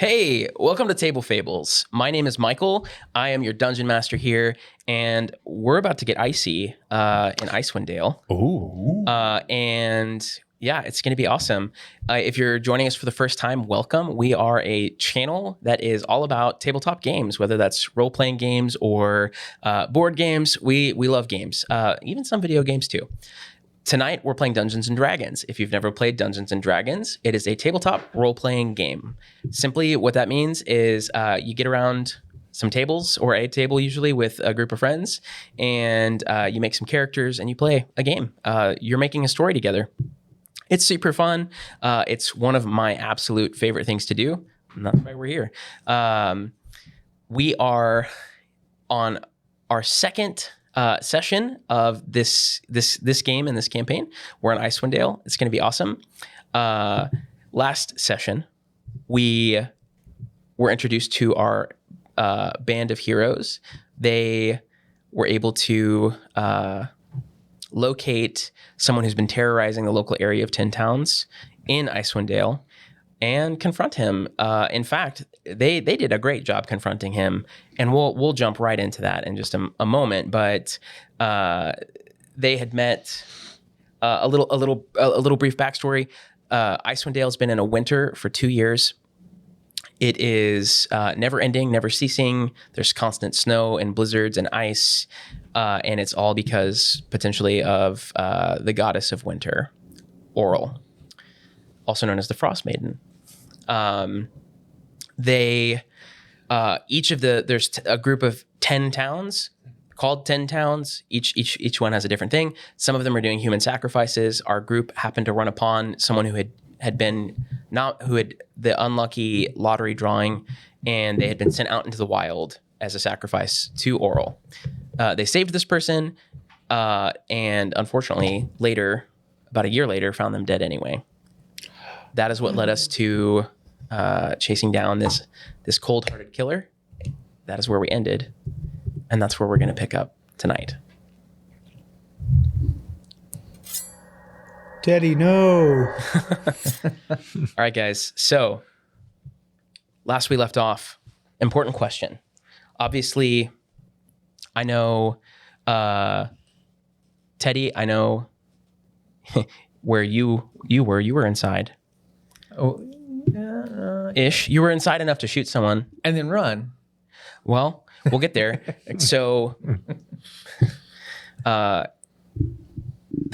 Hey, welcome to Table Fables. My name is Michael. I am your dungeon master here, and we're about to get icy in Icewind Dale. Ooh. And yeah, it's going to be awesome. If you're joining us for the first time, welcome. We are a channel that is all about tabletop games, whether that's role-playing games or board games. We love games, even some video games too. Tonight, we're playing Dungeons & Dragons. If you've never played Dungeons & Dragons, it is a tabletop role-playing game. Simply, what that means is you get around some tables, or a table usually, with a group of friends, and you make some characters, and you play a game. You're making a story together. It's super fun. It's one of my absolute favorite things to do, and that's why we're here. We are on our second session of this game and this campaign. We're on Icewind Dale. It's going to be awesome. Last session, we were introduced to our band of heroes. They were able to locate someone who's been terrorizing the local area of 10 towns in Icewind Dale and confront him. In fact, they did a great job confronting him, and we'll jump right into that in just a moment. But they had met a little brief backstory. Icewind Dale has been in a winter for 2 years. It is never ending, never ceasing. There's constant snow and blizzards and ice, and it's all because potentially of the goddess of winter, Auril, also known as the Frost Maiden. There's a group of 10 towns called 10 towns. Each one has a different thing. Some of them are doing human sacrifices. Our group happened to run upon someone who had the unlucky lottery drawing, and they had been sent out into the wild as a sacrifice to Auril. They saved this person, and unfortunately later, about a year later, found them dead anyway. That is what led us to chasing down this cold-hearted killer. That is where we ended, and that's where we're going to pick up tonight. Daddy, no. All right, guys. So last we left off, important question. Obviously, I know, Teddy, I know where you were. You were inside. Oh, Ish. You were inside enough to shoot someone. and then run. Well, we'll get there. So the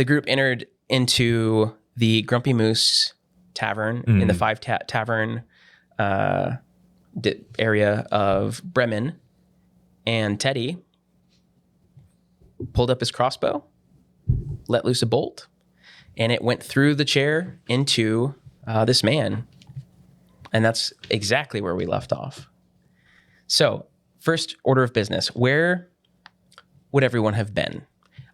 group entered into the Grumpy Moose Tavern in the Five Tavern area of Bremen, and Teddy pulled up his crossbow, let loose a bolt, and it went through the chair into this man. And that's exactly where we left off. So, first order of business, where would everyone have been?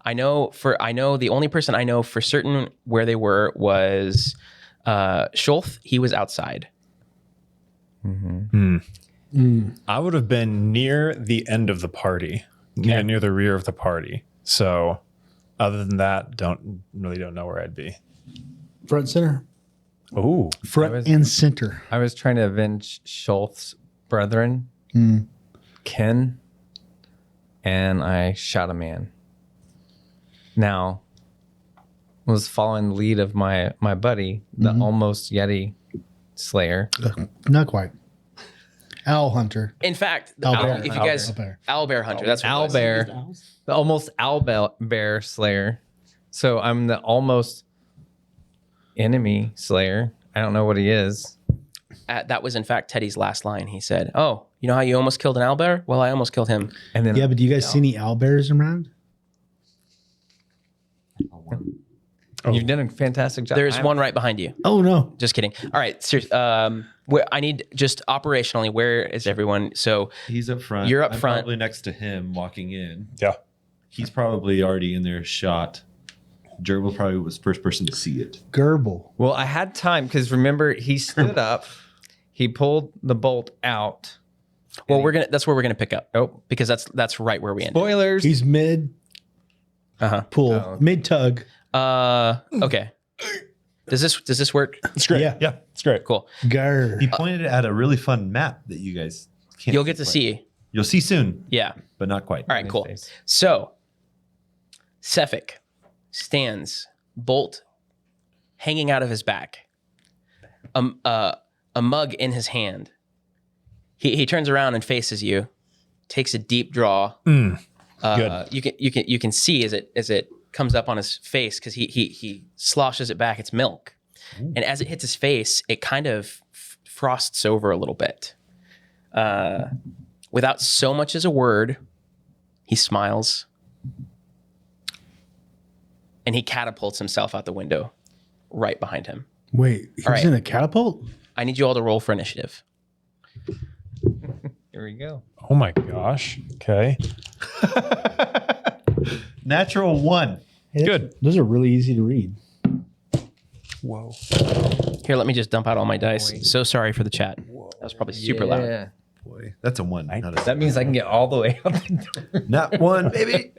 I know the only person I know for certain where they were was Schulth. He was outside. I would have been near the end of the party, near the rear of the party. So, other than that, don't know where I'd be. Front center. Ooh, Front and center. I was trying to avenge Schultz's brethren, Ken, and I shot a man. Now, was following the lead of my buddy, the almost Yeti Slayer. Not quite. Owl hunter. In fact, Owlbear. if you guys, Owlbear Hunter, that's what it was. Owlbear, the almost Owlbear Slayer. So I'm the almost enemy Slayer. I don't know what he is. That was in fact Teddy's last line. He said, "Oh, you know how you almost killed an owlbear? Well, I almost killed him." And then Yeah, but do you guys see any owlbears around? you've done a fantastic job. There's one right behind you. Oh, no. Just kidding. All right, seriously. I need just operationally. Where is everyone? So he's up front. You're up I'm front. probably next to him walking in. yeah. He's probably already in there shot. Gerbil probably was the first person to see it. Gerbil. Well, I had time because remember he stood up, he pulled the bolt out. Well, that's where we're gonna pick up. Oh, because that's right where we ended. spoilers. He's mid pull, Oh. mid tug. Okay. Does this work? It's great. Yeah. Yeah, it's great. Cool. Grr. He pointed at a really fun map that you guys can't. You'll get to quite. see. You'll see soon, Yeah. but not quite. All right, cool. Nice. So, Cephik stands, bolt hanging out of his back, a mug in his hand. He turns around and faces you, takes a deep draw. Good. You can see as it comes up on his face because he sloshes it back. It's milk, and as it hits his face, it kind of frosts over a little bit. Without so much as a word, he smiles. And he catapults himself out the window right behind him. Wait, he's All right. in a catapult? I need you all to roll for initiative. Here we go. Oh my gosh. Okay. Natural 1. Hey, Good. Those are really easy to read. Whoa. Here, let me just dump out all my dice. So sorry for the chat. That was probably super loud. Yeah. Boy, that's a 1. Not a That means I can get all the way out the door. Not 1, baby.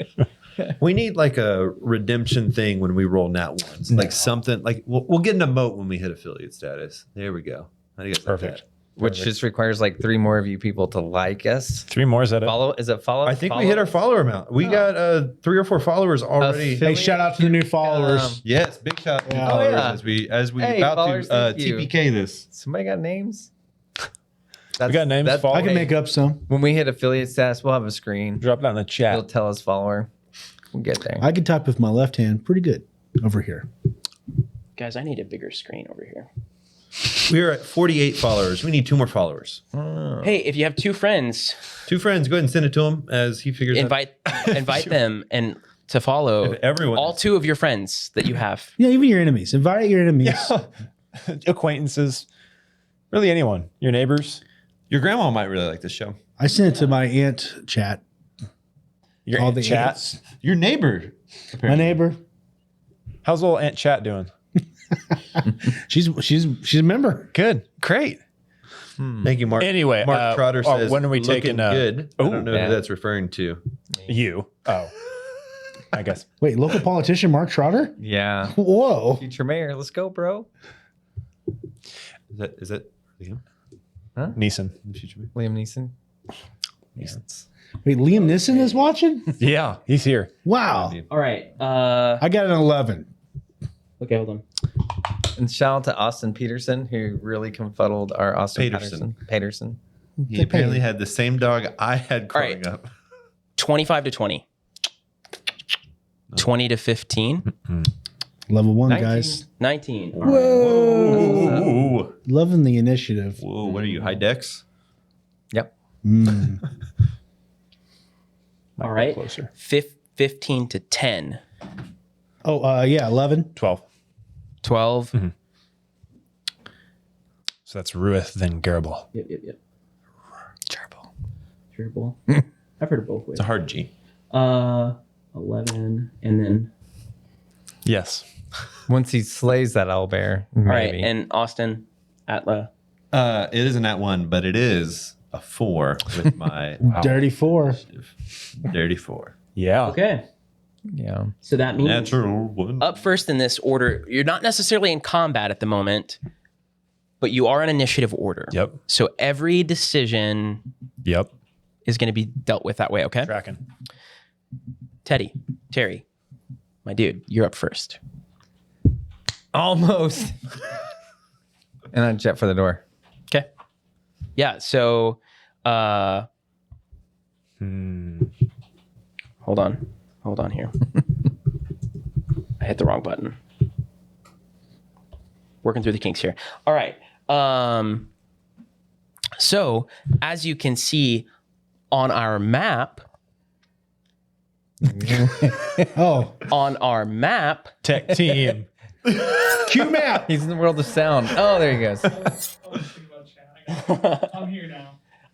We need like a redemption thing when we roll nat ones, like something like we'll get an emote when we hit affiliate status. There we go. I think it's Perfect. Which just requires like 3 more of you people to like us. 3 more, is that it? Follow? Is it follow? I think we hit our follower amount. We got 3 or 4 followers already. Hey, shout out to the new followers. Yes, big shout out to Yeah. followers Oh, yeah. as we Hey, about followers, to thank you. TPK this. Somebody got names? We got names. that's- Follow. I can make up some. When we hit affiliate status, we'll have a screen. Drop it on the It'll chat. tell us follower. We'll get there. I can type with my left hand pretty good over here. Guys, I need a bigger screen over here. We're at 48 followers. We need 2 more followers. Hey, if you have 2 friends, 2 friends, go ahead and send it to him as he figures out. invite them and to follow If everyone all is- 2 of your friends that you have. Yeah, even your enemies. Invite your enemies. Acquaintances. Really anyone. Your neighbors. Your grandma might really like this show. I sent it to my aunt chat. Your All Aunt the Chat. aunts. Your neighbor. My neighbor. How's little Aunt Chat doing? She's a member. Good. Great. Thank you, Mark. Anyway, Mark Trotter says, when are we "Looking taking good?" I don't know yeah. who that's referring to. you? Oh, I guess. Wait, local politician Mark Trotter? Yeah. Whoa. Future mayor. Let's go, bro. Is that Liam? Neeson. The future man? Liam Neeson. Wait, Liam Nissen is watching? Yeah, he's here. Wow. All right. I got an 11. Okay, hold on. And shout out to Austin Peterson, who really confuddled our Austin Peterson. Peterson. He apparently had the same dog I had growing right. up. 25 to 20. 20 to 15. Level 1, 19. guys. 19. Whoa. Loving the initiative. Whoa, what are you, high dex? Yep. Mm. All right. Closer. 15 to 10. Oh, yeah, 11. 12. 12. So that's Ruith, then Garable. Yep. Terrible. Terrible. I've heard of both ways. It's a hard G. 11, and then Yes. Once he slays that owlbear, all right, maybe. and Austin, Atla. It is a nat 1, but it is a 4 with my Dirty 4. dirty 4. Yeah. Okay, Yeah. so that means Natural 1. up first in this order. You're not necessarily in combat at the moment, but you are in initiative order. Yep. So every decision Yep. is going to be dealt with that way. Okay, Tracking. Terry, my dude, you're up first. Almost. And I jet for the door. Okay. Yeah. So, hold on here. I hit the wrong button. Working through the kinks here. All right. So as you can see on our map, Oh, Tech team. Q map. He's in the world of sound. Oh, there he goes. I'm here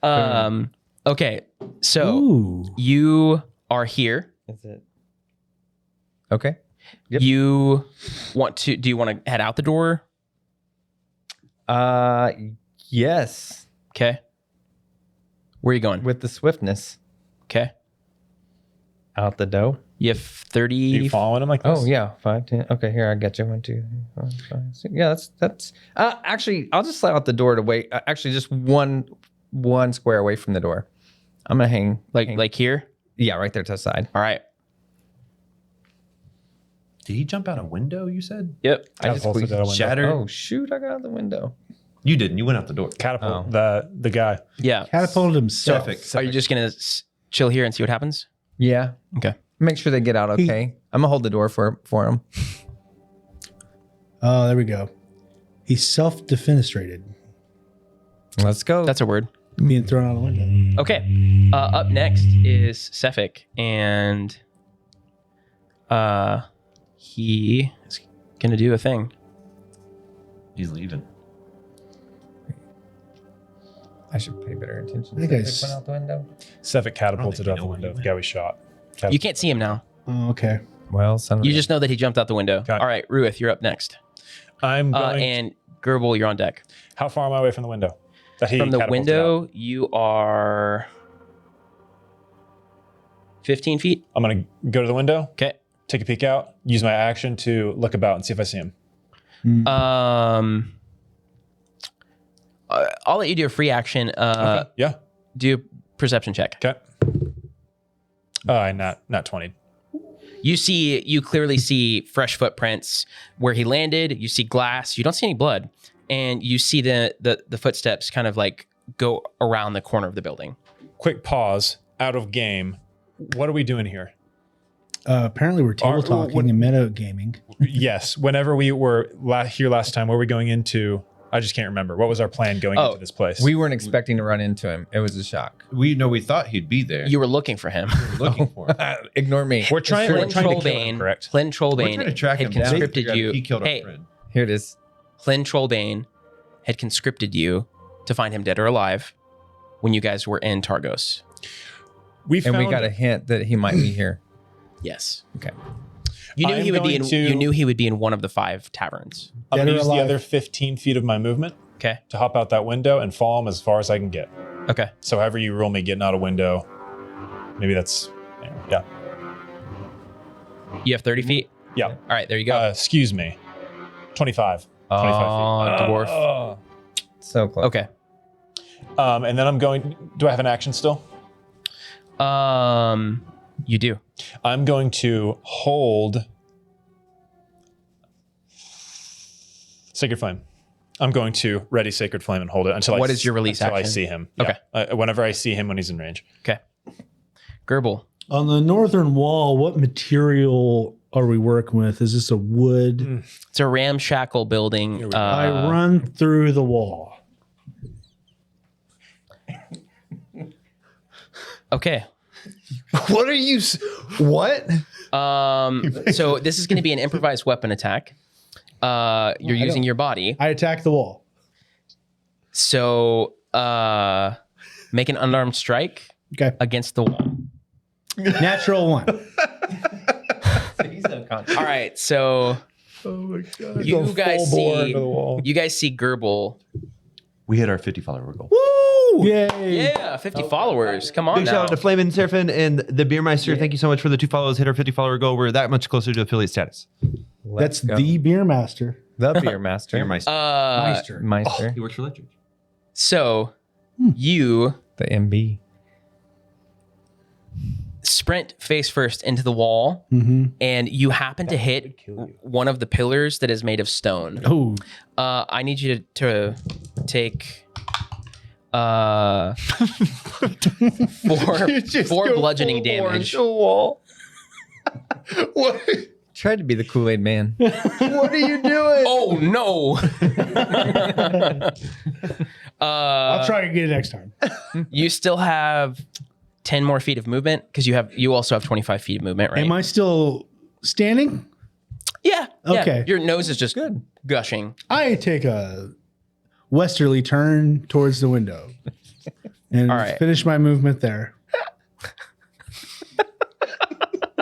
now. okay. So Ooh. you are here. Is it? Okay. Yep. Do you want to head out the door? Yes. Okay. Where are you going? With the swiftness Okay. out the dough. You have Are 30. you following him like this? Oh yeah, 5, 10. Okay, here I got you. 1, 2, 3, 4, 5, 6. Yeah, that's. Actually, I'll just slide out the door to wait. Actually, just one square away from the door. I'm gonna hang Like here? Yeah, right there to the side. All right. Did he jump out a window? You said Yep. I just Catapulted squeezed- out a window. shattered. Oh shoot! I got out the window. You didn't. You went out the door. Catapult Oh. the guy. Yeah. Catapulted himself. Perfect. Are you just going to chill here and see what happens? Yeah. Okay. Make sure they get out okay. I'm gonna hold the door for him. Oh, there we go. He's self-defenestrated, Let's go. Oh. That's a word. being thrown out a window. Okay. Up next is Cephik, and he is going to do a thing. He's leaving. I should pay better attention. That Did guy's- went out the window. Cephik catapulted you out know the where window. he The guy we shot. You can't see him now. Oh, okay. Well, son of You a- just know that he jumped out the window. Okay. All right, Ruith, you're up next. I'm going. And Gerbil, you're on deck. How far am I away from the window? That he From the catapulted window, out? you are 15 feet. I'm going to go to the window, Okay. take a peek out, use my action to look about and see if I see him. I'll let you do a free action. Okay. Yeah. Do a perception check. Okay. Not 20. You clearly see fresh footprints where he landed. You see glass. You don't see any blood, and you see the footsteps kind of like go around the corner of the building. Quick pause. Out of game. What are we doing here? Apparently, we're table talking and meta gaming. Yes. Whenever we were here last time, where were we going into? I just can't remember. What was our plan going into this place? We weren't expecting to run into him. It was a shock. We thought he'd be there. You were looking for him. looking for him. Ignore me. we're trying Flynn to kill him, Trollbane, correct? Flynn We're Trollbane trying to track had him down. conscripted Figure out you. if He killed Hey, our friend. Here it is. Flynn Trollbane had conscripted you to find him dead or alive when you guys were in Targos. We And we got a hint that he might be here. Yes. Okay. You knew I'm he would be in. going to- You knew he would be in one of the 5 taverns. I'm going Dead to or use the alive? other 15 feet of my movement Okay. to hop out that window and follow him as far as I can get. Okay. So however you roll me getting out a window, maybe that's, yeah. You have 30 feet. Yeah. All right. There you go. Excuse me. 25. 25 Oh, feet. dwarf. So close. Okay. And then I'm going, do I have an action still? You do. I'm going to hold Sacred Flame. I'm going to ready Sacred Flame and hold it until What is your release until I action? see him. Okay. Yeah. Whenever I see him when he's in range. Okay. Gerbil. On the northern wall, what material are we working with? Is this a wood? It's a ramshackle building. I run through the wall. Okay. What are you? What? So this is going to be an improvised weapon attack. You're using your body. I attack the wall. So make an unarmed strike Okay. against the wall. Natural 1. He's unconscious. All right. So Oh my god! you guys see into the wall. you guys see Gerbil. We hit our 50 follower goal. Woo! Yay! Yeah, 50 followers. Come on Big now. shout out to Flamin' Seraphin and the Beermeister. Thank you so much for the 2 follows. Hit our 50 follower goal. We're that much closer to affiliate status. That's the beer master. the beer master. Beermeister. Meister. He works for Electric. So you The MB. sprint face first into the wall, and you happen to hit one of the pillars that is made of stone. Oh, I need you to take four bludgeoning damage. wall. What? Tried to be the Kool-Aid man. What are you doing? Oh no! I'll try to get it next time. You still have 10 more feet of movement because you also have 25 feet of movement, right? Am I still standing? Yeah. Okay. Your nose is just good gushing. I take a westerly turn towards the window and All right. finish my movement there.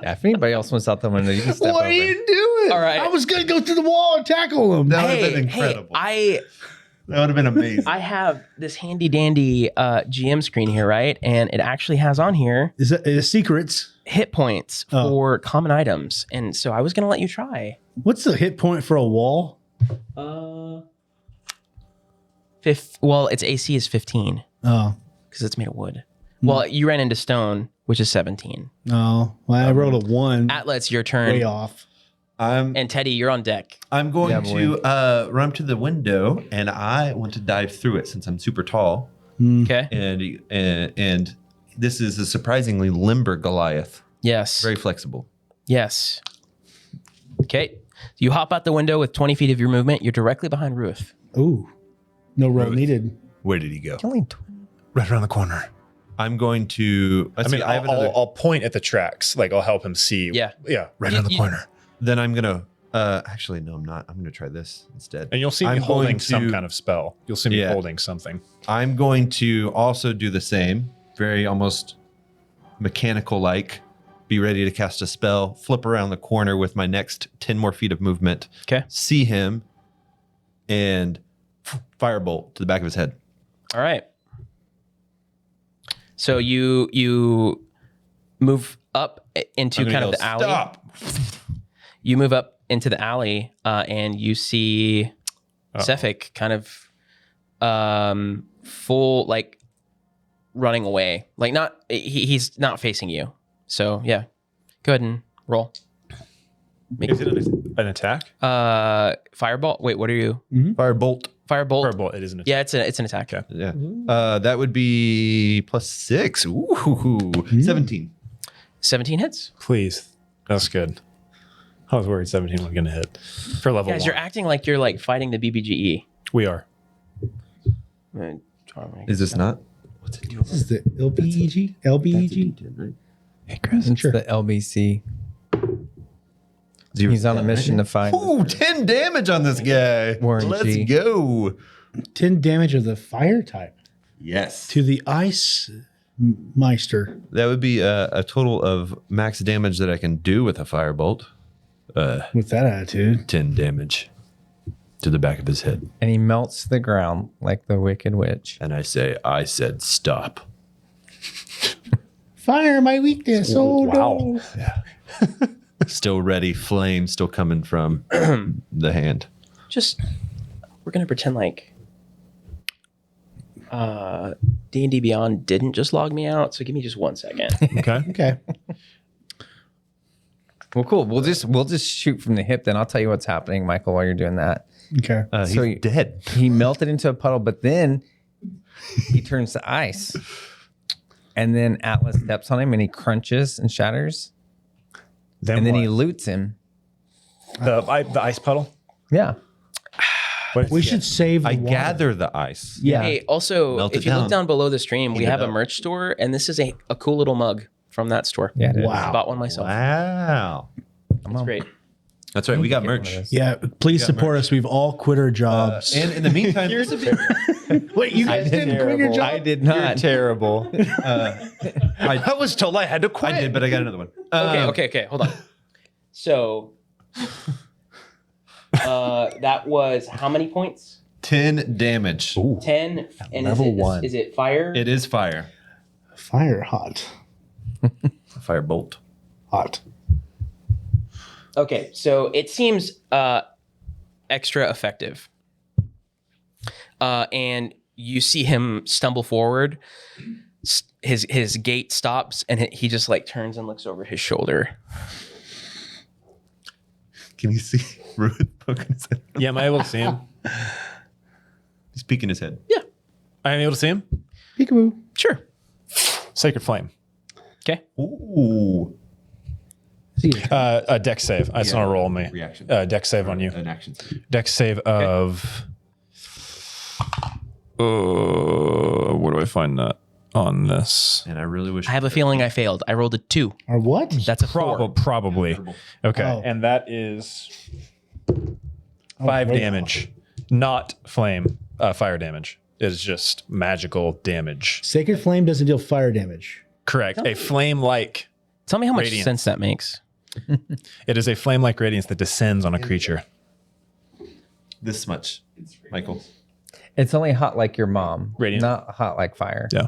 Yeah, if anybody else wants out the window, you can step over. doing? All right. I was going to go through the wall and tackle him. That would have been incredible. Hey, That would have been amazing. I have this handy dandy GM screen here, right? And it actually has on here Is that secrets? hit points for common items, and so I was going to let you try. What's the hit point for a wall? Well, its AC is 15 Oh, because it's made of wood. Well, you ran into stone, which is 17. no. Well, I rolled a 1. Atlas, your turn. Way off. And Teddy, you're on deck. I'm going Yeah, to run up to the window, and I want to dive through it since I'm super tall. Okay. And this is a surprisingly limber Goliath. Yes. Very flexible. Yes. Okay. You hop out the window with 20 feet of your movement. You're directly behind Ruth. Ooh. No roll needed. Where did he go? Only Right around the corner. I'm going to. I mean, I'll point at the tracks. Like I'll help him see. Yeah. Yeah. Right around the corner. Then I'm gonna. Actually, no, I'm not. I'm gonna try this instead. And you'll see me I'm holding going some to- kind of spell. You'll see me Yeah. holding something. I'm going to also do the same. Very almost mechanical like. Be ready to cast a spell. Flip around the corner with my next 10 more feet of movement. Okay. See him, and firebolt to the back of his head. All right. So you move up into I'm gonna kind of yell, the alley. Stop! You move up into the alley, and you see Cephik kind of full like running away. Like not he's not facing you. So yeah, go ahead and roll. Is it an attack? Firebolt. Wait, what are you? Firebolt. Firebolt. Firebolt. It is an attack. Yeah, it's an attack. Okay. Yeah. That would be +6. Ooh, 17. 17 hits. Please. That's good. I was worried 17 was going to hit for level Guys, 1. you're acting like you're like fighting the BBGE. We are. Is this not? This is the LBEG? LBEG? Right? Hey, Chris. It's the LBC. Zero. He's on a mission to find. Ooh, 10 damage on this guy. Warren Let's G. go. 10 damage of the fire type Yes. to the ice meister. That would be a total of max damage that I can do with a firebolt. With that attitude. 10 damage to the back of his head. And he melts the ground like the Wicked Witch. And I said stop. Fire, my weakness. Oh, no. Still ready, flame still coming from the hand. Just we're gonna pretend like D&D Beyond didn't just log me out. So give me just 1 second. Okay. Okay. Well, cool. We'll just shoot from the hip. Then I'll tell you what's happening, Michael, while you're doing that. Okay. He's So you- dead. He melted into a puddle, but then he turns to ice. And then Atlas steps on him and he crunches and shatters. And then he loots him. the ice puddle. Yeah. We should save the I water. gather the ice. Yeah. Hey, also, Melt if it you look down. down below the stream, we Heat it have a up. merch store, and this is a cool little mug from that store. Yeah. it is. Wow. I bought one myself. Wow. It's great. That's right. We got Get one of merch. those. Yeah, please support us. We've all quit our jobs. And in the meantime, Wait, you guys didn't quit your job? I did not. Terrible. I was told I had to quit. did, but I got another one. Okay. Hold on. So, that was how many points? 10 damage. 10. And level 1. Is it fire? It is fire. Fire hot. Firebolt. Hot. Okay, so it seems extra effective. And you see him stumble forward. His gait stops, and he just like turns and looks over his shoulder. Can you see Ruth poking his head? Yeah, am I able to see him? He's peeking his head. I am able to see him? Peekaboo. Sure. Sacred Flame. Okay. Ooh. See A deck save. It's not a roll on me. Reaction. Deck save on you. An action. Deck save of. Where do I find that on this? And I really wish I have a feeling I failed. I rolled a 2. Or what? That's a 4. Probably. Okay. Oh. And that is 5 great. damage. Not flame. Fire damage. It's just magical damage. Sacred Flame doesn't deal fire damage. Correct. A flame-like. Tell me how much Radiance. sense that makes. It is a flame-like radiance that descends on a creature. this much, Michael. It's only hot like your mom, Radiant. not hot like fire. Yeah.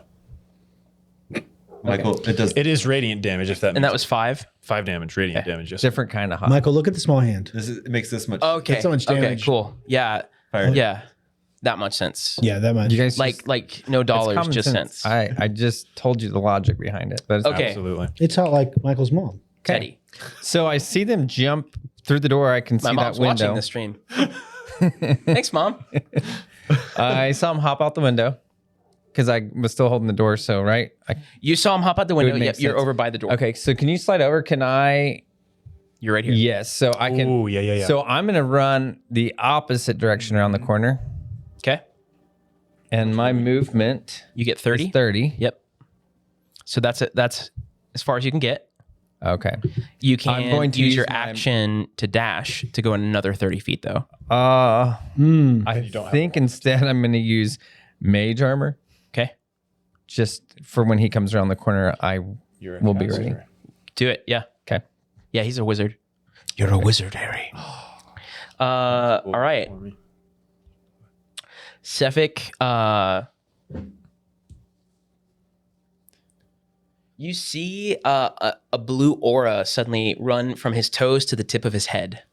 Michael, it does. It is radiant damage. If that And that was 5. 5 damage, radiant damage. Yes. Different kind of hot. Michael, look at the small hand. It makes this much. Okay. That's so much Okay, damage. cool. Yeah. Fire. Yeah. That much sense. Yeah, that much. You guys Like no it's dollars, common just cents. I just told you the logic behind it. But it's Okay. Absolutely. It's not like Michael's mom. Teddy. So I see them jump through the door. I can My see mom's that window. watching the stream. Thanks, Mom. I saw him hop out the window because I was still holding the door. So right. You saw him hop out the window. make Yep, you're sense. over by the door. Okay. So can you slide over? Can I? You're right here. Yes. So I can. Oh, yeah. So I'm gonna run the opposite direction around the corner, Okay. and my movement You get is 30. 30. Yep. So that's it. That's as far as you can get. Okay. You can I'm going to use use your my- action to dash to go another 30 feet, though. I don't have think instead I'm gonna use mage armor Okay. just for when he comes around the corner. You're a We'll be caster. ready. Do it. Yeah. Okay. Yeah, he's a wizard. You're a wizard, Harry. All right. For me. Sefik, you see a blue aura suddenly run from his toes to the tip of his head.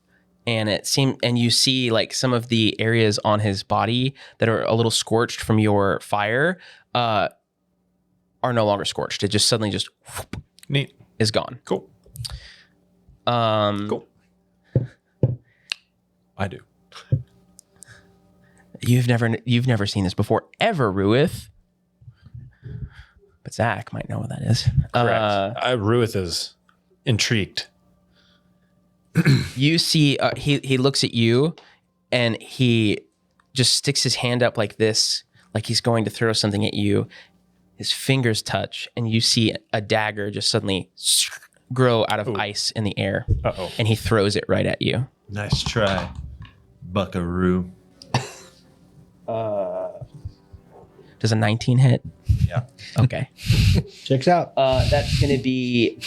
And you see like some of the areas on his body that are a little scorched from your fire are no longer scorched. It just suddenly just whoop, Neat. is gone. Cool. Cool. I do. You've never seen this before ever, Ruith. But Zach might know what that is. Correct. Ruith is intrigued. You see, he looks at you, and he just sticks his hand up like this, like he's going to throw something at you. His fingers touch, and you see a dagger just suddenly grow out of ice in the air, Uh-oh. and he throws it right at you. Nice try, Buckaroo. Does a 19 hit? Yeah. Okay. Checks out. That's going to be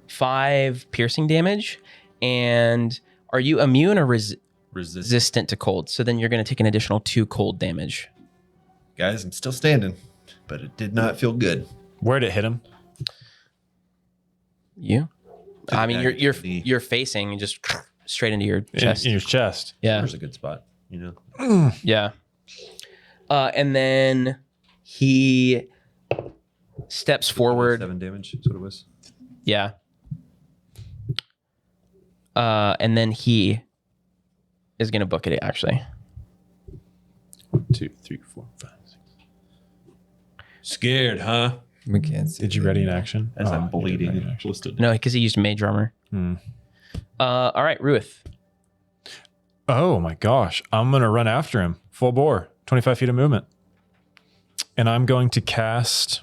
5 piercing damage. And are you immune or Resist. resistant to cold? So then you're going to take an additional 2 cold damage. Guys, I'm still standing, but it did not feel good. Where'd it hit him? You? the I mean, dagger to the knee. you're facing and just straight into your chest. In your chest. Yeah. There's a good spot, you know. Yeah. And then he steps forward. 7 damage. That's what it was. Yeah. And then he is going to book it, actually. 1, 2, 3, 4, 5, 6. Scared, huh? We can't see. Did you ready in action? As I'm you did bleeding ready in and action. blistered. No, because he used mage armor. All right, Ruth. Oh my gosh. I'm going to run after him. Full bore. 25 feet of movement. And I'm going to cast.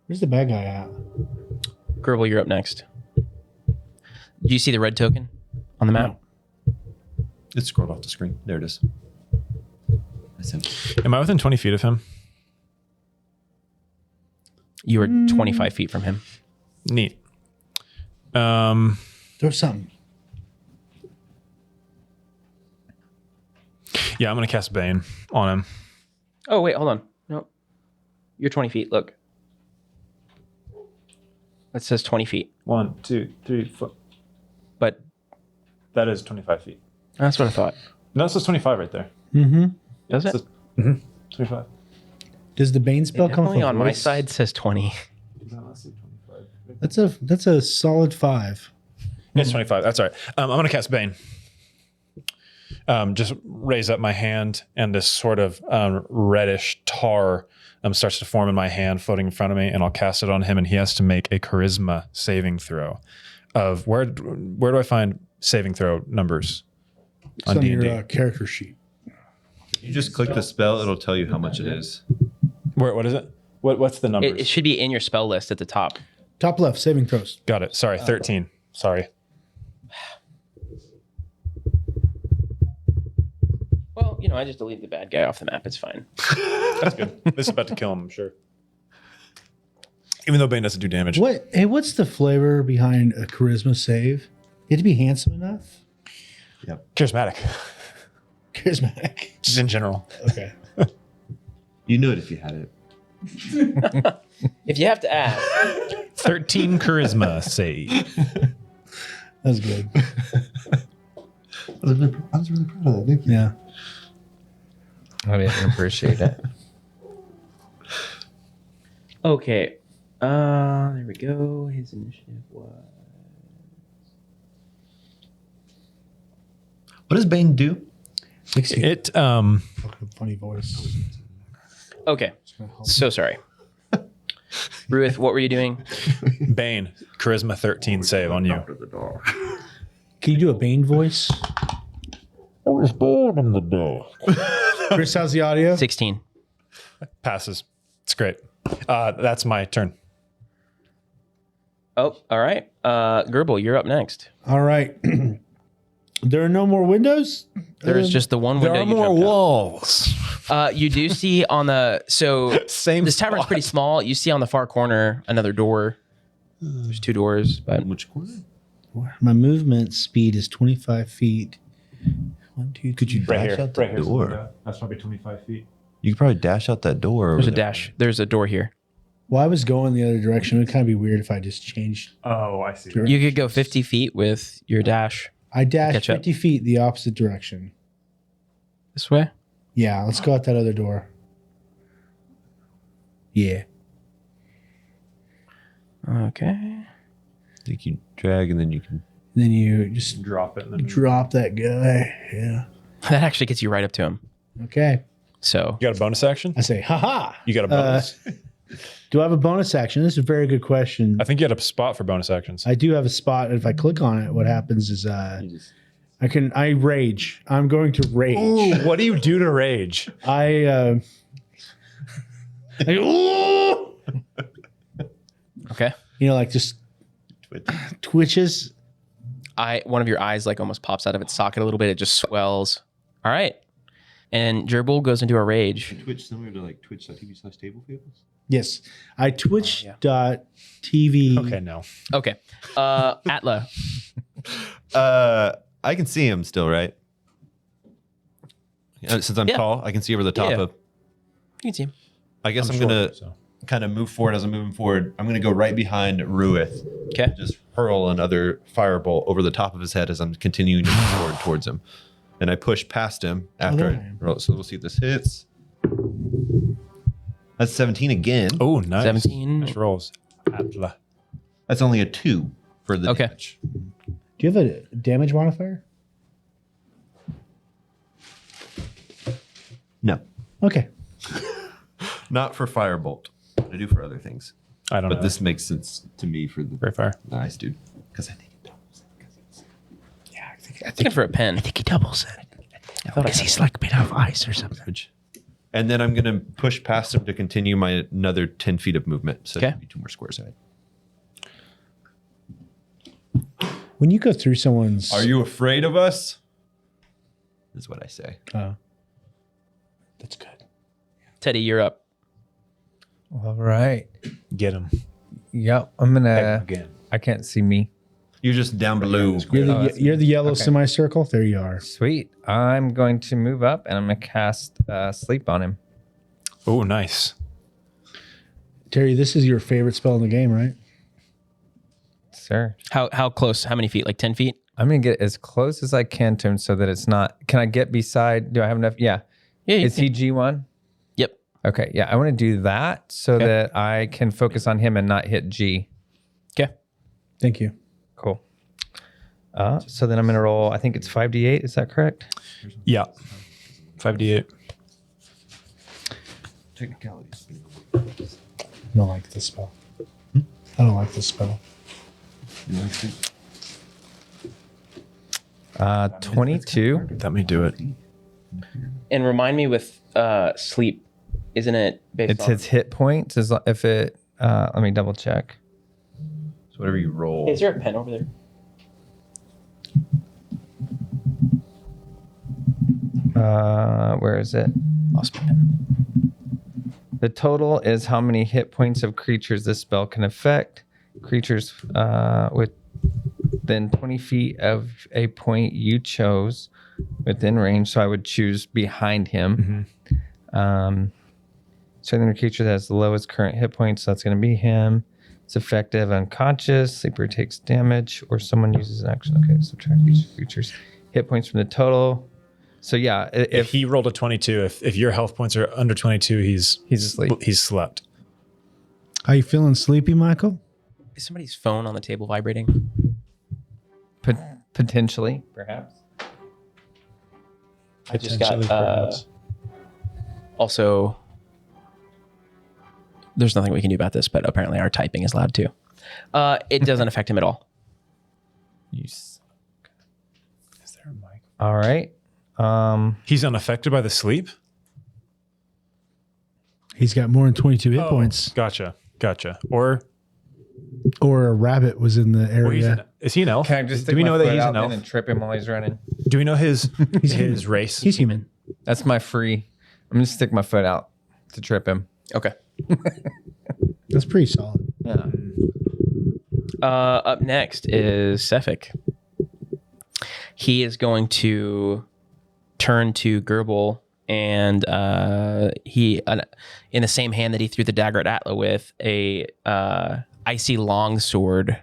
Where's the bad guy at? Gerbil, you're up next. Do you see the red token on the map? It scrolled off the screen. There it is. That's him. Am I within 20 feet of him? You are 25 feet from him. Neat. Throw something. Yeah, I'm going to cast Bane on him. Oh, wait, hold on. No. You're 20 feet. Look. It says 20 feet. 1, 2, 3, 4. But That is 25 feet. that's what I thought. No, it says 25 right there. Mm-hmm. Does it? 25. Does the Bane spell come Definitely from on my voice? side says 20. That's a solid 5. It's 25. That's all right. I'm going to cast Bane. Just raise up my hand, and this sort of reddish tar starts to form in my hand, floating in front of me, and I'll cast it on him, and he has to make a charisma saving throw. Of where do I find saving throw numbers It's on on D&D? your character sheet. You just click the spell, it'll tell you how much it is. What is it? What's the numbers? It should be in your spell list at the top. Top left, saving throws. Got it. Sorry, 13. Sorry. Well, I just deleted the bad guy off the map. It's fine. That's good. This is about to kill him, I'm sure. Even though Bane doesn't do damage. What's the flavor behind a charisma save? You have to be handsome enough? Charismatic. Charismatic. Just in general. Okay. You knew it if you had it. If you have to ask, 13 charisma save. That's good. I was really proud of that. Thank you. Yeah. I didn't appreciate it. okay. There we go. His initiative was. What does Bane do? 16. It Funny voice. Okay. So sorry. Ruth, what were you doing? Bane, charisma 13 save on you. Can you do a Bane voice? I was born in the door. Chris, how's the audio? 16. Passes. It's great. That's my turn. Oh, all right. Gerbil, you're up next. All right. There are no more windows? There's just the one window. There are you more jumped out. walls. You do see on the Same this tavern's spot. pretty small. You see on the far corner another door. There's 2 doors, but Which corner? My movement speed is 25 feet. 1, 2, Could you dash out the door? That's probably 25 feet. You could probably dash out that door. there's a over there. dash. There's a door here. Well, I was going the other direction. It would kind of be weird if I just changed. Oh, I see. You could go 50 feet with your dash I dashed Catch up. 50 feet the opposite direction. this way. Yeah, let's go out that other door. Yeah. Okay. I think you drag and then you can. Then you just Drop it. And then drop that guy. Yeah. That actually gets you right up to him. Okay. So You got a bonus action? I say, haha. You got a bonus. Do I have a bonus action? This is a very good question. I think you had a spot for bonus actions. I do have a spot. If I click on it, what happens is I rage. I'm going to rage. Ooh, what do you do to rage? I ooh! okay. You know, like just twitches. One of your eyes like almost pops out of its socket a little bit. It just swells. All right. And Gerbil goes into a rage. Twitch similar to like twitch.tv/table fables? Yes. I twitch yeah. TV. Okay, no. Okay. Atla. I can see him still, right? Since I'm Yeah. tall, I can see over the top Yeah. of. You can see him. I guess I'm sure, gonna so. kind of move forward as I'm moving forward. I'm gonna go right behind Ruith. Okay. Just hurl another firebolt over the top of his head as I'm continuing to move forward towards him. And I push past him after there I I am. roll. So we'll see if this hits. That's 17 again. Oh, nice. 17. Nice rolls. Atla. That's only a 2 for the Okay. damage. Do you have a damage modifier? No, Okay. not for firebolt. I do for other things. I don't But know. this makes sense to me for the Very far. nice dude. Because I think it doubles. Looking for a pen. I think he doubles it. I thought I Because he's like made out of ice or something. And then I'm going to push past him to continue my another 10 feet of movement. So Okay. it'll be 2 more squares ahead. When you go through someone's. Are you afraid of us? Is what I say. That's good. Teddy, you're up. All right. Get him. Yep. I'm gonna. Again. I can't see me. You're just down below. You're the yellow okay. semicircle. There you are. Sweet. I'm going to move up and I'm gonna cast sleep on him. Oh, nice. Terry, this is your favorite spell in the game, right? Sir. How close? How many feet? Like 10 feet? I'm gonna get as close as I can to him so that it's not. Can I get beside? Do I have enough? Yeah. Yeah. Is he G1? Yep. Okay. Yeah. I want to do that so Okay. that I can focus on him and not hit G. Okay. Thank you. Cool. So then I'm gonna roll. I think it's 5d8. Is that correct? Yeah. 5d8. Technicalities. I don't like this spell. I don't like this spell. 22. Let me do it. And remind me with sleep, isn't it based It's on... his hit points. If it. Let me double check. So whatever you roll. Hey, is there a pen over there? Where is it? Lost my pen. The total is how many hit points of creatures this spell can affect. Creatures within 20 feet of a point you chose within range. So I would choose behind him. Certain creature that has the lowest current hit points, so that's going to be him. It's effective, unconscious. Sleeper takes damage, or someone uses an action. Okay, subtract each creature's hit points from the total. So yeah, If he rolled a 22, if your health points are under 22, he's asleep. He's slept. Are you feeling sleepy, Michael? Is somebody's phone on the table vibrating? Potentially, perhaps. I just got Potentially, perhaps. also. There's nothing we can do about this, but apparently our typing is loud too. It doesn't affect him at all. Is there a mic? All right. He's unaffected by the sleep? He's got more than 22 hit points. Gotcha. Or Or a rabbit was in the area. is he an elf? Can I just Do we know that he's an elf? and trip him while he's running? Do we know his race? He's human. That's my free. I'm gonna stick my foot out to trip him. Okay. That's pretty solid. Yeah. Up next is Sefik. He is going to turn to Gerbil, and he, in the same hand that he threw the dagger at Atla with, a icy longsword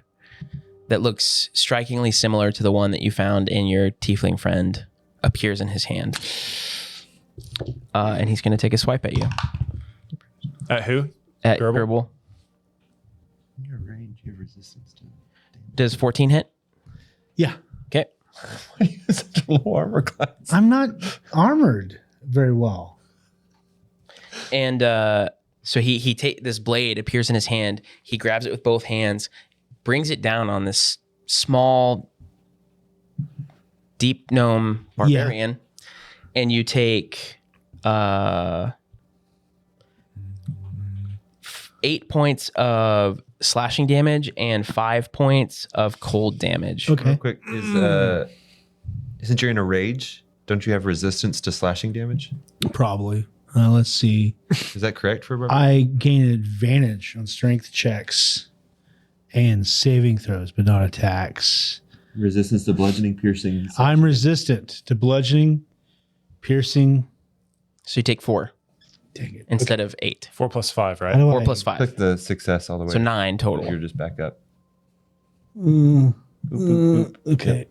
that looks strikingly similar to the one that you found in your tiefling friend appears in his hand. And he's going to take a swipe at you. At who? At Gerbil? Gerbil. Your range, you have resistance to. Does 14 hit? Yeah. Okay. Such a low armor class. I'm not armored very well. And so he take this blade appears in his hand. He grabs it with both hands, brings it down on this small, deep gnome barbarian, and you take 8 points of slashing damage and 5 points of cold damage. Okay. Real quick, isn't you're in a rage? Don't you have resistance to slashing damage? Probably. Let's see. Is that correct for a barbarian? I gain an advantage on strength checks and saving throws, but not attacks. Resistance to bludgeoning, piercing. I'm resistant to bludgeoning, piercing. So you take 4 Dang it. instead of 8. 4 plus 5, right? How do 4 I- plus 5. Click the success all the way. So 9 total. You're just back up. Okay.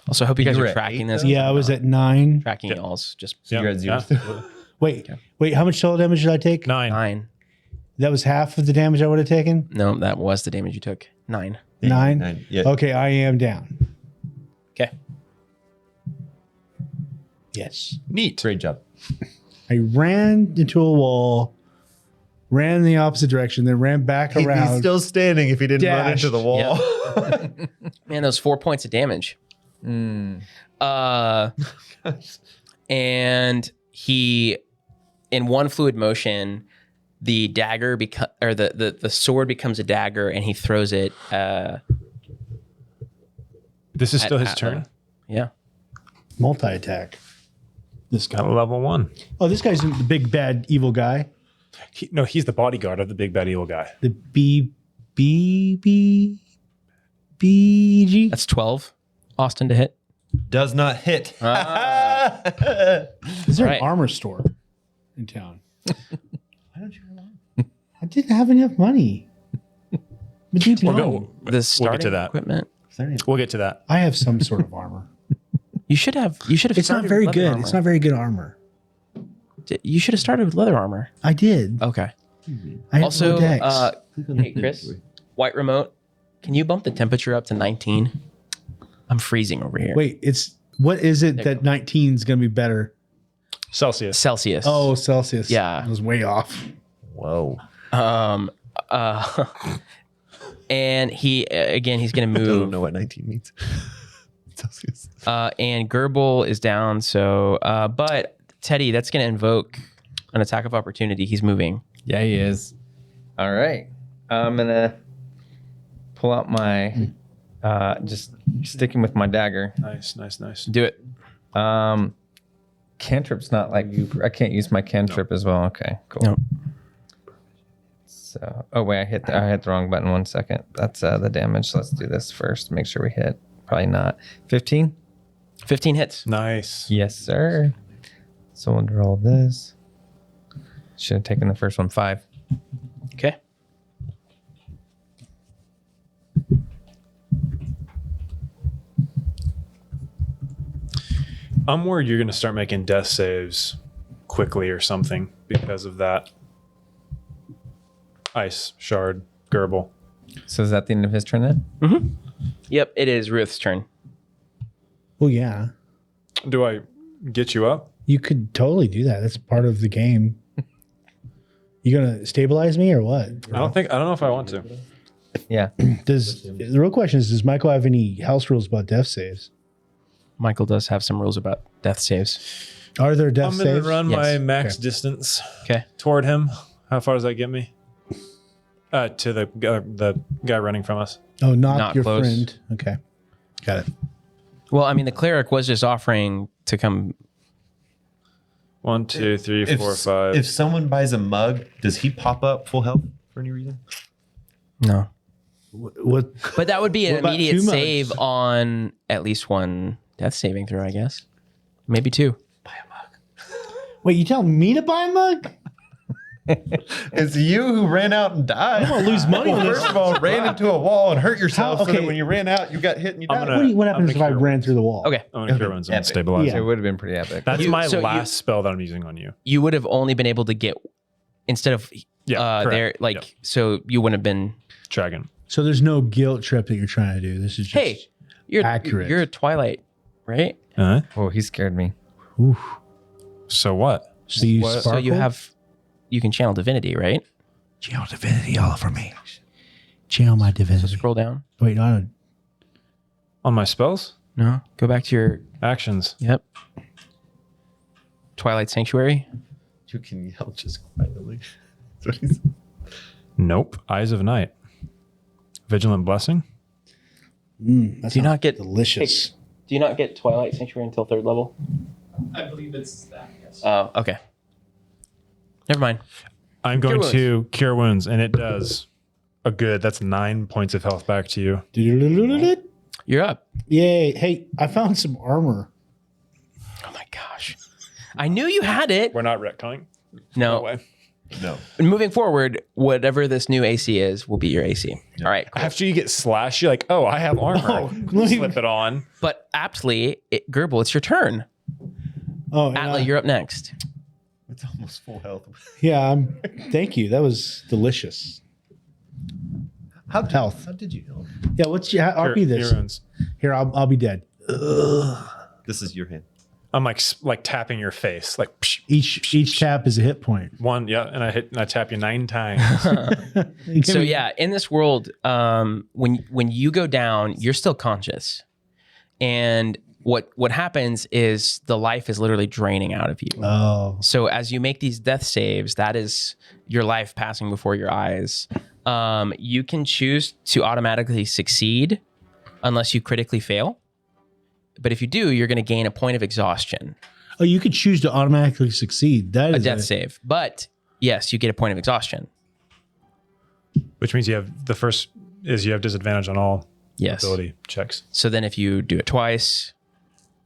Also, I hope you guys You are were at tracking 8 this. though? Yeah, I was at 9. Tracking y'all's just Yeah. You're at 0. Yeah. Wait, how much total damage did I take? 9. 9. That was half of the damage I would have taken? No, that was the damage you took. 9. 9? Yeah. Okay, I am down. Okay. Yes. Neat. Great job. I ran into a wall, ran in the opposite direction, then ran back around. He's still standing if he didn't run Dashed. into the wall. Man, those 4 points of damage. And he, in one fluid motion, the dagger the sword becomes a dagger, and he throws it. This is still his Atla. turn. Yeah. Multi-attack. This got a level 1. Oh, this guy's the big bad evil guy. He's the bodyguard of the big bad evil guy. The BG. That's 12. Austin to hit. Does not hit. Is there Right. an armor store in town? Why don't you rely? I didn't have enough money. But you We'll know, go- The starting to that. equipment. We'll get to that. I have some sort of armor. You should have. It's not started very with leather good. armor. It's not very good armor. You should have started with leather armor. I did. Okay. I have Also, no dex. hey Chris, white remote. Can you bump the temperature up to 19? I'm freezing over here. Wait, what is it There that 19 is going to be better? Celsius. Celsius. Oh, Celsius. Yeah. I was way off. Whoa. And he's going to I don't move. know what 19 means. Celsius. And Gerbil is down. So, but Teddy, that's going to invoke an attack of opportunity. He's moving. Yeah, he is. All right. I'm going to pull out my, just sticking with my dagger. Nice. Do it. Cantrip's not like, I can't use my cantrip as well. Okay, cool. No. So, oh wait, I hit the wrong button. 1 second. That's the damage. Let's do this first. Make sure we hit. Probably not. 15? 15 hits. Nice. Yes, sir. So we'll roll this. Should have taken the first one 5. Okay. I'm worried you're going to start making death saves quickly or something because of that. Ice, shard, Gerbil. So is that the end of his turn then? Yep, it is Ruth's turn. Well, yeah. Do I get you up? You could totally do that. That's part of the game. You gonna stabilize me or what? I don't know if I want to. Yeah. The real question is, does Michael have any house rules about death saves? Michael does have some rules about death saves. Are there death I'm going to saves? run Yes. my max distance Okay. toward him. How far does that get me? To the guy running from us. Oh, not Not your close. friend. Okay. Got it. Well, I mean, the cleric was just offering to come. 1, 2, 3, 4, 5. If someone buys a mug, does he pop up full health for any reason? No. What? But that would be an What about immediate 2 mugs? save on at least one death saving throw, I guess. Maybe 2. Wait, you telling me to buy a mug? It's you who ran out and died. I'm gonna lose money on this. First of all, ran into a wall and hurt yourself. How- So that okay. when you ran out, you got hit and you I'm died. gonna- What happens I'm if I gonna ran through the wall? Okay. I'm going to cure wounds and Epic. stabilize. Yeah. It would have been pretty epic. That's You- my so you- last spell that I'm using on you. You would have only been able to get, instead of Yeah, there, correct. like, Yep. so you wouldn't have been, Dragon. So there's no guilt trip that you're trying to do. This is just hey, you're accurate. You're a Twilight, right? Uh-huh. Oh, he scared me. Oof. So what? So you What? sparkle? So you can channel divinity, right? channel divinity all over me. Channel my divinity. Scroll down. Wait, no, I don't. On my spells? No, go back to your, Actions. yep. Twilight Sanctuary. You can yell just quietly. Nope. Eyes of Night. Vigilant Blessing. That Do you not sounds get delicious? Do you not get Twilight Sanctuary until 3rd level? I believe it's that, yes. Oh, okay. Never mind. I'm going Cure to cure wounds, and it does a good. That's 9 points of health back to you. You're up. Yay! Hey, I found some armor. Oh my gosh. I knew you had it. We're not retconning. No No. way. No. Moving forward, whatever this new AC is will be your AC. All right. Cool. After you get slashed, you're like, oh, I have armor. Slip it on. But aptly, Gerbil, it's your turn. Oh, and Atla, you're up next. It's almost full health. yeah. Thank you. That was delicious. How Health. How did you heal? Yeah. What's your RP this? Cure wounds. Here, I'll be dead. This is your hand. I'm like tapping your face, like psh, Each tap is a hit point. one, yeah, and I tap you 9 times. So yeah, in this world, when you go down, you're still conscious, and what happens is the life is literally draining out of you. Oh. So as you make these death saves, that is your life passing before your eyes. You can choose to automatically succeed unless you critically fail. But if you do, you're going to gain a point of exhaustion, Oh, you could choose to automatically succeed. That a is death save. But yes, you get a point of exhaustion. Which means you have disadvantage on all Yes. ability checks. So then if you do it twice,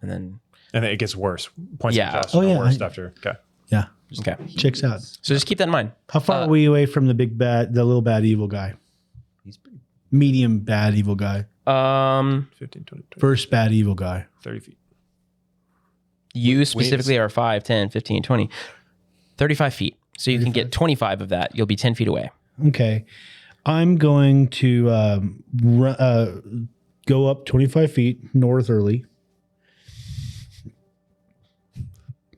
and then, And then it gets worse. Points Yeah. of exhaustion Oh, are yeah. worse after. Okay. Yeah. okay. Checks out. So just keep that in mind. How far are we away from the big bad, the little bad evil guy? He's pretty. Medium bad evil guy. 15, 20, 20 First bad evil guy. 30 feet. You specifically are 5, 10, 15, 20, 35 feet. So you can get 25 of that. You'll be 10 feet away. Okay. I'm going to go up 25 feet northerly.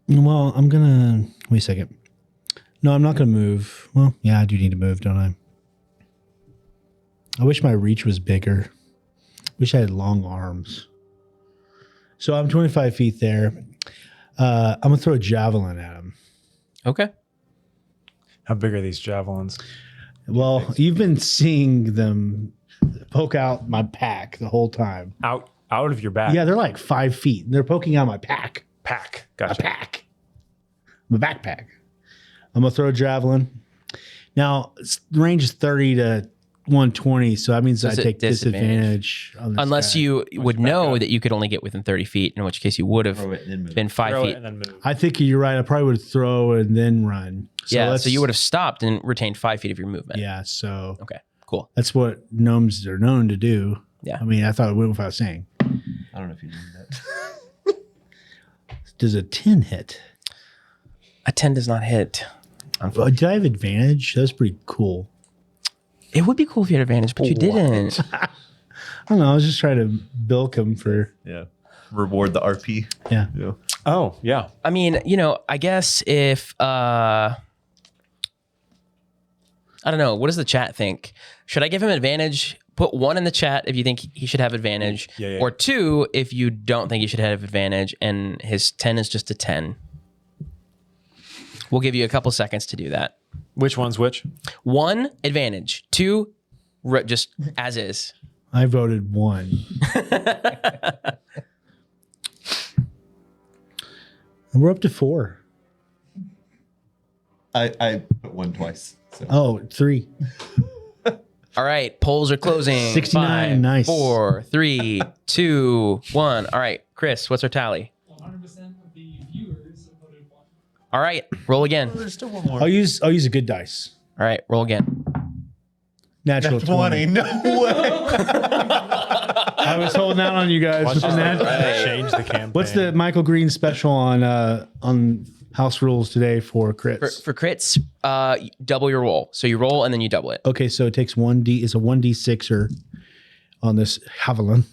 Well, I'm going to... Wait a second. No, I'm not going to move. Well, yeah, I do need to move, don't I? I wish my reach was bigger. Wish I had long arms. So I'm 25 feet there. I'm going to throw a javelin at him. Okay. How big are these javelins? Well, you've been seeing them poke out my pack the whole time. Out of your back. Yeah, they're like 5 feet. They're poking out my pack. Pack. My Gotcha. pack. My backpack. I'm going to throw a javelin. Now, the range is 30 to 120, so that means I it's a take disadvantage. disadvantage. On this Unless guy. you would back know up. that you could only get within 30 feet, in which case you would have Throw it and then move. been 5 Throw feet. it and then move. I think you're right. I probably would throw and then run. So so you would have stopped and retained 5 feet of your movement. Yeah, so Okay, cool. that's what gnomes are known to do. Yeah. I mean, I thought it went without saying. I don't know if you knew that. Does a 10 hit? A 10 does not hit. Did I have advantage? That's pretty cool. It would be cool if you had advantage, but you didn't. I don't know. I was just trying to bilk him for, Yeah. Reward the RP. yeah. Yeah. Oh, yeah. I mean, I guess if I don't know, what does the chat think? Should I give him advantage? Put 1 in the chat if you think he should have advantage, Yeah. or 2 if you don't think he should have advantage, and his 10 is just a 10. We'll give you a couple seconds to do that. Which one's which? 1, advantage. 2, just as is. I voted 1. And we're up to 4. I put 1 twice. So. Oh, 3. All right, polls are closing. 69, 5, nice. 4, 3, 2, 1. All right, Chris, what's our tally? 100% of the viewers voted 1. All right, roll again. There's still one more. I'll use a good dice. All right, roll again. Natural 20. No way. I was holding out on you guys. Watch with the this nat- change the campaign. What's the Michael Green special on House Rules today for crits? For crits, double your roll. So you roll and then you double it. Okay, so it takes 1D. It's a 1D6er on this Haviland.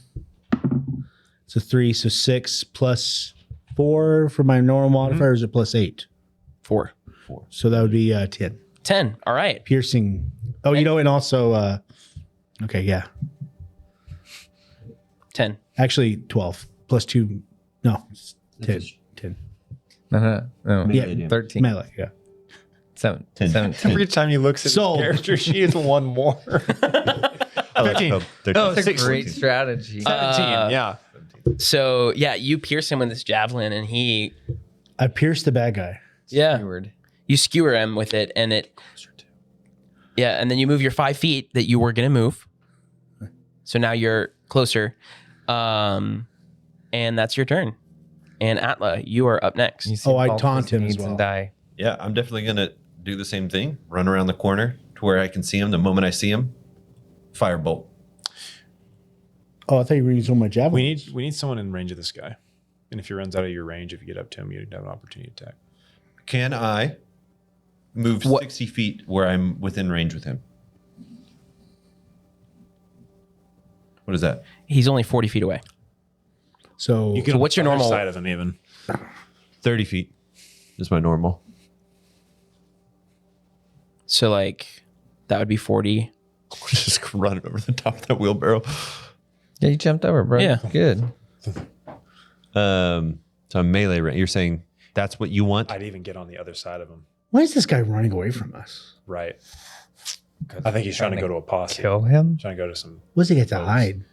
It's a 3, so 6 plus 4 for my normal modifier. Is it plus 8? 4. So that would be 10. 10. All right. Piercing. Oh, and also, okay, yeah. 10. Actually, 12 plus 2. No, it's 10. 10. No. Yeah, 13. Melee, yeah. 17. Every time he looks at Sold. his character, she is 1 more. 15. Oh, that's a great strategy. 17, yeah. So yeah, you pierce him with this javelin and he, I pierced the bad guy. Keyword. you skewer him with it and it, yeah, and then you move your 5 feet that you were going to move. So now you're closer. And that's your turn. And Atla, you are up next. You see Oh, I Balthus taunt him as needs well. and die. Yeah, I'm definitely going to do the same thing. Run around the corner to where I can see him. The moment I see him, firebolt. Oh, I thought you were using my javelin. We need someone in range of this guy. And if he runs out of your range, if you get up to him, you'd have an opportunity to attack. Can I move 60 feet where I'm within range with him? What is that? He's only 40 feet away. So You can So what's your on the other normal- side of him even? 30 feet is my normal. So like that would be 40. Just run it over the top of that wheelbarrow. Yeah, you jumped over, bro. Yeah. Good. So I'm melee range. You're saying that's what you want? I'd even get on the other side of him. why is this guy running away from us? Right. I think he's trying to go to a posse. Kill him? Trying to go to some, What does he get to hide?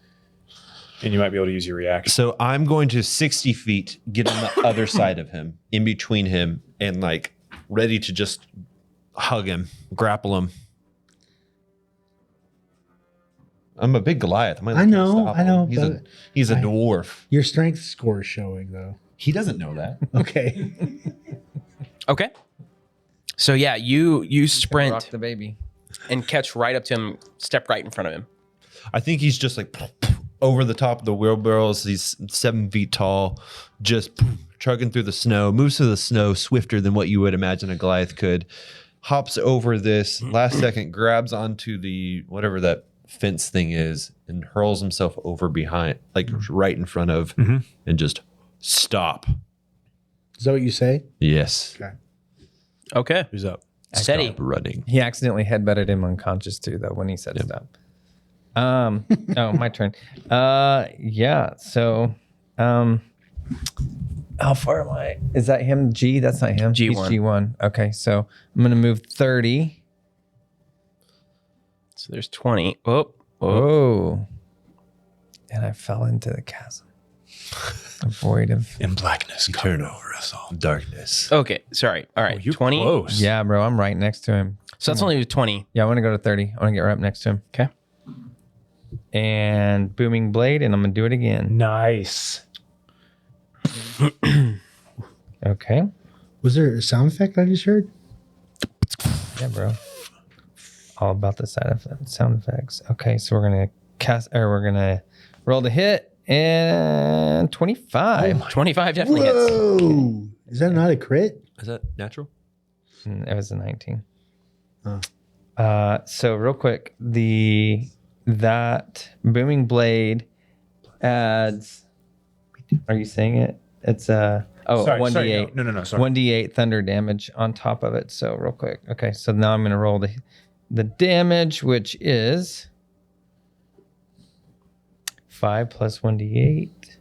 and you might be able to use your reaction. So I'm going to 60 feet, get on the other side of him, in between him, and like ready to just hug him, grapple him. I'm a big Goliath. I know, He's a I- dwarf. Your strength score is showing though. He doesn't know that. Okay. Okay. So yeah, you Rock sprint the baby. and catch right up to him, step right in front of him. I think he's just like over the top of the wheelbarrows. He's 7 feet tall, just trucking through the snow, moves through the snow swifter than what you would imagine a Goliath could. Hops over this last second, grabs onto the whatever that fence thing is, and hurls himself over behind, like right in front of, and just stop. Is that what you say? Yes. Okay. Okay. Who's up? Steady. Stop running. He accidentally headbutted him unconscious too, though, when he said stop. Oh, my turn. Yeah. So, how far am I? Is that him? G? That's not him. G1. He's G1. Okay. So I'm going to move 30. So there's 20. Oh. Oh. And I fell into the chasm. A void of. In blackness, Turn over us all. Darkness. Okay. Sorry. All right. You 20. close. Yeah, bro. I'm right next to him. So that's only 20. Yeah, I want to go to 30. I want to get right up next to him. Okay. And booming blade, and I'm gonna do it again. Nice. Okay. Was there a sound effect I just heard? Yeah, bro. All about the sound effects. Okay, so we're gonna roll the hit and 25. 25 definitely hits. Whoa! Is that not a crit? Is that natural? It was a 19. Oh. So real quick, that booming blade adds. Are you saying it? It's Sorry, 1d8. No, sorry. 1d8 thunder damage on top of it. So real quick. Okay, so now I'm gonna roll the damage, which is 5 plus 1d8.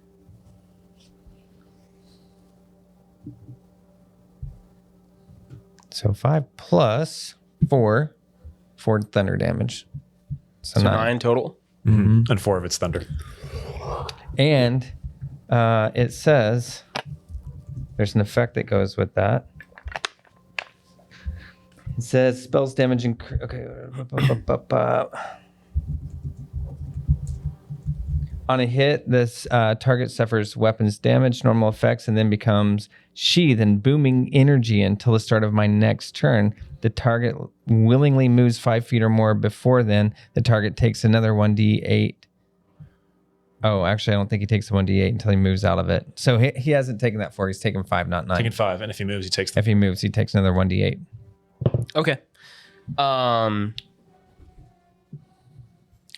So 5 plus 4 for thunder damage. So, So 9. 9 total. Mhm. And 4 of it's thunder. And it says there's an effect that goes with that. It says spells damage and okay. On a hit, this target suffers weapons damage, normal effects, and then becomes sheath and booming energy until the start of my next turn. The target willingly moves 5 feet or more. Before then, the target takes another 1d8. Oh, actually, I don't think he takes the 1d8 until he moves out of it. So he hasn't taken that 4. He's taken 5, not 9. Taking 5, and if he moves, he takes the If he moves, he takes another 1d8. Okay.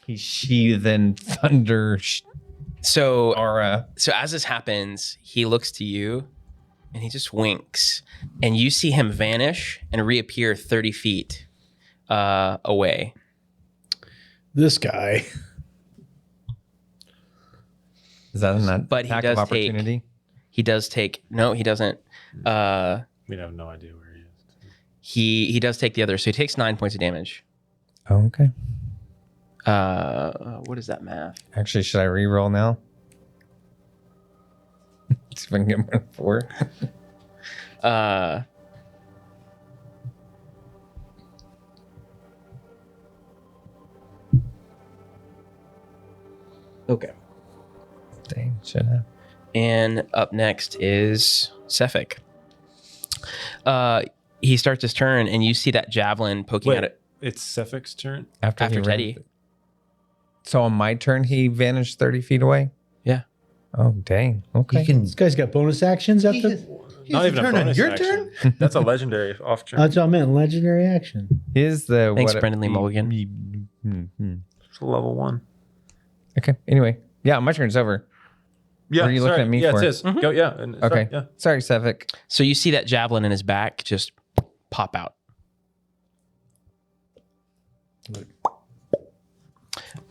He's sheathen thunder So aura. so as this happens, he looks to you and he just winks, and you see him vanish and reappear 30 feet away. This guy. Is that an But he attack does of take- opportunity? He does take no, he doesn't. We have no idea where he is. He does take the other, so he takes 9 points of damage. Oh, okay. What is that math? Actually, should I re-roll now? See if I can get more than 4. Okay. Dang, should have. And up next is Cephik. He starts his turn, and you see that javelin poking at it It's Cephic's turn. After after he Teddy. So on my turn, he vanished 30 feet away? Yeah. Oh, dang. Okay. He can. This guy's got bonus actions He after. has- he Not has even a a turn on bonus your action. turn. That's a legendary off turn. That's what I meant. Legendary action. Is the Thanks, what- Brendan Lee Mulligan. It's a level 1. Okay. Anyway, yeah, my turn's over. Yeah, What are you looking sorry. at me yeah, for? it is. Go, yeah. And, Okay. Sorry, yeah. Sorry, Cephik. So you see that javelin in his back just pop out.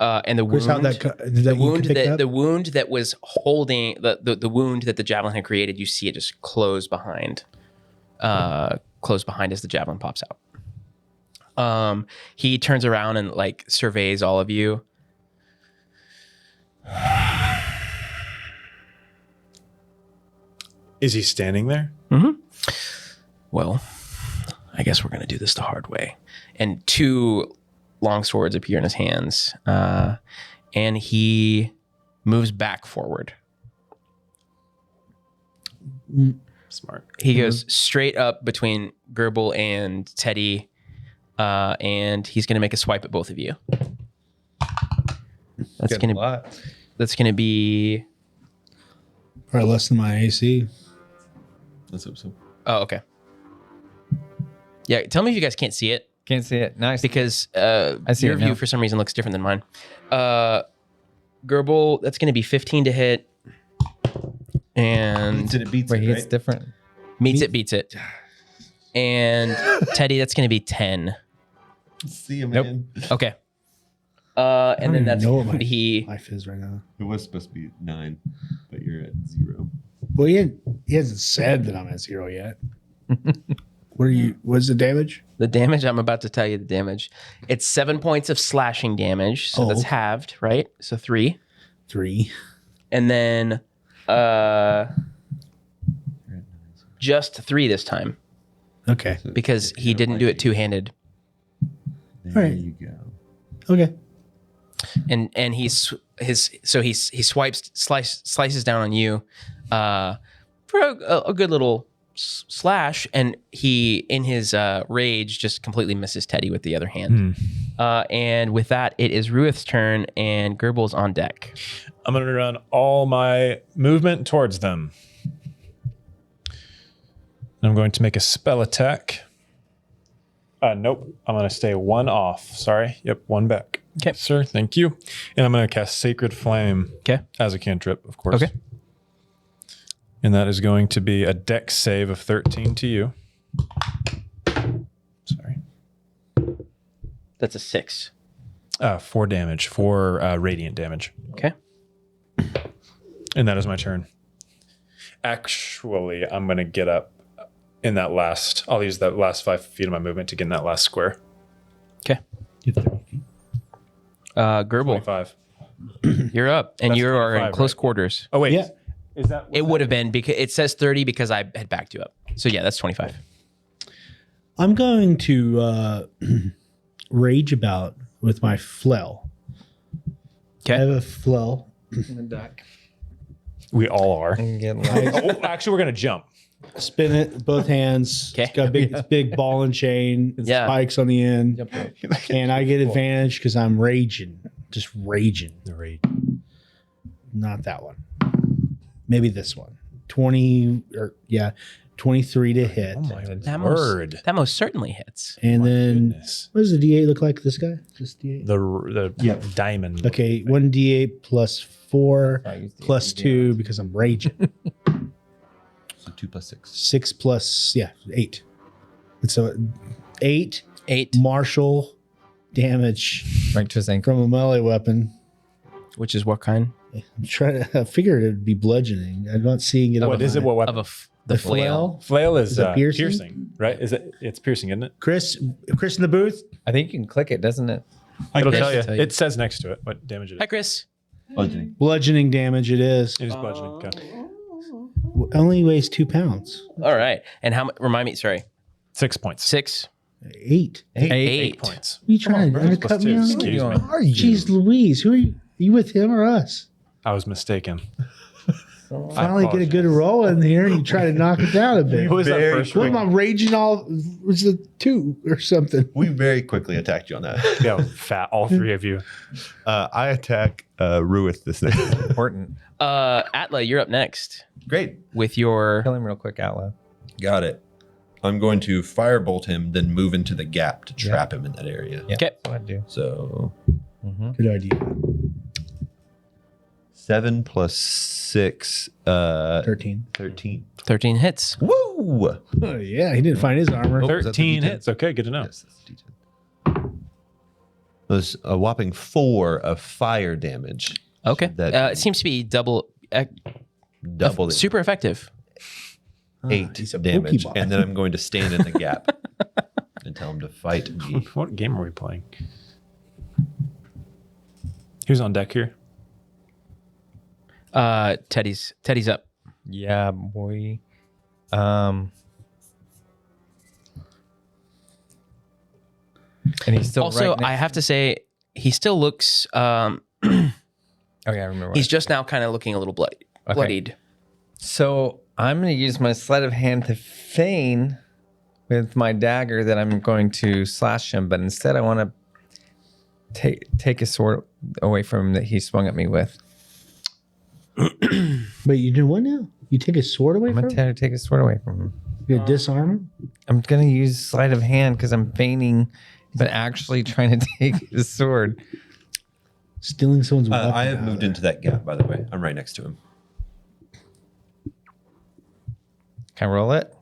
And the Chris, wound, how'd that the you wound pick that up? the wound that was holding the wound that the javelin had created, you see it just close behind as the javelin pops out. He turns around and like surveys all of you. Is he standing there? Well, I guess we're gonna do this the hard way. And 2 long swords appear in his hands, and he moves back forward. Smart. He goes straight up between Gerbil and Teddy, and he's going to make a swipe at both of you. That's Good going to luck. be. Probably less than my AC. Let's hope so. Oh, okay. Yeah, tell me if you guys can't see it, Can't see it. Nice. because see your it view now. for some reason looks different than mine. Gerbil, that's going to be 15 to hit, and It beats Wait, it, he gets right? different. beats it. And Teddy, that's going to be 10. See you, Nope. man. Okay. And I then don't that's even know what going to my be. life is right now. It was supposed to be 9, but you're at 0. Well, he hasn't said that I'm at 0 yet. What's the damage? The damage, I'm about to tell you the damage. It's 7 points of slashing damage. So Oh, that's okay. halved, right? So 3. 3. And then just 3 this time Okay. because he didn't do it two-handed. There right. you go. Okay. And he swipes slices down on you for a good little slash, and he in his rage just completely misses Teddy with the other hand. And with that, it is Ruith's turn, and Gerbil's on deck. I'm going to run all my movement towards them. I'm going to make a spell attack. Nope. I'm going to stay one off. Sorry. Yep, one back. Okay. Sir, thank you. And I'm going to cast Sacred Flame Okay. as a cantrip, of course. Okay. And that is going to be a dex save of 13 to you. Sorry. That's a 6. 4 damage, 4 radiant damage. Okay. And that is my turn. Actually, I'm going to get up in that last, I'll use that last 5 feet of my movement to get in that last square. Okay. Gerbil, 25. you're up, and That's you are in 25, close right? quarters. Oh, wait. Yeah. Is that? It would have been because it says 30 because I had backed you up. So yeah, that's 25. I'm going to rage about with my flail. I have a flail. In the deck. We all are. And get like, Oh, actually, we're going to jump. Spin it both hands. Okay. It's got a big ball and chain. Yeah. Spikes on the end. jump rope. And I get advantage because I'm raging. Just raging. The raid. Not that one. Maybe this one. 23 to hit. Oh, my That word. That most certainly hits. And then Goodness. what does the D8 look like? This guy? This D8? The diamond. Okay, 1D8 plus 4 I used the plus AD. 2 because I'm raging. So 2 plus 6. 6 plus 8. And so 8 8, martial damage Right to his ankle. from a melee weapon. which is what kind I'm trying to. I figured it'd be bludgeoning. I'm not seeing it. What is it? What weapon? of the flail? Flail is Is it piercing? piercing, right? Is it? It's piercing, isn't it? Chris in the booth. I think you can click it, doesn't it? It'll Chris tell you. will tell you. It says next to it what damage it Hi, is. Chris. Bludgeoning. Bludgeoning damage. It is. It is bludgeoning. Okay. Only weighs 2 pounds. All right. And how? Remind me. Sorry. 6 points. 6, 8. 8. Points. Are you trying to undercut me? Plus on 2. that? Excuse me. Are you? Jeez Louise, who are you? Are you with him or us? I was mistaken. Finally get a good roll in here and you try to knock it down a bit. Who was that first What am roll? I raging all? Was it 2 or something? We very quickly attacked you on that. Yeah, fat. All 3 of you. I attack Ruith this thing. Important. Atla, you're up next Great. with your. Kill him real quick, Outlaw. Got it. I'm going to firebolt him, then move into the gap to trap him in that area. Yeah. Okay. That's what I do. So Good idea. 7 plus 6, 13. 13. 13 hits. Woo! Oh, yeah, he didn't find his armor. Oh, is that the 13 D10? hits. Okay, good to know. Yes, that's D10. It was a whopping 4 of fire damage. Okay. That It seems to be double the super effective. 8 he's a damage. Pokemon. And then I'm going to stand in the gap and tell him to fight me. What game are we playing? Who's on deck here? Teddy's up. Yeah, boy. And he's still Also, right next- I have to say, he still looks. Okay, I remember. He's just now kind of looking a little bloodied. So I'm going to use my sleight of hand to feign with my dagger that I'm going to slash him, but instead I want to take a sword away from him that he swung at me with. Wait, you do what now? You take his sword away I'm from going him? to take his sword away from him. You gonna disarm him? I'm going to use sleight of hand because I'm feigning, but actually trying to take his sword. Stealing someone's weapon. I have out moved there. into that gap, by the way. I'm right next to him. Can I roll it?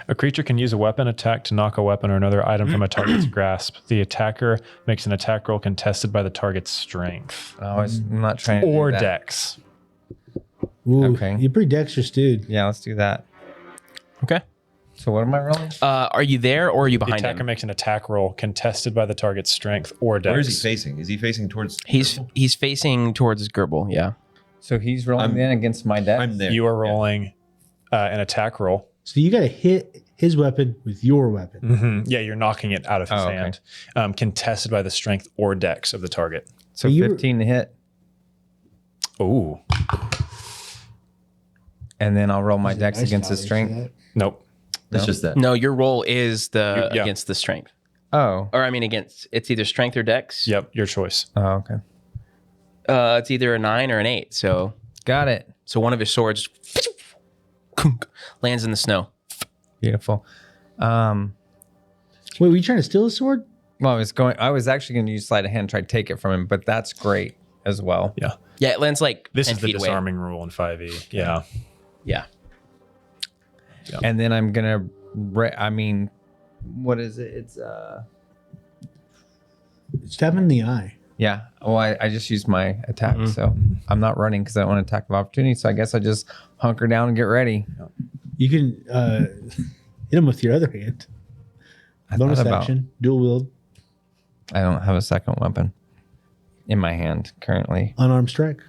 A creature can use a weapon attack to knock a weapon or another item from a target's grasp. The attacker makes an attack roll contested by the target's strength I'm not trying to do or that. dex. Ooh, Okay. you're pretty dexterous, dude. Yeah, let's do that. Okay. So what am I rolling? Are you there or are you The behind attacker him? makes an attack roll contested by the target's strength or dex. Where is he facing? Is he facing towards... He's facing towards Gerbil. Yeah. So he's rolling I'm- then against my deck. I'm there. You are rolling an attack roll. So you got to hit his weapon with your weapon. Mm-hmm. Yeah, you're knocking it out of his Oh, okay. hand. Contested by the strength or dex of the target. So You- 15 to hit. Ooh. And then I'll roll my Is it dex dice against his dodge for strength. that? Nope. That's just that. No, your roll is the Yeah. against the strength. Oh. Or I mean against it's either strength or dex. Yep, your choice. Oh, okay. It's either a 9 or an 8. So Got it. one of his swords lands in the snow. Beautiful. Wait, were you trying to steal a sword? Well, I was actually going to use sleight of hand, try to take it from him, but that's great as well. Yeah. Yeah, it lands like This 10 is the feet away. disarming rule in 5e. Yeah. Yeah. And then I'm gonna, what is it? It's Stab him in the eye. yeah. Well, I just used my attack, so I'm not running because I don't want to attack of opportunity. So I guess I just hunker down and get ready. You can hit him with your other hand. Bonus thought about- action, dual wield, I don't have a second weapon in my hand currently. unarmed strike.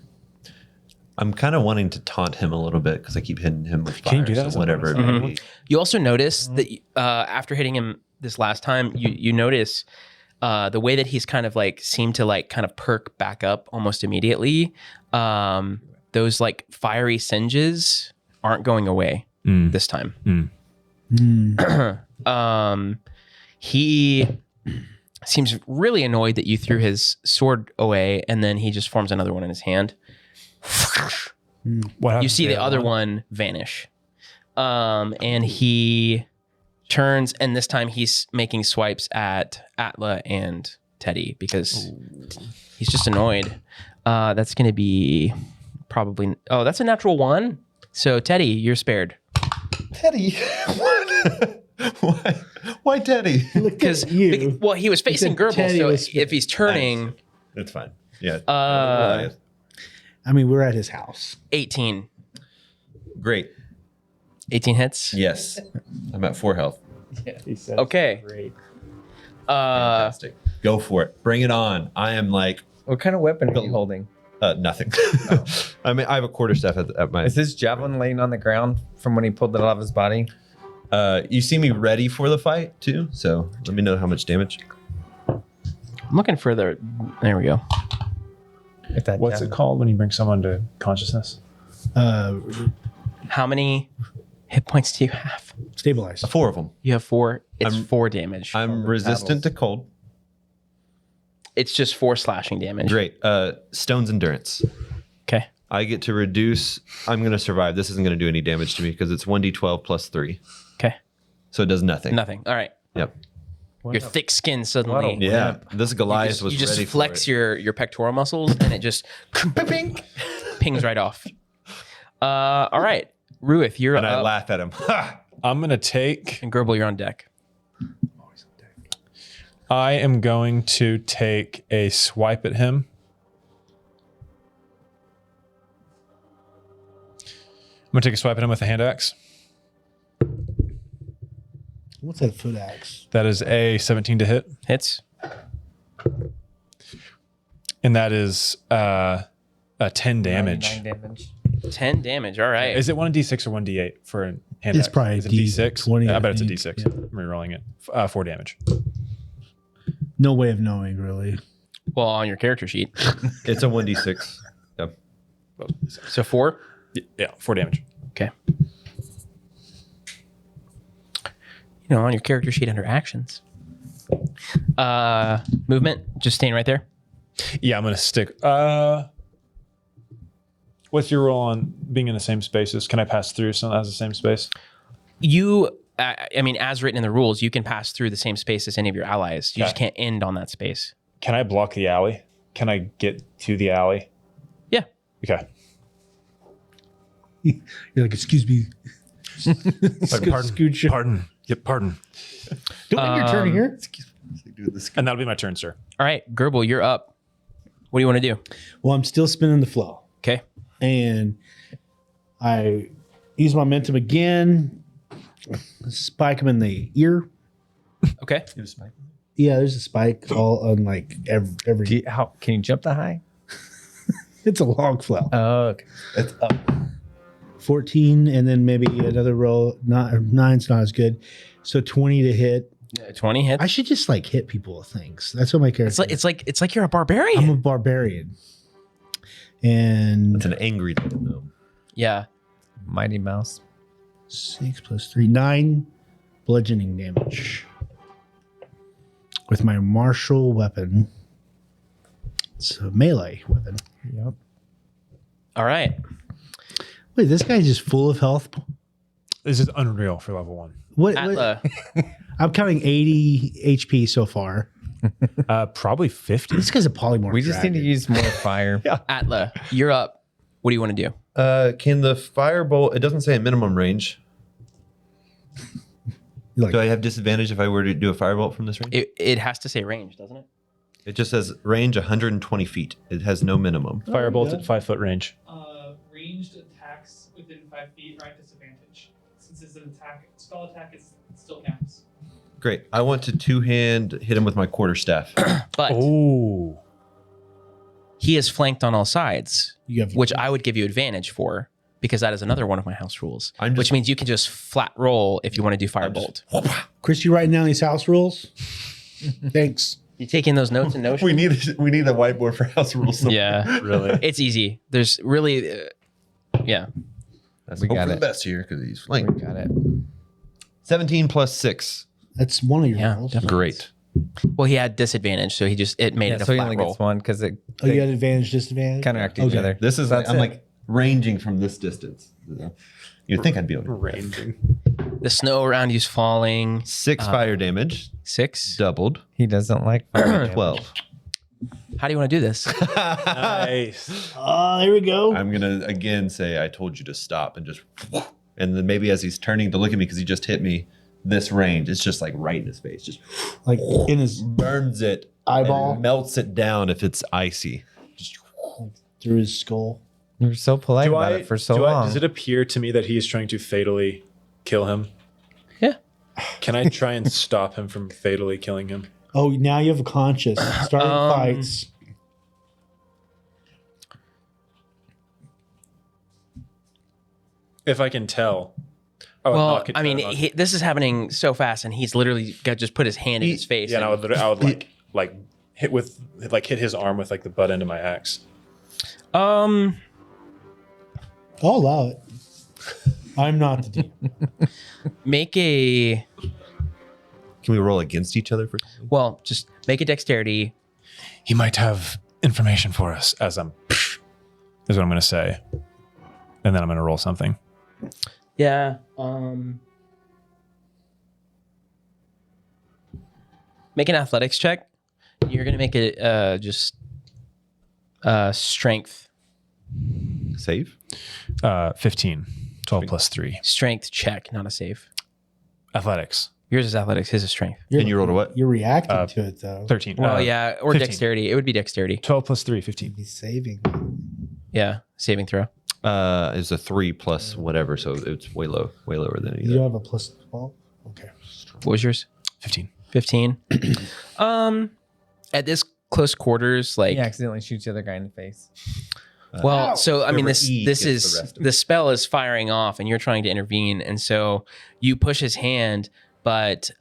I'm kind of wanting to taunt him a little bit because I keep hitting him with fire. Can you do that as a whatever it bonus? may be. You also notice that after hitting him this last time, you notice the way that he's kind of like seemed to like kind of perk back up almost immediately. Those like fiery singes aren't going away this time. He seems really annoyed that you threw his sword away, and then he just forms another one in his hand. What You happens see to the other one vanish. And he turns, and this time he's making swipes at Atla and Teddy because he's just annoyed. That's going to be probably... Oh, that's a natural 1. So, Teddy, you're spared. Teddy, what? Why Teddy? Because, you. well, he was facing said Gerbil, Teddy so was if he's turning... It's fine. Yeah. I mean, we're at his house. 18. Great. 18 hits? Yes. I'm at 4 health. Okay. Great. Fantastic. Go for it. Bring it on. I am like What kind of weapon are you holding? nothing. I mean, I have a quarterstaff at my. Is this javelin laying on the ground from when he pulled it out of his body? You see me ready for the fight too, so let me know how much damage. I'm looking for the... There we go. If that What's it called when you bring someone to consciousness? How many hit points do you have? Stabilize. 4 of them. You have 4. It's 4 damage. I'm resistant to cold. It's just 4 slashing damage. Great. Stone's endurance. Okay. I get to reduce. I'm going to survive. This isn't going to do any damage to me because it's 1d12 plus 3. Okay. So it does nothing. Nothing. All right. Yep. Your thick skin suddenly. Yeah. This Goliath was You just ready flex for it. your pectoral muscles and it just pings right off. All right. Ruith, you're And I up. laugh at him. Ha! I'm going to take... And Gerbil, you're on deck. I am going to take a swipe at him. I'm going to take a swipe at him with a hand axe. What's that foot axe? That is a 17 to hit. Hits. And that is a 10 damage. 9 damage. 10 damage. All right. Is it 1d6 or 1d8 for a hand It's axe? probably Is it D6, D6? I I bet it's a think. D6. Yeah. I'm rerolling it. 4 damage. No way of knowing, really. Well, on your character sheet. It's a 1d6. Yep. So 4. Yeah, 4 damage. Okay. You know, on your character sheet under actions. Movement, just staying right there. Yeah, I'm going to stick. What's your role on being in the same spaces? Can I pass through something that has the same space? You, I mean, as written in the rules, you can pass through the same space as any of your allies. You just can't end on that space. Can I block the alley? Can I get to the alley? Yeah. Okay. You're like, excuse me. Scoot your- Pardon. Yep, pardon. Don't make your turn here. And that'll be my turn, sir. All right, Gerbil, you're up. What do you want to do? Well, I'm still spinning the flow. Okay. And I use my momentum again. Spike him in the ear. Okay. Yeah, there's a spike all on like every How can you jump that high? it's a log flow. Oh, okay. It's up. 14, and then maybe another roll. Nine's not as good. So 20 to hit. 20 hits. I should just like hit people with things. That's what my character. It's like you're a barbarian. I'm a barbarian. And It's an angry little gnome. Yeah. Mighty Mouse. 6 plus 3, 9 bludgeoning damage with my martial weapon. It's a melee weapon. Yep. All right. Wait, this guy's just full of health. This is unreal for level 1. What? Atla, I'm counting 80 HP so far. Probably 50. This guy's a polymorph. We just need to use more fire. Atla, you're up. What do you want to do? Can the firebolt? It doesn't say a minimum range. Like, Do I have disadvantage if I were to do a firebolt from this range? It has to say range, doesn't it? It just says range 120 feet. It has no minimum. Firebolt at 5 foot range. Ranged attacks within 5 feet are at disadvantage. Since it's an attack, spell attack is still counts. Great. I want to two-hand hit him with my quarterstaff. But Oh. he is flanked on all sides, you have which I would give you advantage for because that is another one of my house rules, I'm just- which means you can just flat roll if you want to do firebolt. Chris, you writing down these house rules? Thanks. You taking those notes in Notion? we need a whiteboard for house rules. Yeah, Really? it's easy. There's really, yeah. Let's We hope got for it. the best here because he's flanked. We got it. 17 plus 6. That's one of your Yeah, rolls. definitely. Great. Well, he had disadvantage, so it made it a So he flat only roll. gets one because it Oh, you got advantage, disadvantage? counteract each Okay. other. This is That's I'm it. like ranging from this distance. You'd think I'd be able to. Ranging. The snow around you's falling. 6 fire damage, 6. doubled. He doesn't like fire damage. 12. How do you want to do this? Nice. Oh, there we go. I'm gonna again say I told you to stop and just, and then maybe as he's turning to look at me because he just hit me, this range it's just like right in his face, just Like in his burns it, eyeball and melts it down if it's icy. Just through his skull. You were so polite about it for so long. Does it appear to me that he is trying to fatally kill him? Yeah. Can I try and stop him from fatally killing him? Oh, now you have a conscience. Starting fights. If I can tell. Oh, Well, I mean, this is happening so fast, and he's literally got just put his hand in his face. yeah, and and- I would hit his arm with like the butt end of my axe. I'll allow it. I'm not the DM. make a can we roll against each other for? just make a dexterity. He might have information for us is what I'm going to say. And then I'm going to roll something. Yeah. Make an athletics check. You're gonna make it strength Save. 15. 12 plus 3. strength check, not a save. Athletics. Yours is athletics. His is strength. And you rolled a what? You're reacting to it though. 13. Well, yeah, or 15. dexterity. It would be dexterity. 12 plus 3, 15. He's saving. Yeah, saving throw. It's a 3 plus whatever, so it's way lower than You either. have a plus 12? Okay. What was yours? 15. 15. At this close quarters, like He accidentally shoots the other guy in the face. well, so I mean, Whoever this E this gets the is rest of the spell is firing off, and you're trying to intervene, and so you push his hand, but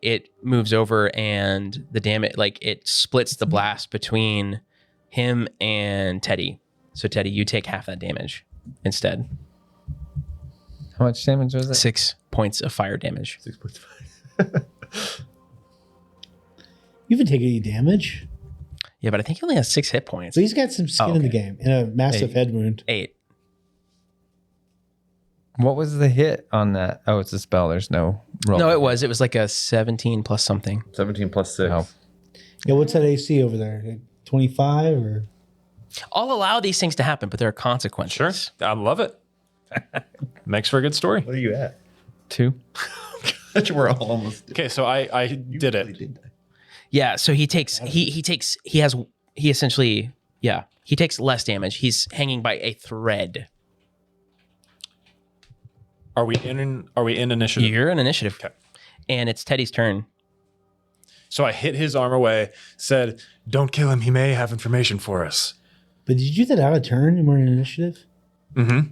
it moves over, and the damage, like it splits the blast between him and Teddy. So Teddy, you take half that damage instead. How much damage was it? 6 points of fire damage. 6 points. You haven't taken any damage. Yeah, but I think he only has 6 hit points. So he's got some skin in the okay. game and a massive head wound. 8. What was the hit on that? Oh, it's a spell. There's no roll. No, it was like a 17 plus something. 17 plus 6. Oh. Yeah, what's that AC over there? Like 25 or? I'll allow these things to happen, but there are consequences. Sure. I love it. Makes for a good story. What are you at? 2. We're all almost. Okay, so I did it. Yeah, so he takes he essentially he takes less damage. He's hanging by a thread. Are we in initiative? You're an initiative. Okay. And it's Teddy's turn. So I hit his arm away, said, "Don't kill him. He may have information for us." But did you do that out of turn and we're in initiative? Mm-hmm.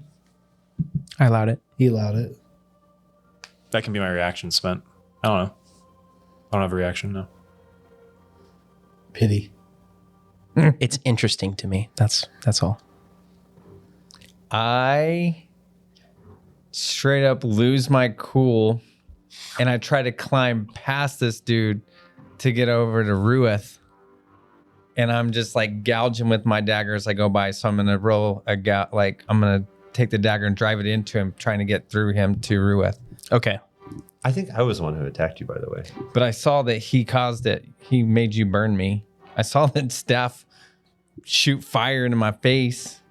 I allowed it. He allowed it. That can be my reaction spent. I don't know. I don't have a reaction, no. Pity. It's interesting to me. That's all. I straight up lose my cool and I try to climb past this dude to get over to Rueth. And I'm just like gouging with my dagger as I go by. So I'm going to roll I'm going to take the dagger and drive it into him, trying to get through him to Rueth. Okay. I think I was the one who attacked you, by the way. But I saw that he caused it. He made you burn me. I saw that staff shoot fire into my face.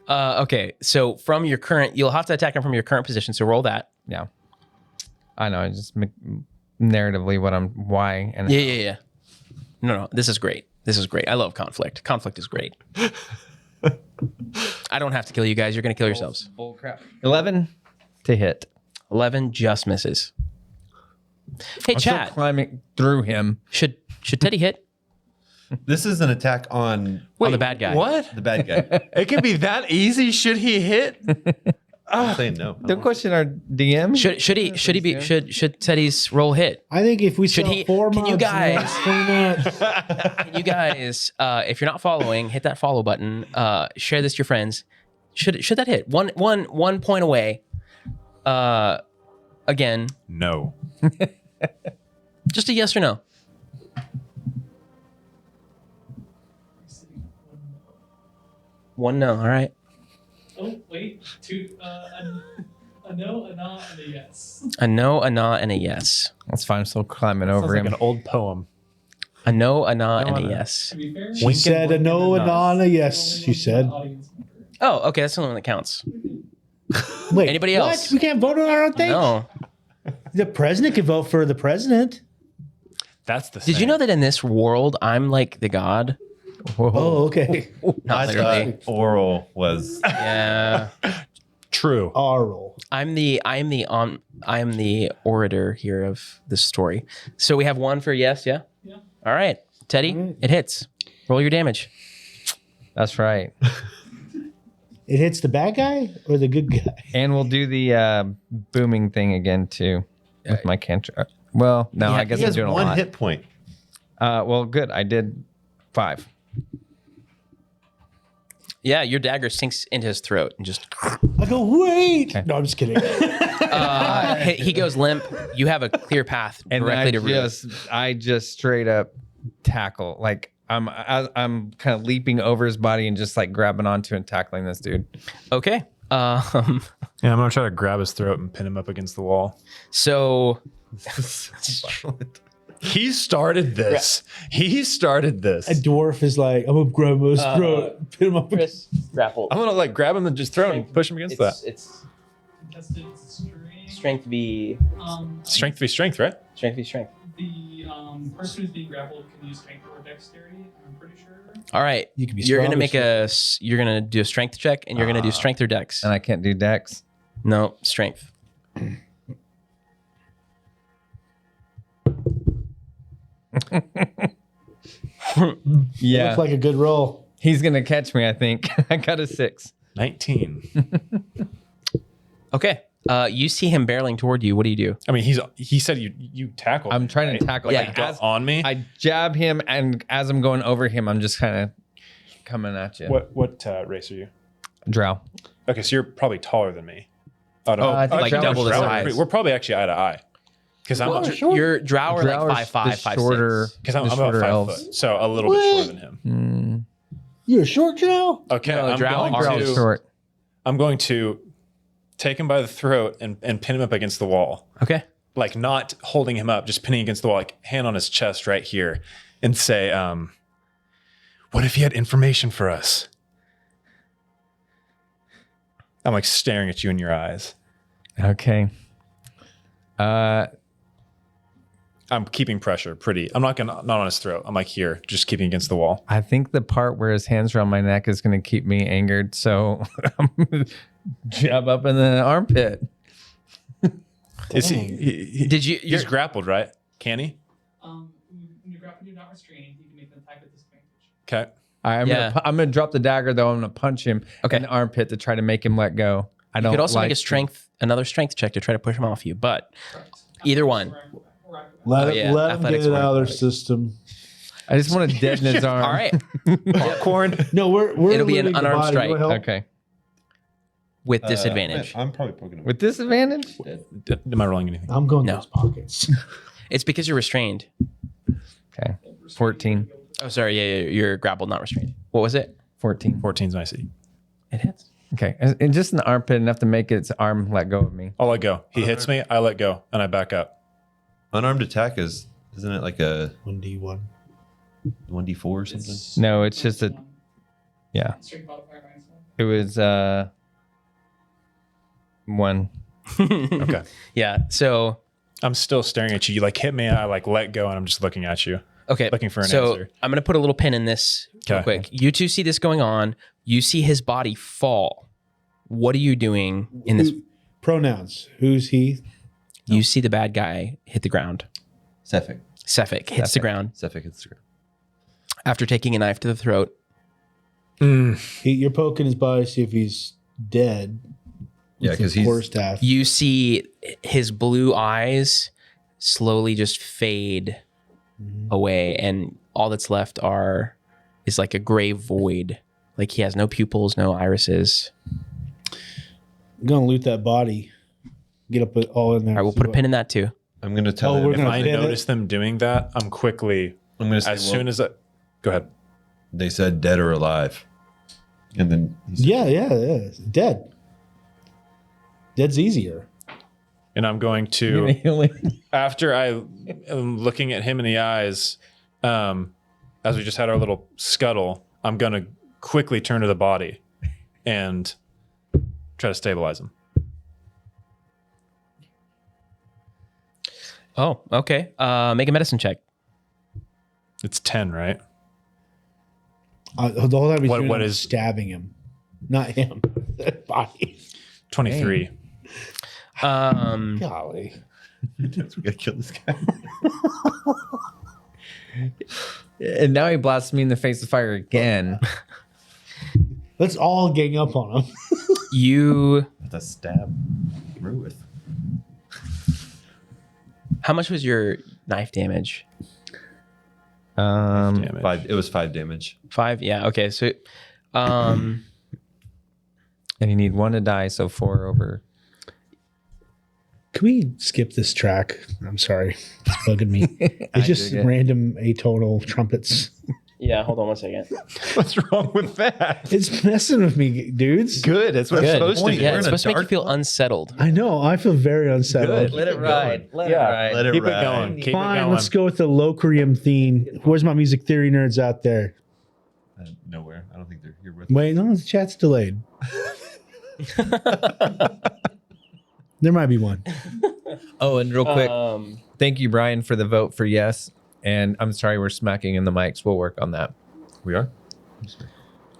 Okay. So from your current, you'll have to attack him from your current position. So roll that. Yeah. I know. I just narratively why. And Yeah. No. This is great. I love conflict. Conflict is great. I don't have to kill you guys. You're going to kill yourselves. Bull crap. 11 to hit. 11 just misses. Hey, I'm still chat. climbing through him. Should Teddy hit This is an attack on on the bad guy? What? the bad guy. It can be that easy? Should he hit? I'm saying no. Don't question our DM. Should Teddy's roll hit? I think if we Should saw he- 4 can mobs you in the guys- last 20 minutes, You guys, if you're not following, hit that follow button. Share this to your friends. Should that hit? One point away. Again, No. just a yes or no. One no. All right. Oh, wait. Two. A no, a nah, and a yes. A no, a nah, and a yes. That's fine. I'm still climbing Sounds over like him. an old poem. A no, a nah, No, and a a no. yes. To be fair, she said a no, a non, a yes. She said. Oh, okay. That's the only one that counts. Wait, Anybody what? else? We can't vote on our own thing. No. The president can vote for the president. That's the Did you know that in this world, I'm like the god? Oh, okay. Not I literally. thought oral was. Yeah. True. Oral. I am the orator here of this story. So we have one for yes, yeah? Yeah. All right. Teddy, it hits. Roll your damage. That's right. It hits the bad guy or the good guy? And we'll do the booming thing again too with my cantrip. Well, no, Yeah, I guess He I'm has doing a one lot. hit point. Well, good. I did 5. Yeah, your dagger sinks into his throat and just I go, wait. No, I'm just kidding. he goes limp. You have a clear path And directly to Ruth. I just straight up tackle. Like I'm kind of leaping over his body and just like grabbing onto and tackling this dude. Okay. Yeah, I'm gonna try to grab his throat and pin him up against the wall. So He started this. He started this. A dwarf is like, I'm gonna grab his throat, pin him up. Chris, grapple. I'm gonna like grab him and just throw him and push him against that. It's Contested strength. strength v Strength v strength, right? strength v strength. The person who's being grappled can use strength or dexterity. I'm pretty sure. All right. You can be You're gonna strong or make you're gonna do a strength check and you're gonna do strength or dex. And I can't do dex. No, strength. Yeah. Looks like a good roll. He's gonna catch me, I think. I got a 6. 19. Okay. You see him barreling toward you. What do you do? I mean, he said you tackled. I'm him, trying right? to tackle. Yeah, Like, Go as on me. I jab him, and as I'm going over him, I'm just kind of coming at you. What race are you? Drow. Okay, so you're probably taller than me. Oh, no. I think like Drow double the is short. size. We're probably actually eye to eye. Because I'm Your drow are Drow like is 5'5", the shorter. 5'6". because I'm the about shorter 5 elves. foot, so a little bit shorter than him. You're a short drow? Okay, No, Drow are Drow is short. I'm going to take him by the throat and pin him up against the wall. Okay. Like not holding him up, just pinning against the wall, like hand on his chest right here, and say, what if he had information for us? I'm like staring at you in your eyes. Okay. I'm keeping pressure I'm not on his throat. I'm like here, just keeping against the wall. I think the part where his hands are on my neck is going to keep me angered. So I'm gonna jab up in the armpit. Is he Did you? he's grappled, right? Can he? When you're grappled, you're not restrained. You can make an attack with disadvantage. Okay. I'm Yeah. gonna drop the dagger though. I'm gonna punch him Okay. in the armpit to try to make him let go. I You don't. could also like make another strength check to try to push him off you, but either one. Let Oh, it, yeah, let him athletics get it or out of their athletics. system. I just want to deaden his arm. All right, Popcorn. No, we're It'll be an limiting the unarmed body. You strike. wanna help? Okay. with disadvantage. I'm probably poking him. With disadvantage? Am I rolling anything? I'm going No. to his pockets. It's because you're restrained. Okay. 14. Oh, sorry. Yeah, you're grappled, not restrained. What was it? 14. 14's my C. It hits. Okay. And just in the armpit enough to make its arm let go of me. I'll let go. He hits me, I let go, and I back up. Unarmed attack isn't it like a 1d1. 1d4 or something? No, it's just a. Yeah. Strength modifier minus 1. It was 1. Okay. Yeah. So I'm still staring at you. You like hit me, I like let go, and I'm just looking at you. okay. Looking for an so answer. I'm gonna put a little pin in this real Okay. quick. You two see this going on. You see his body fall. What are you doing in this? Pronouns. Who's he? You see the bad guy hit the ground. Cephik. Cephik hits the ground Cephik hits the ground. after taking a knife to the throat. You're poking his body to see if he's dead. Yeah, with because the he's quarterstaff. You see his blue eyes slowly just fade away, and all that's left is like a gray void. Like he has no pupils, no irises. I'm gonna loot that body. Get up it all in there. All right, we'll put a pin in that too. I'm gonna tell Oh, him. we're If gonna I pin it? notice them doing that, I'm quickly, I'm gonna say, as soon as I, go ahead. they said dead or alive, and then he said, Yeah. Dead. Dead's easier. And I'm going to, after I am looking at him in the eyes, as we just had our little scuttle, I'm going to quickly turn to the body and try to stabilize him. Oh, okay. Make a medicine check. It's 10, right? The whole time he's What- doing what it, I'm is- stabbing him, not him. That body. 23. Golly. we gotta kill this guy. And now he blasts me in the face with fire again. Let's all gang up on him. You. That's a stab through with. How much was your knife damage? Um, Damn it. 5. It was 5 damage. 5. Yeah. Okay. So, and you need 1 to die, so 4 over. Can we skip this track? I'm sorry. It's bugging me. I It's just dig it. random atonal trumpets. yeah. Hold on 1 second. What's wrong with that? It's messing with me, dudes. Good. That's what Good. I'm supposed to do. Yeah, We're it's in a supposed to make you dark feel one. unsettled. I know. I feel very unsettled. Let it ride. Let it Yeah. ride. Let it Keep ride. it going. Keep it Fine, going. let's go with the Locrium theme. Where's my music theory nerds out there? Nowhere. I don't think they're here with. Wait, no, the chat's delayed. There might be one. Oh, and real quick, Um, thank you, Brian, for the vote for yes. And I'm sorry we're smacking in the mics. We'll work on that. We are.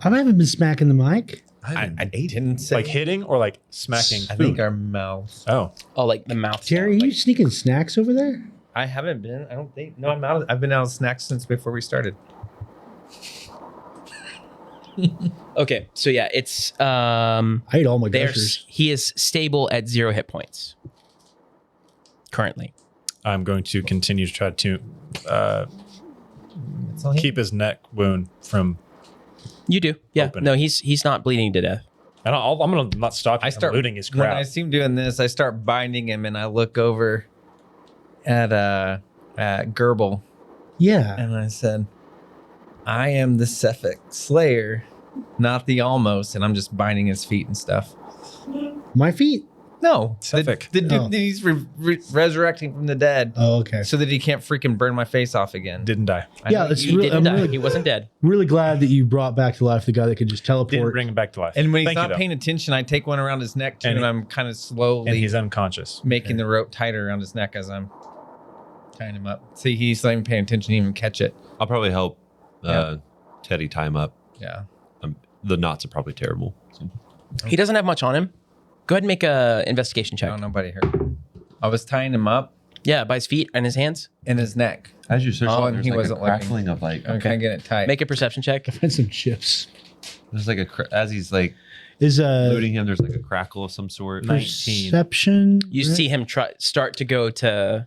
I haven't been smacking the mic. I didn't say. Like hitting or like smacking I food? think our mouths. Oh, oh, like the mouth. Jerry, sound, are you like- sneaking snacks over there? I haven't been. I don't think. No, I'm out. I've been out of snacks since before we started. Okay. So yeah, it's I ate all my there's gushers. he is stable at 0 hit points currently. I'm going to continue to try to That's all he- keep his neck wound from. You do. Yeah. Open. No, he's not bleeding to death. And I'm going to not stop. I start looting his When crap. I see him doing this, I start binding him, and I look over at Gerbil, Yeah. and I said, "I am the Cephik Slayer, not the Almost," and I'm just binding his feet and stuff. My feet. No, Cephik. the dude Oh. that he's resurrecting from the dead, Oh, okay. so that he can't freaking burn my face off again. Didn't die. I Yeah, know it's He really, didn't I'm die. really, He wasn't dead. really glad that you brought back to life the guy that could just Didn't teleport. bring him back to life. And when he's Thank you, not though. paying attention, I take one around his neck too, And and, he- I'm kind of And slowly he's unconscious. making the rope tighter around his neck as I'm tying him up. See, he's not even paying attention to even catch it. I'll probably help Teddy tie him up. Yeah. The knots are probably terrible. So. He doesn't have much on him. Go ahead and make a investigation check. No, nobody hurt. I was tying him up Yeah, by his feet and his hands. in his neck. As you search, Oh, there's he like wasn't a looking. crackling of like. I'm kind of getting it tight. Make a perception check. Find some chips. There's like as he's like Is looting him. There's like a crackle of some sort. 19. perception? You see him start to go to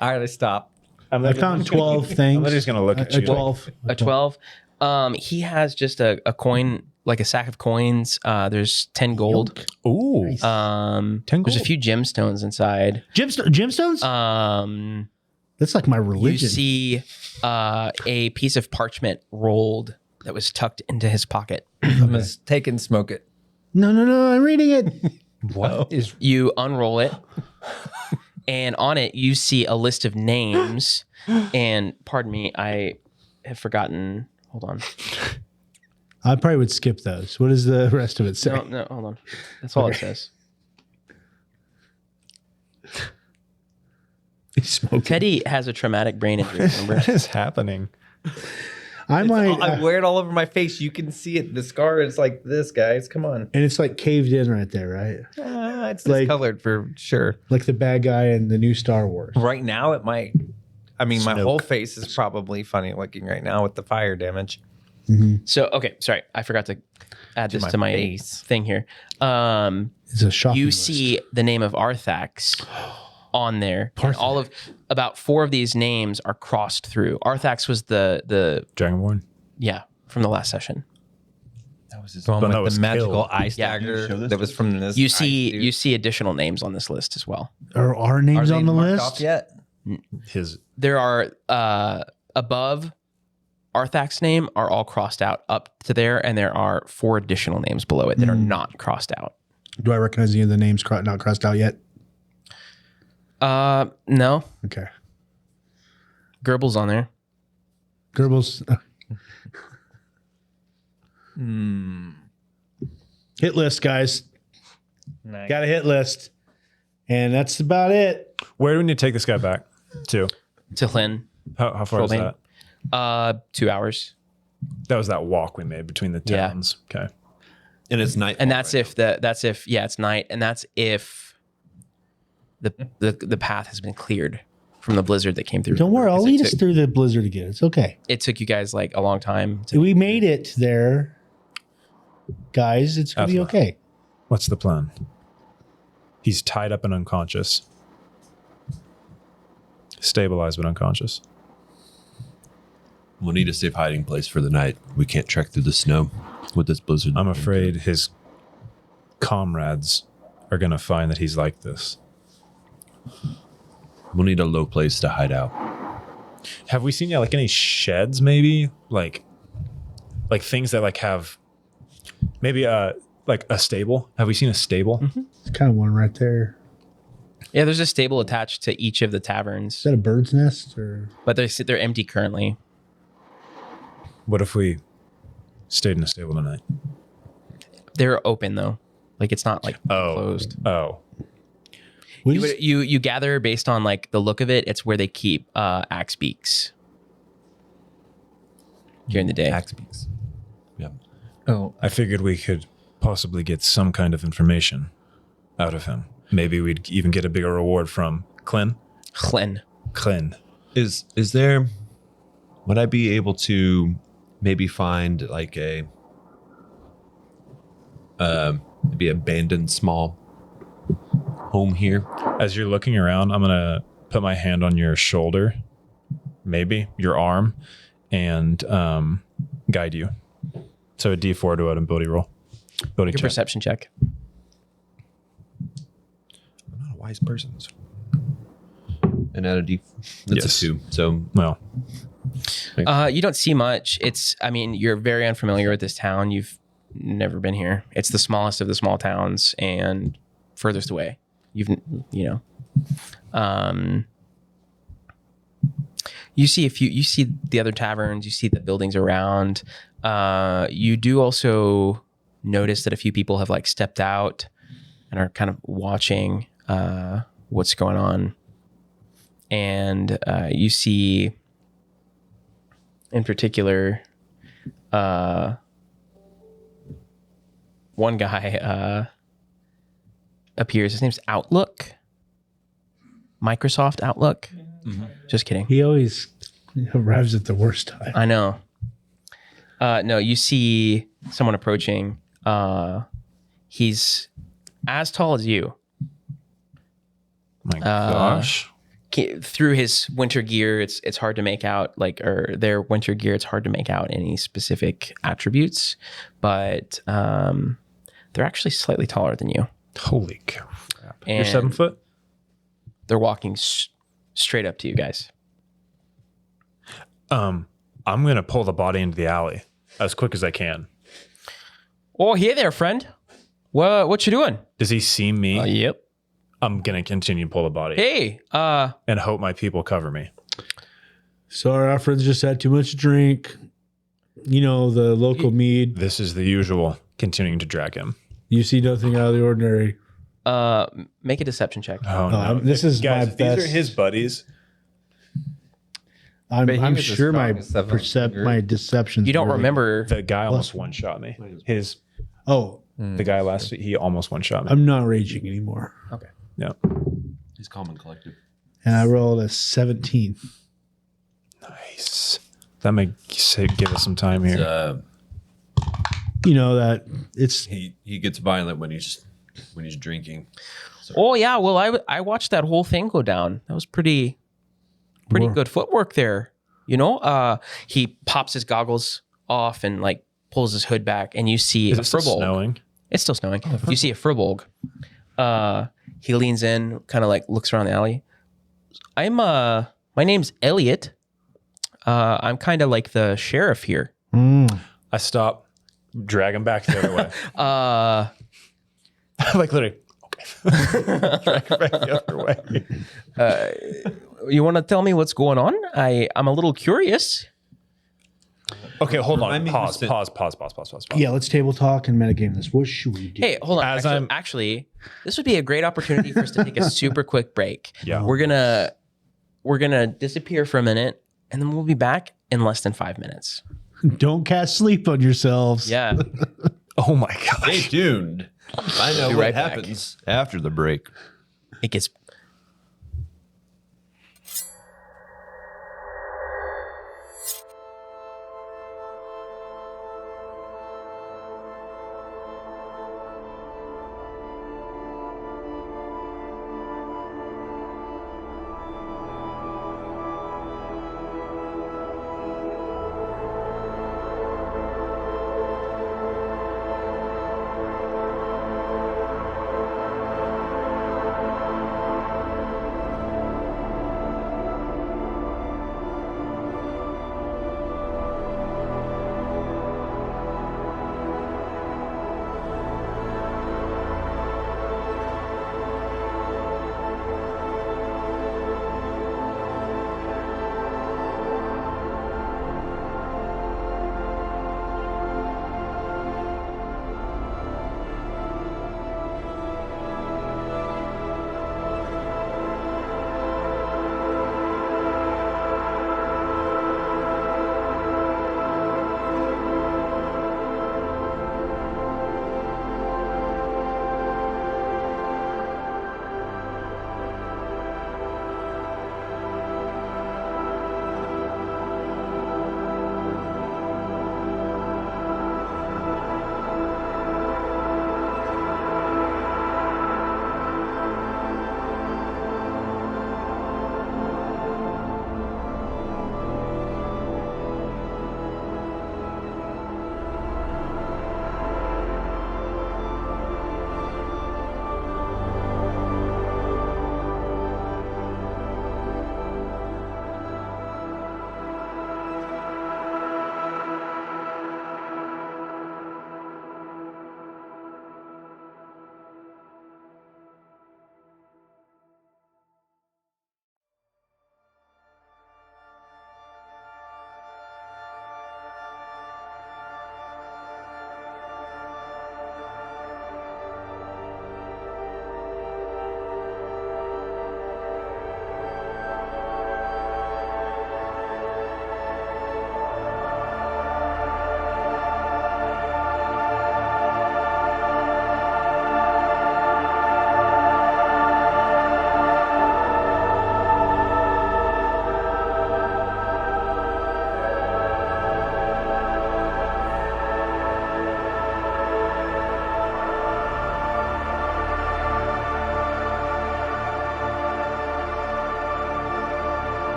All right, I stop. I found 12 things. I'm literally just gonna look at you. 12. a 12. He has just a coin, like a sack of coins. There's 10 gold. Ooh. 10 There's a gold. few gemstones inside. Gemstones? That's like my You religion. see a piece of parchment rolled that was tucked into his pocket. I'm gonna take and smoke it. No, I'm reading it. What is? You unroll it, and on it you see a list of names. And pardon me, I have forgotten. Hold on. I probably would skip those. What does the rest of it say? No, hold on. That's all it says. He's smoking. Teddy has a traumatic brain injury. Remember? What is happening? I might. I wear it all over my face. You can see it. The scar is like this, guys. Come on. And it's like caved in right there, right? It's Like- discolored for sure. Like the bad guy in the new Star Wars. Right now, it might. I mean, my Snoke. whole face is probably funny looking right now with the fire damage. So, okay, sorry. I forgot to add this my to my face. thing here. It's a shocking You list. see the name of Arthax on there. And all of about 4 of these names are crossed through. Arthax was the Dragonborn. from the last session. That was his. The one But that with was the magical killed. ice Yeah. dagger Show this that was from this. You ice see dude. you see additional names on this list as well. Are our names Are they on the marked list? off yet? His There are above Arthax's name are all crossed out up to there, and there are 4 additional names below it that are not crossed out. Do I recognize any of the names not crossed out yet? No. Okay. Gerbils on there. Goebbels. Hit list, guys. Nice. Got a hit list. And that's about it. where do we need to take this guy back to? To Hlyn. How far is Trollbane. that? 2 hours. That was that walk we made between the Yeah. towns. Okay. And it's night. And that's if it's night, and that's if the path has been cleared from the blizzard that came through. Don't worry, I'll Because lead us through the blizzard again. It's okay. It took you guys like a long time. To, We made it there. Guys, it's going to be Atla. okay. What's the plan? He's tied up and unconscious. Stabilized but unconscious. We'll need a safe hiding place for the night. We can't trek through the snow with this blizzard. I'm afraid his comrades are going to find that he's like this. We'll need a low place to hide out. Have we seen like any sheds maybe? Like things that like have maybe like a stable? Have we seen a stable? It's kind of one right there. yeah, there's a stable attached to each of the taverns, Is that a bird's nest or but they're empty currently. What if we stayed in a stable tonight? They're open though, like it's not like closed. Oh. what You, is- would- you gather based on like the look of it, it's where they keep axe beaks during the day. Axe beaks. Yeah. Oh, I figured we could possibly get some kind of information out of him. Maybe we'd even get a bigger reward from Clin. Hlyn. Is there? Would I be able to maybe find like a maybe abandoned small home here? As you're looking around, I'm gonna put my hand on your shoulder, maybe your arm, and guide you. So a D4 to an ability roll. Ability Your check. perception check. I'm not a wise person. And at a D, that's Yes. a 2. So Well, You don't see much. You're very unfamiliar with this town. You've never been here. It's the smallest of the small towns and furthest away. You see the other taverns, you see the buildings around. You do also notice that a few people have like stepped out and are kind of watching what's going on. And you see in particular one guy appears. His name's Outlook. Microsoft Outlook. Just kidding. he always arrives at the worst time. I know. No, you see someone approaching. He's as tall as you. My gosh. Through his winter gear, it's hard to make out or their winter gear. It's hard to make out any specific attributes, but they're actually slightly taller than you. Holy crap. And You're 7 foot? They're walking straight up to you guys. I'm going to pull the body into the alley as quick as I can. Oh, hey there, friend. What you doing? Does he see me? Yep. I'm going to continue to pull the body Hey, and hope my people cover me. Sorry, our friends just had too much to drink. You know, the local mead. This is the usual, continuing to drag him. You see nothing out of the ordinary. make a deception check. Oh, no. This is Guys, my if these best. are his buddies. I'm But he was the sure my strongest seven-finger. my deception. You don't remember. The guy almost one-shot me. Oh, The guy last week, he almost one-shot me. I'm not raging anymore. Okay. Yeah. He's calm and collected. And I rolled a 17. Nice. That may give us some time here. You know that it's He gets violent when he's drinking. Oh yeah, well I watched that whole thing go down. That was pretty good footwork there. You know, he pops his goggles off and like pulls his hood back, and you see Is a it still Firbolg. snowing? It's still snowing. You see a Firbolg. He leans in, kind of like looks around the alley. My name's Elliot. I'm kind of like the sheriff here. I stop, drag him back the other way. Like literally, okay. Drag him back the other way. You want to tell me what's going on? I'm a little curious. Okay, hold on. Remind me Pause. who said- Pause. yeah. Let's table talk and metagame this. What should we do? Hey, hold on. As Actually, this would be a great opportunity for us to take a super quick break. Yeah. We're gonna disappear for a minute, and then we'll be back in less than 5 minutes. Don't cast sleep on yourselves. Yeah. Oh my Stay gosh. tuned. I know Be what right back. happens after the break. It gets.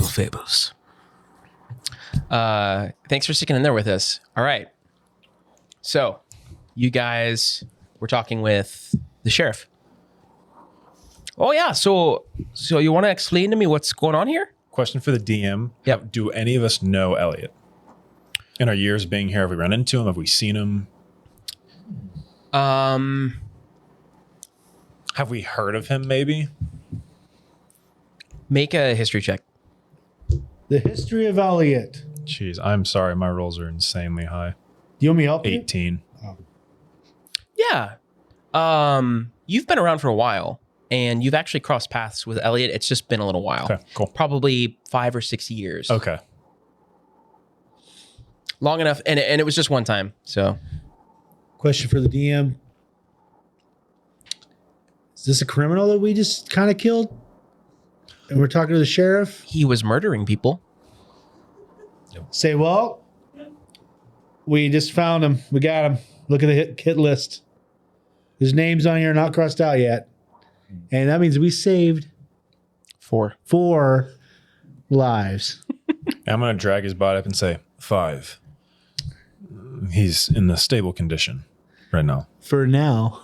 Fables. Thanks for sticking in there with us. All right. So, you guys were talking with the sheriff. Oh yeah. So you want to explain to me what's going on here? Question for the DM. Yep. Do any of us know Elliot? In our years being here, have we run into him? Have we seen him? Have we heard of him? Maybe. Make a history check. The history of Elliot. Jeez, I'm sorry. My rolls are insanely high. Do you want me to help you? 18. Yeah. You've been around for a while, and you've actually crossed paths with Elliot. It's just been a little while. Okay, cool. Probably 5 or 6 years. Okay. Long enough, and it was just one time. So Question for the DM. Is this a criminal that we just kind of killed? And we're talking to the sheriff? he was murdering people. Say, well, we just found him. We got him. Look at the hit list. His name's on here, not crossed out yet. And that means we saved 4 lives. I'm going to drag his body up and say, 5. He's in a stable condition right now. For now.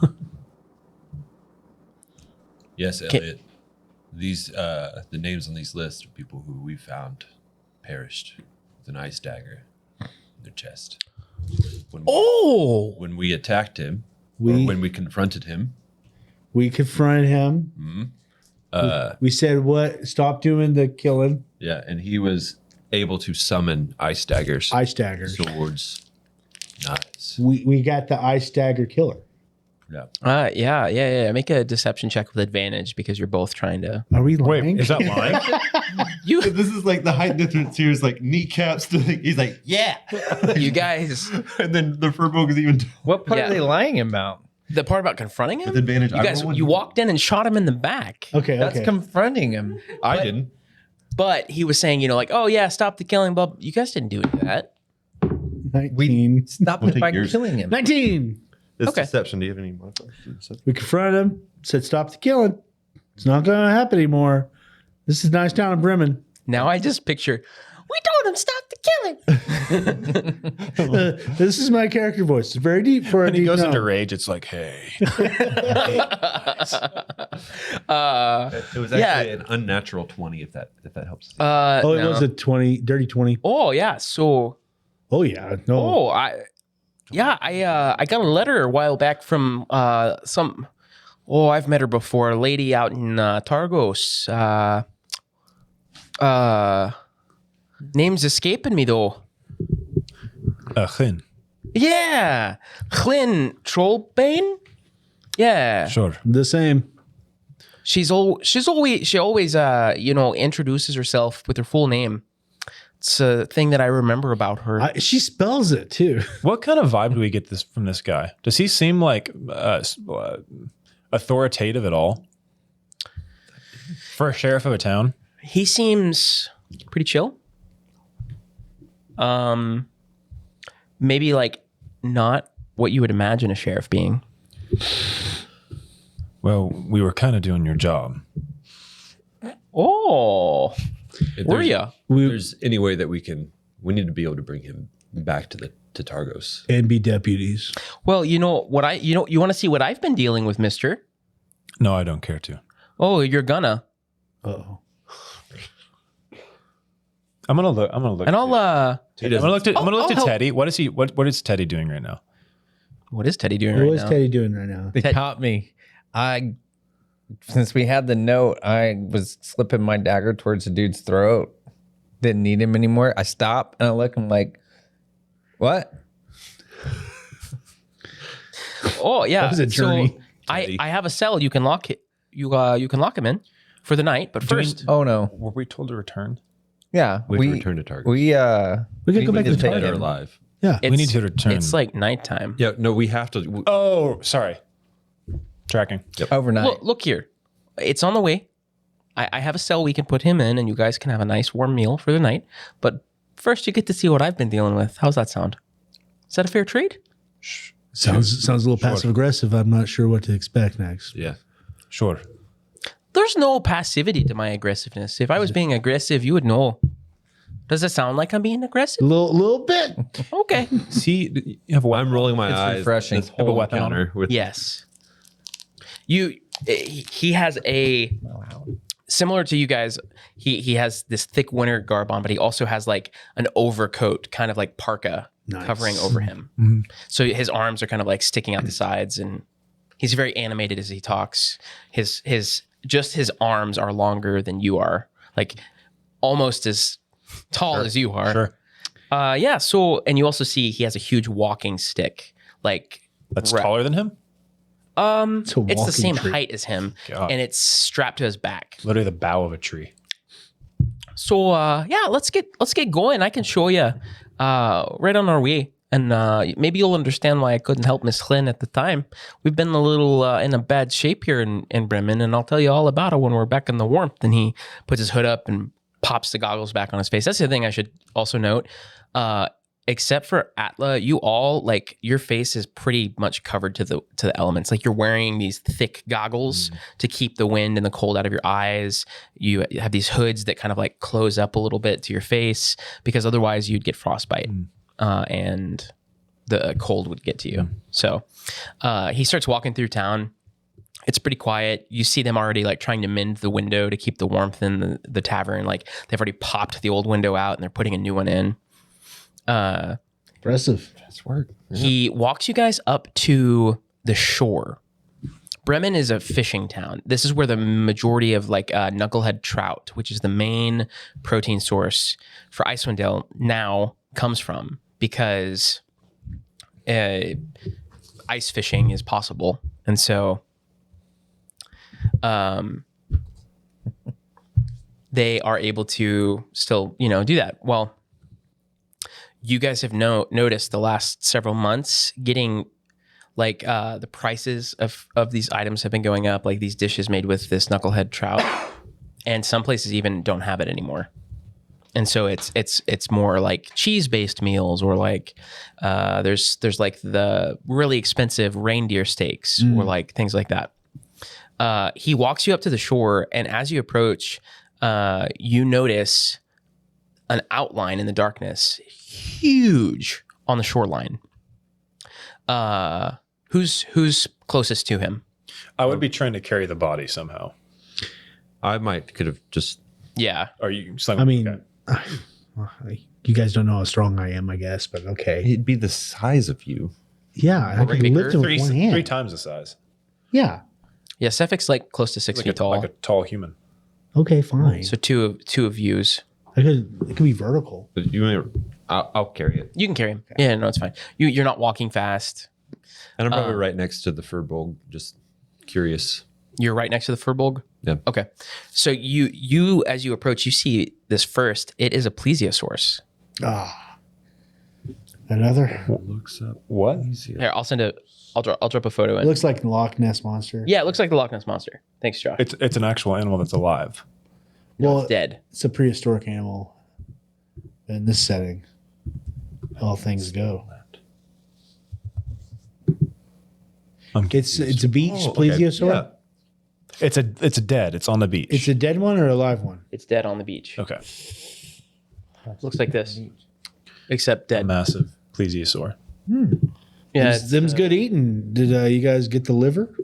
Yes, Elliot. These the names on these lists are people who we found perished with an ice dagger in their chest. When we attacked him, or when we confronted him, We confronted him. We said, what? Stop doing the killing. yeah, and he was able to summon ice daggers, Ice daggers. swords, knives. We got the ice dagger killer. Yeah. Yeah. Make a deception check with advantage because you're both trying to. Are we lying? Wait, is that lying? You This is like the height difference here is like kneecaps to he's like, yeah. you guys. And then the furbolg is even What part Yeah. are they lying about? The part about confronting him. with advantage. You guys, you walked in and shot him in the back. Okay, That's okay. confronting him. I didn't. But he was saying, like, oh yeah, stop the killing, blah. You guys didn't do any of that. 19. Stop We'll it take by yours. killing him. 19. It's Okay. deception. Do you have any modifiers? We confronted him, said, stop the killing. It's not going to happen anymore. This is nice down in Bremen. Now I just picture, we told him stop the killing. This is my character voice. It's very deep for a When he deep goes note. into rage, it's like, hey. It was Yeah. actually an unnatural 20, if that helps. Oh, it no. was a 20, dirty 20. Oh yeah, so Oh, yeah. No. I got a letter a while back from some. Oh, I've met her before. A lady out in Targos. Name's escaping me though. Chin. Yeah, Chlyn Trollbane. Yeah, Sure. The same. she always introduces herself with her full name. It's a thing that I remember about her. She spells it, too. What kind of vibe do we get from this guy? Does he seem like authoritative at all? For a sheriff of a town? He seems pretty chill. Maybe like not what you would imagine a sheriff being. Well, we were kind of doing your job. Oh, were you? If there's any way that we need to be able to bring him back to Targos. And be deputies. Well, you want to see what I've been dealing with, Mister? No, I don't care to. Oh, you're gonna. Uh-oh. I'm gonna look. And I'll I'm gonna look to I'll help. Teddy. What is Teddy doing right now? What is Teddy doing What right is now? Teddy doing right now? They caught me. Since we had the note, I was slipping my dagger towards the dude's throat. Didn't need him anymore. I stop and I look. I'm like, what? Oh yeah, That was a journey. So I have a cell you can lock it. You can lock him in for the night. But first, Oh no. Were we told to return? Yeah, We have to return to Targos. we We can go back to need the take Dead or him. alive. Yeah. it's, We need to return. It's like nighttime. Yeah, no, we have to. Oh, sorry. Tracking. overnight. Look here, it's on the way. I have a cell we can put him in, and you guys can have a nice warm meal for the night. But first, you get to see what I've been dealing with. How's that sound? Is that a fair trade? Sounds a little passive aggressive. I'm not sure what to expect next. Yeah. Sure. There's no passivity to my aggressiveness. If I was being aggressive, you would know. Does it sound like I'm being aggressive? Little bit. Okay. See, you have I'm rolling my It's eyes. refreshing. This Have a whole weapon on encounter with Yes. He has a similar to you guys. He has this thick winter garb on, but he also has like an overcoat, kind of like parka, Nice. covering over him. Mhm. So his arms are kind of like sticking out the sides, and he's very animated as he talks. His arms are longer than you are, like almost as tall as you are. Sure. Yeah. So, and you also see he has a huge walking stick, like That's Right. taller than him? It's a it's the walking same tree. height as him, God. and it's strapped to his back. Literally the bough of a tree. So yeah, let's get going. I can show you right on our way, and maybe you'll understand why I couldn't help Miss Lynn at the time. We've been a little in a bad shape here in Bremen, and I'll tell you all about it when we're back in the warmth. And he puts his hood up and pops the goggles back on his face. That's the thing I should also note. Except for Atla, you all, like, your face is pretty much covered to the elements. Like, you're wearing these thick goggles to keep the wind and the cold out of your eyes. You have these hoods that kind of like close up a little bit to your face, because otherwise you'd get frostbite and the cold would get to you. So he starts walking through town. It's pretty quiet. You see them already like trying to mend the window to keep the warmth in the tavern. Like, they've already popped the old window out and they're putting a new one in. Impressive. That's work. He walks you guys up to the shore. Bremen is a fishing town. This is where the majority of like knucklehead trout, which is the main protein source for Icewind Dale, now comes from, because ice fishing is possible. And so they are able to still, do that. Well, you guys have noticed the last several months getting like the prices of these items have been going up, like these dishes made with this knucklehead trout, and some places even don't have it anymore. And so it's more like cheese-based meals, or like there's like the really expensive reindeer steaks or like things like that. He walks you up to the shore, and as you approach, you notice an outline in the darkness, huge on the shoreline. Who's closest to him? I would be trying to carry the body somehow. I could have just. Yeah. Are you? I mean, okay. you guys don't know how strong I am, I guess, but okay. It'd be the size of you. Yeah, I can bigger. lift him with one hand. 3 times the size. Yeah. Yeah, Cephic's like close to 6 Like feet tall. like a tall human. Okay, fine. So two of yous. It could be vertical. But I'll carry it. You can carry him. Yeah, no, it's fine. You're not walking fast. And I'm probably right next to the furbolg, just curious. You're right next to the furbolg? Yeah. Okay. So you as you approach, you see this first. It is a plesiosaurus. Another. Looks up. What? Here, I'll drop a photo It in. looks like the Loch Ness monster. Yeah, it looks like the Loch Ness monster. Thanks, Josh. It's an actual animal that's alive. Well, Dead. it's a prehistoric animal in this setting. All things go. It's a beach plesiosaur. Yeah. It's a dead. It's on the beach. It's a dead one or a live one? It's dead on the beach. okay. Looks like this, except A dead. massive plesiosaur. Yeah. Them's good eating. Did you guys get the liver?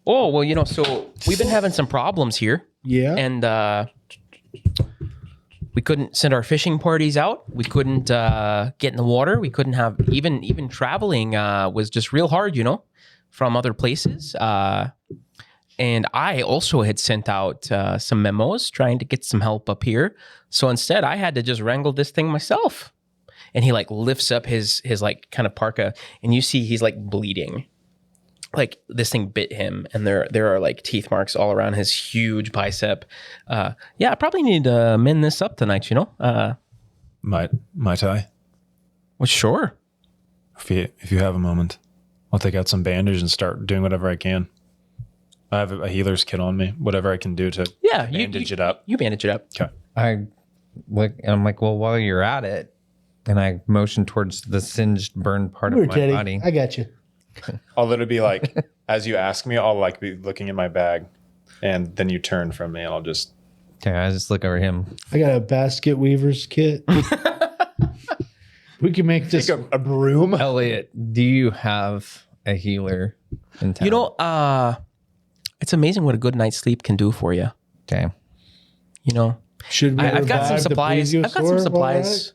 Oh well, so we've been having some problems here. Yeah. And we couldn't send our fishing parties out. We couldn't get in the water. We couldn't have even traveling was just real hard, from other places. And I also had sent out some memos trying to get some help up here. So instead, I had to just wrangle this thing myself. And he like lifts up his like kind of parka, and you see he's like bleeding. Like this thing bit him, and there are like teeth marks all around his huge bicep. Yeah, I probably need to mend this up tonight. Might I? Well, sure. If you have a moment, I'll take out some bandage and start doing whatever I can. I have a healer's kit on me. Whatever I can do to Yeah, bandage it up. You bandage it up. Okay. I'm like, well, while you're at it, and I motion towards the singed, burned part Come of here, my Teddy. body. I got you. I'll literally be like, as you ask me, I'll like be looking in my bag. And then you turn from me, and I'll just. Okay, I just look over him. I got a basket weaver's kit. We can make this. A broom. Elliot, do you have a healer in town? You know, it's amazing what a good night's sleep can do for you. Okay. You know, Should we I've got some revive the supplies. I've got some plesiosaur supplies.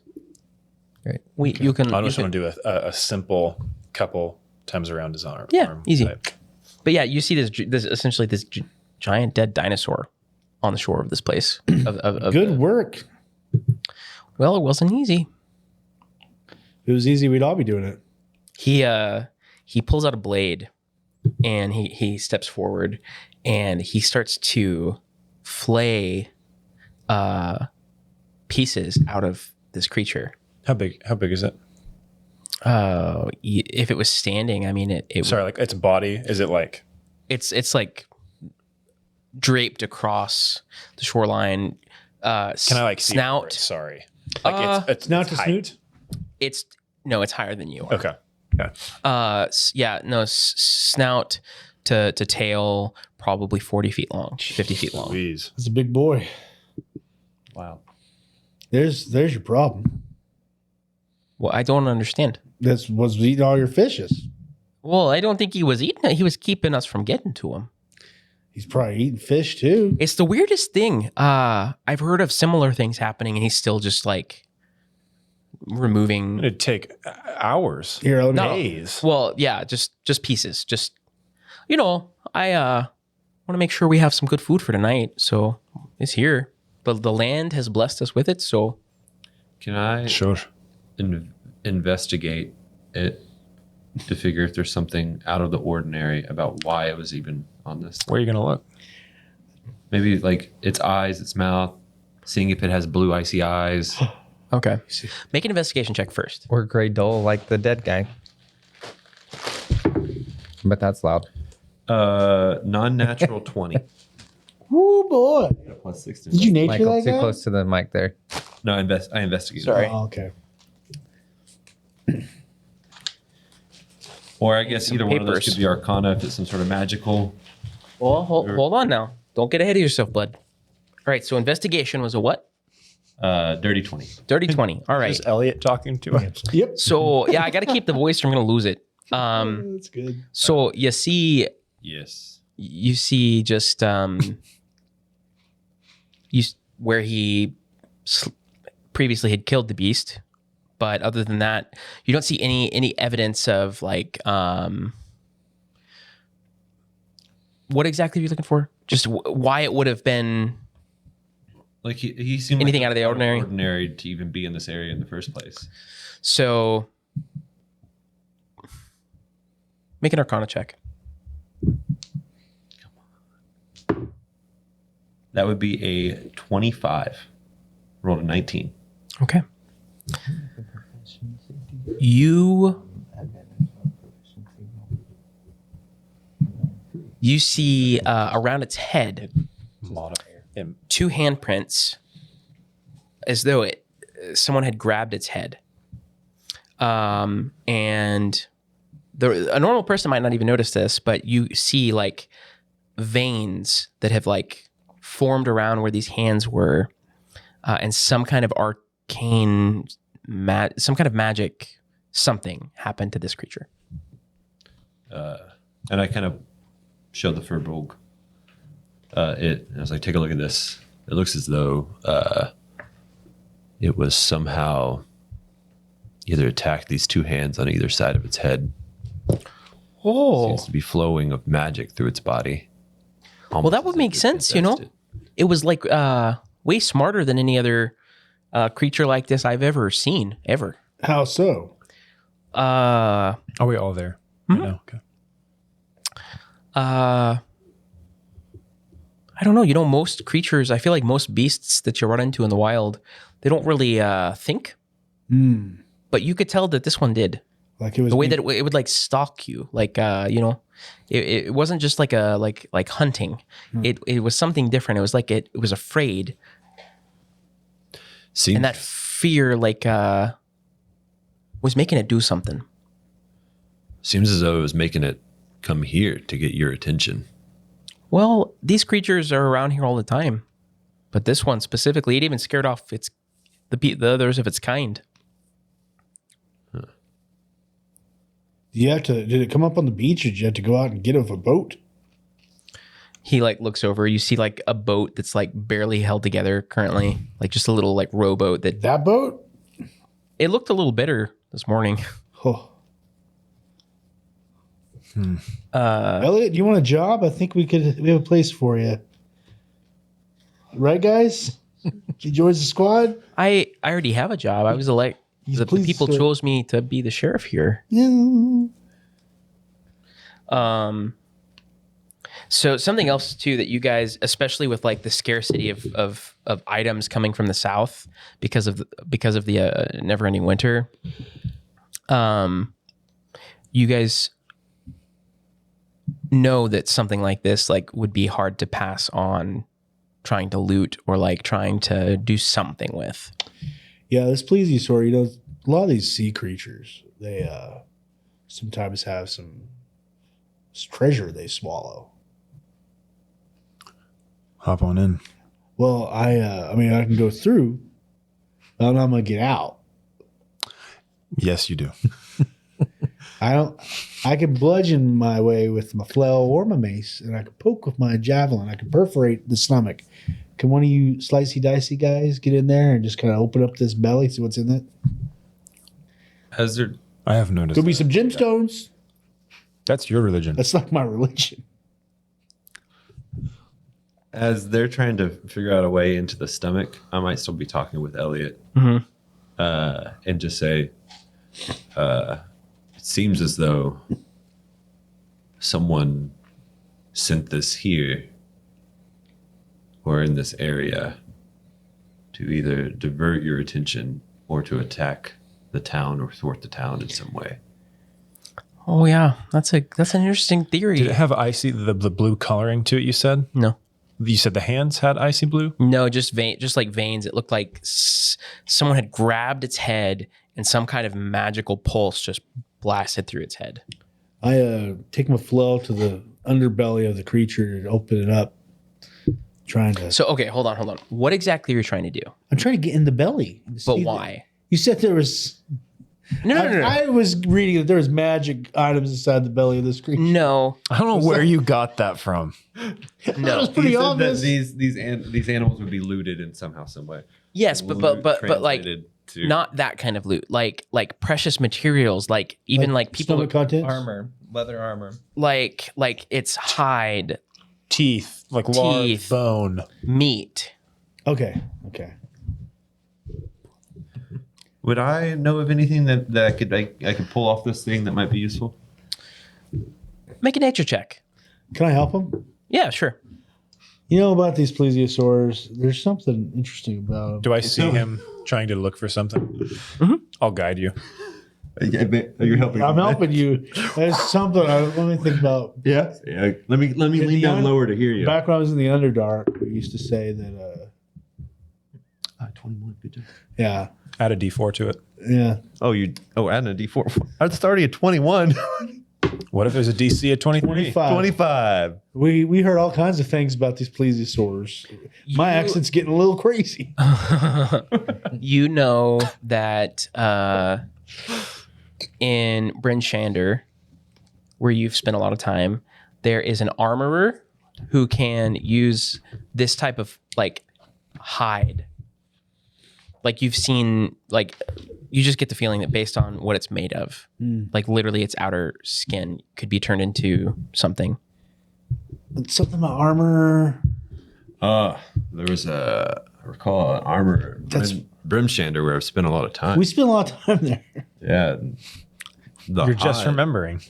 Great. You can. I'm you just can- going to do a simple couple times around his arm. Yeah, arm easy. type. But yeah, you see this essentially this giant dead dinosaur on the shore of this place. Of Good work. Well, it wasn't easy. If it was easy, we'd all be doing it. He pulls out a blade, and he steps forward, and he starts to flay pieces out of this creature. How big is it? If it was standing, I mean, it Sorry, like its body. Is it like it's like draped across the shoreline. can I like see over snout? it? Sorry. Like it's Snout to height. snoot. It's higher than you are. Okay. Snout to tail, probably 40 feet long, 50 feet long. Please. That's a big boy. Wow. There's your problem. Well, I don't understand. That's what's eating all your fishes. Well, I don't think he was eating it. He was keeping us from getting to him. He's probably eating fish too. It's the weirdest thing. I've heard of similar things happening, and he's still just like removing. It'd take hours. Here, let me. No. Days. Well, yeah, just pieces. Just I want to make sure we have some good food for tonight. So it's here. The land has blessed us with it. So Can I Sure. investigate it to figure if there's something out of the ordinary about why it was even on this? Where are you gonna look? Maybe like its eyes, its mouth, seeing if it has blue icy eyes. okay, make an investigation check first. Or gray dull like the dead guy. But that's loud. Non-natural 20. Oh boy! Plus 6 to Did you nature Michael, that too guy? close to the mic there. No, I investigated. Sorry. Oh, okay. Or I guess either one of those papers. could be Arcana if it's some sort of magical. Well, hold on now. Don't get ahead of yourself, bud. All right. So investigation was a what? Dirty 20. Dirty 20. All right. Is Elliot talking to us? Yep. So yeah, I got to keep the voice. Or I'm gonna lose it. That's good. So you see just where he previously had killed the beast, but other than that, you don't see any evidence of like what exactly are you looking for? Just why it would have been Like he seemed Anything like out of the ordinary? Ordinary to even be in this area in the first place. so. Make an Arcana check. That would be a 25. Rolled a 19. Okay. You see around its head two handprints, as though someone had grabbed its head. And a normal person might not even notice this, but you see like veins that have like formed around where these hands were, and some kind of arcane, some kind of magic, something happened to this creature. And I kind of showed the Furbolg it. And I was like, take a look at this. It looks as though it was somehow either attacked these two hands on either side of its head. Oh, Seems to be flowing of magic through its body. well, that would make sense, you know? It was like way smarter than any other creature like this I've ever seen, ever. How so? Are we all there? No. Okay. I don't know. You know, most creatures, I feel like most beasts that you run into in the wild, they don't really think. But you could tell that this one did. Like it was The way that it would like stalk you, like it wasn't just like like hunting. It was something different. It was like it was afraid, Seems, and that fear like was making it do something. seems as though it was making it come here to get your attention. Well, these creatures are around here all the time, but this one specifically, it even scared off the others of its kind. Did it come up on the beach, or did you have to go out and get it with a boat? He like looks over. You see like a boat that's like barely held together currently, like just a little like rowboat That boat? it looked a little bitter this morning. Oh. Elliot, do you want a job? I think we have a place for you. Right, guys? You join the squad? I already have a job. I was the people chose me to be the sheriff here. Yeah. So something else too that you guys, especially with like the scarcity of items coming from the south because of the never-ending winter, you guys know that something like this like would be hard to pass on, trying to loot or like trying to do something with. Yeah, this plesiosaur, a lot of these sea creatures, they sometimes have some treasure they swallow. Hop on in. Well, I can go through. I don't know how I'm gonna get out. Yes, you do. I can bludgeon my way with my flail or my mace, and I can poke with my javelin. I can perforate the stomach. Can one of you slicey dicey guys get in there and just kind of open up this belly, see what's in it? I have noticed. Could be some gemstones. That's your religion. That's like my religion. As they're trying to figure out a way into the stomach, I might still be talking with Elliot and just say, it seems as though someone sent this here or in this area to either divert your attention or to attack the town or thwart the town in some way. Oh yeah, that's an interesting theory. Did it have icy the blue coloring to it? You said No. You said the hands had icy blue. No, just like veins. It looked like someone had grabbed its head and some kind of magical pulse just blasted through its head. I take my flail to the underbelly of the creature and open it up, trying to. So okay, hold on. What exactly are you trying to do? I'm trying to get in the belly. But why? You said there was. No. I was reading that there was magic items inside the belly of this creature. No. I don't know where you got that from. That was pretty obvious. These animals would be looted in somehow, some way. Yes, but like not that kind of loot. Like precious materials. Like even like people stomach contents? Armor, leather armor. like its hide, Teeth, like large Teeth. bone. meat. Okay. Would I know of anything that I could pull off this thing that might be useful? Make a nature check. Can I help him? Yeah, sure. You know about these plesiosaurs? There's something interesting about them. Do I see him trying to look for something? I'll guide you. You're helping. I'm helping you. There's something. Let me think about. Yeah. Let me lean down lower to hear you. Back when I was in the Underdark, we used to say that. 21. Good job. Yeah. Add a D4 to it. Yeah. Adding a D4. It's already a 21. What if there's a DC at 23? 25. 25. We heard all kinds of things about these plesiosaurs. My accent's getting a little crazy. You know that in Bryn Shander, where you've spent a lot of time, there is an armorer who can use this type of like hide. Like you've seen, like you just get the feeling that based on what it's made of, like literally its outer skin could be turned into something. Something about armor. There was I recall an armor. That's- Brimshander, where I've spent a lot of time. We spent a lot of time there. Yeah. You're just remembering.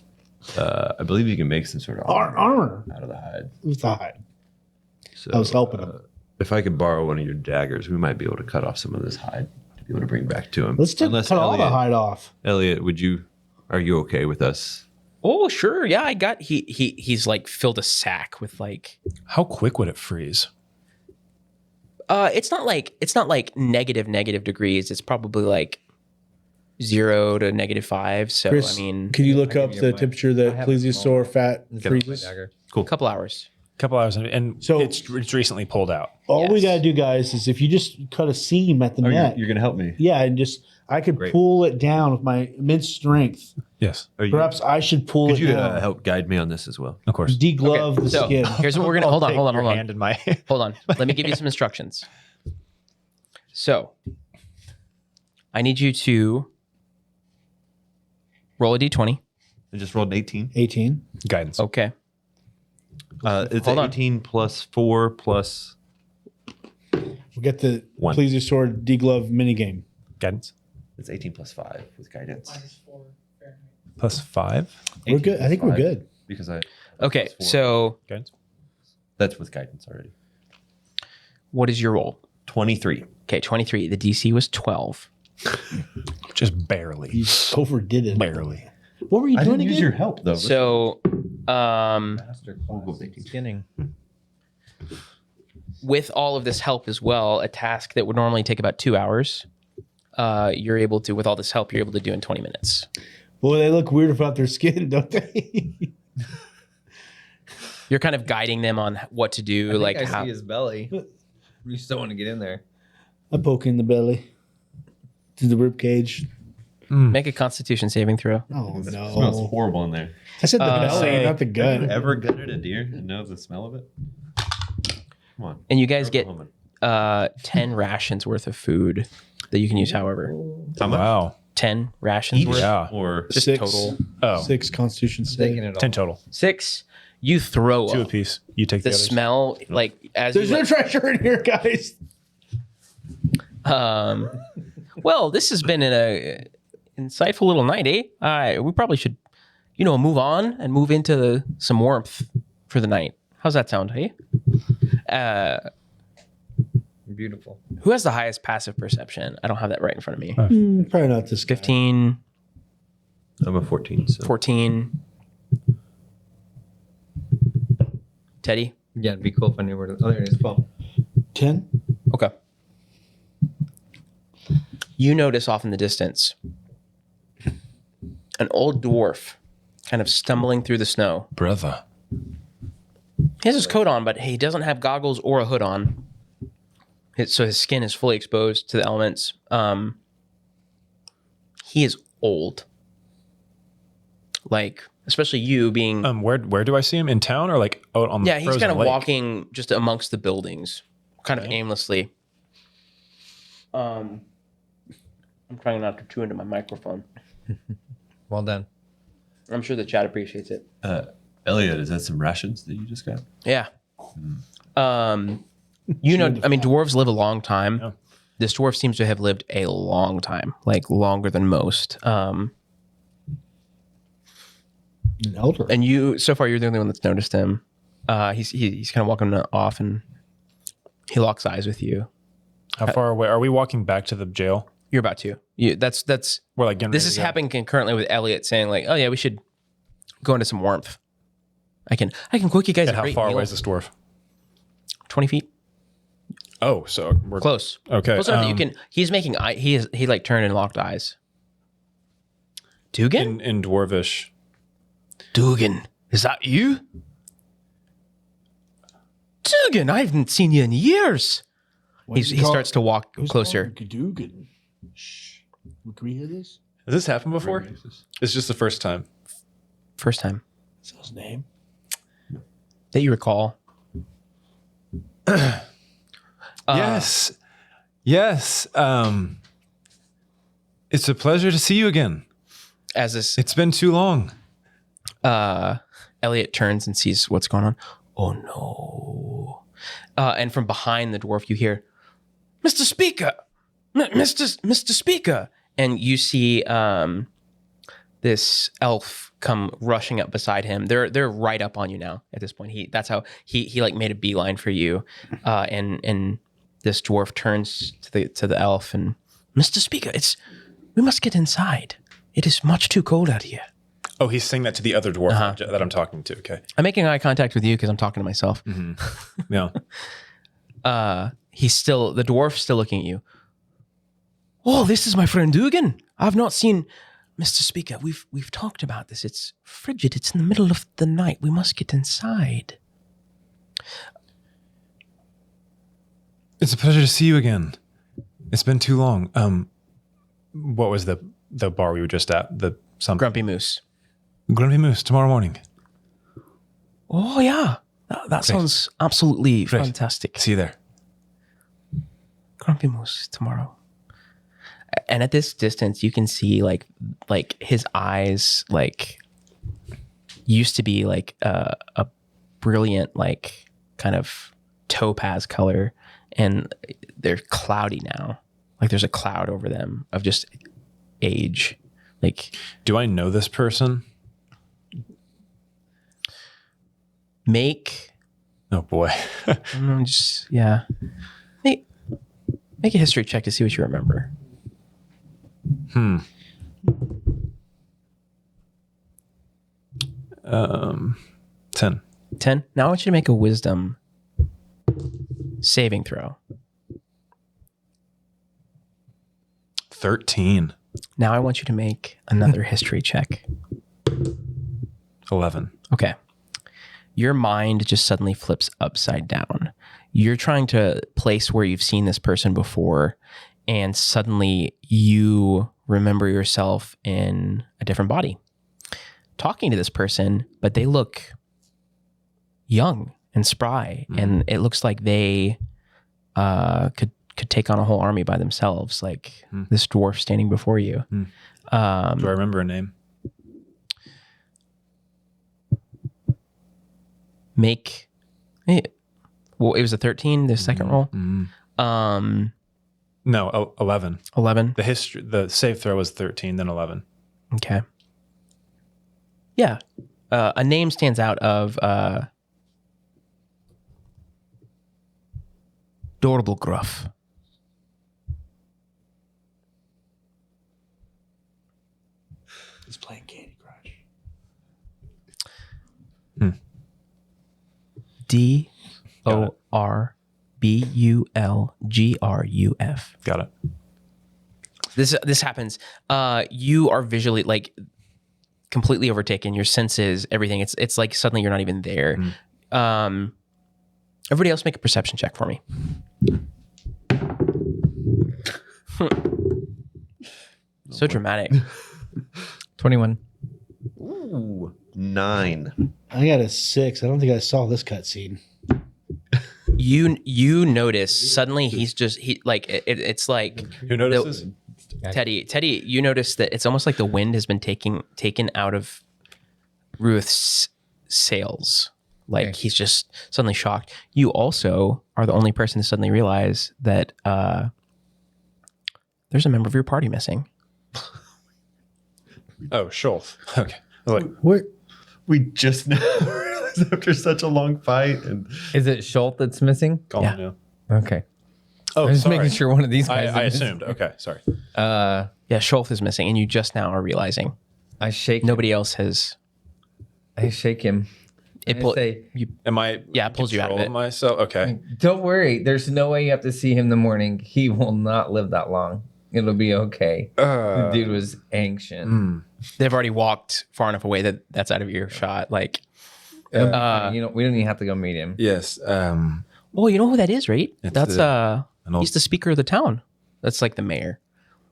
I believe you can make some sort of Armor. out of the hide. With the hide. So, I was helping him. If I could borrow one of your daggers, we might be able to cut off some of this hide to be able to bring back to him. Let's cut all the hide off. Elliot, are you okay with us? Oh, sure. Yeah, I got he's like filled a sack with like How quick would it freeze? it's not like negative degrees. It's probably like 0 to -5. So Chris, I mean can you look up give you the my- temperature I that have a plesiosaur fat Get off my freezes? dagger. a couple hours. couple hours, and So- it's recently pulled out. All we Yes. got to do, guys, is if you just cut a seam at the net, You're gonna help me. yeah, and just I could Great. pull it down with my immense strength. Yes, Perhaps I should pull Could it you down. help guide me on this as well? of course. Deglove the So skin. here's what we're gonna hold on. Your hand in my Hold on. Let me give you some instructions. So, I need you to roll a d20. I just rolled an 18. 18. guidance. Okay. It's Hold on. 18 plus 4 plus We'll get the One. plesiosaur deglove minigame. Guidance it's 18 plus 5 with guidance. -4 Fahrenheit. plus 5. We're good. I think we're 5 good. because I Okay. plus 4. So, Guidance. that's with guidance already. what is your roll? 23. Okay, 23. The DC was 12. Just barely. You overdid it. Barely. What were you I doing didn't again? use your help though. So, Beginning. with all of this help as well, a task that would normally take about 2 hours, you're able to, with all this help, you're able to do in 20 minutes. Boy, they look weird about their skin, don't they? You're kind of guiding them on what to do, like I how. see his belly. We still want to get in there. I poke in the belly to the rib cage. Make a Constitution saving throw. Oh It smells no! horrible in there. I said the belly, not the Have you gut. ever gutted a deer and know the smell of it? Come on. And you guys get Oklahoma. 10 rations worth of food that you can use however. How much? Wow. 10 rations Each? worth. Yeah. Or Just Six. total. Oh, 6 Constitution Taking save. it all. 10 total. 6. You throw 2 up. apiece. You take the The others. smell, like, as There's you, no treasure in here, guys. well, this has been an insightful little night, eh? We probably should, move on and move into some warmth for the night. How's that sound, hey? Beautiful. Who has the highest passive perception? I don't have that right in front of me. Probably not this guy. 15, I'm a 14. So 14. Teddy? Yeah, it'd be cool if I knew where to. Oh, there it is. 12. 10. Okay. You notice off in the distance an old dwarf kind of stumbling through the snow. Brother. He has his coat on, but he doesn't have goggles or a hood on. So his skin is fully exposed to the elements. He is old. Like, especially you being... Where do I see him? In town or like out on the yeah, he's frozen kind of lake? walking just amongst the buildings, kind of Okay. aimlessly. I'm trying not to chew into my microphone. Well done. I'm sure the chat appreciates it. Elliot, is that some rations that you just got? Yeah. I mean, dwarves live a long time. Yeah. This dwarf seems to have lived a long time, like longer than most. An elder. And you, so far, you're the only one that's noticed him. He's kind of walking off, and he locks eyes with you. How far away are we walking back to the jail? You're about to. That's. We're like getting This ready is to go. happening concurrently with Elliot saying like, "Oh yeah, we should go into some warmth." I can cook you guys And a how great far meal. away is this dwarf? 20 feet. Oh, so we're Close. Okay. Close enough that you can. He's making eye. He like turned and locked eyes. Dugan. in dwarvish. Dugan, is that you? Dugan, I haven't seen you in years. He starts to walk closer. Dugan. Shh. Can we hear this? Has this happened before? It's just the first time. First time Is that his name? that you recall. Yes. Yes. It's a pleasure to see you again. As this It's been too long. Elliot turns and sees what's going on. Oh no. And from behind the dwarf, you hear, Mr. Speaker, Mr. Speaker. And you see this elf come rushing up beside him. They're right up on you now at this point. That's how he like made a beeline for you. And this dwarf turns to the elf and, Mr. Speaker, we must get inside. It is much too cold out here. Oh, he's saying that to the other dwarf that I'm talking to. Okay. I'm making eye contact with you because I'm talking to myself. Yeah. The dwarf's still looking at you. Oh, this is my friend Dugan. I've not seen Mr. Speaker. We've talked about this. It's frigid. It's in the middle of the night. We must get inside. It's a pleasure to see you again. It's been too long. What was the bar we were just at? The something. Grumpy Moose. Grumpy Moose tomorrow morning. Oh yeah, that sounds absolutely Great. fantastic. See you there. Grumpy Moose tomorrow. And at this distance, you can see like his eyes like used to be like a brilliant like kind of topaz color, and they're cloudy now. Like there's a cloud over them of just age. Like, Do I know this person? make Oh boy. just yeah, make a history check to see what you remember. 10. 10. Now I want you to make a wisdom saving throw. 13. Now I want you to make another history check. 11. Okay. Your mind just suddenly flips upside down. You're trying to place where you've seen this person before, and suddenly you remember yourself in a different body, talking to this person, but they look young and spry, and it looks like they could take on a whole army by themselves, like this dwarf standing before you. Do I remember a name? Well, it was a 13, the second roll. No, 11. 11. The save throw was 13, then 11. Okay. Yeah. A name stands out of Dorble Gruff. He's playing Candy Crush. Dorbulgruf. Got it. This happens. You are visually like completely overtaken. Your senses, everything. It's like suddenly you're not even there. Everybody else make a perception check for me. So dramatic. 21. Ooh, 9. I got a 6. I don't think I saw this cutscene. You notice suddenly it's like Who notices? Teddy, you notice that it's almost like the wind has been taken out of Ruth's sails. Like Okay. he's just suddenly shocked. You also are the only person to suddenly realize that there's a member of your party missing. Oh, Schultz. Okay. Like, Where? We just now realized after such a long fight. And Is it Schultz that's missing? call Yeah. him now. Okay. Oh, I'm just sorry. making sure one of these guys. I is- assumed. Okay, sorry. Yeah, Schultz is missing, and you just now are realizing I shake. nobody else has. I shake him. It I pull, say, Am I? Yeah, it pulls you out of control it. Myself. Okay. don't worry. There's no way you have to see him in the morning. He will not live that long. It'll be okay. The dude was anxious. they've already walked far enough away that that's out of earshot. Like, We don't even have to go meet him. Yes. well, you know who that is, right? It's That's an old- he's the speaker of the town. That's like the mayor.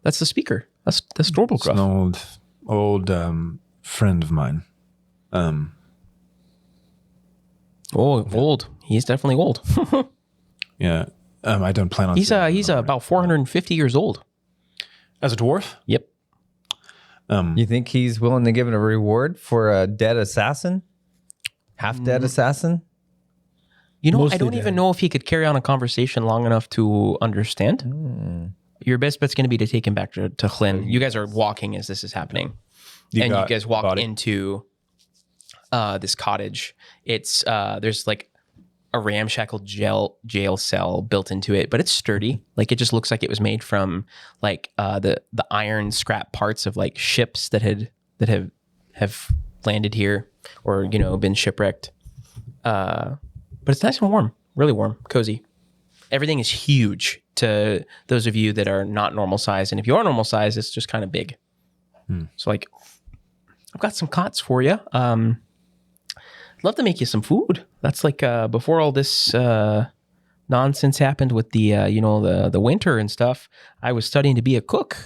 That's the speaker. That's It's an Dorbelgruff. old friend of mine. Old. He's definitely old. Yeah. I don't plan on. he's seeing him he's in the about 450 years old. as a dwarf. Yep. You think he's willing to give it a reward for a dead assassin? Half dead assassin? You know, I Mostly don't dead. even know if he could carry on a conversation long enough to understand. Your best bet's going to be to take him back to Hlyn. You guys are walking as this is happening. And you got guys walk body? into this cottage. It's there's like a ramshackle jail cell built into it, but it's sturdy. Like it just looks like it was made from like the iron scrap parts of like ships that have landed here or been shipwrecked. But it's nice and warm, really warm, cozy. Everything is huge to those of you that are not normal size, and if you are normal size, it's just kind of big. So like, I've got some cots for you. I'd love to make you some food. That's like before all this nonsense happened with the the winter and stuff. I was studying to be a cook.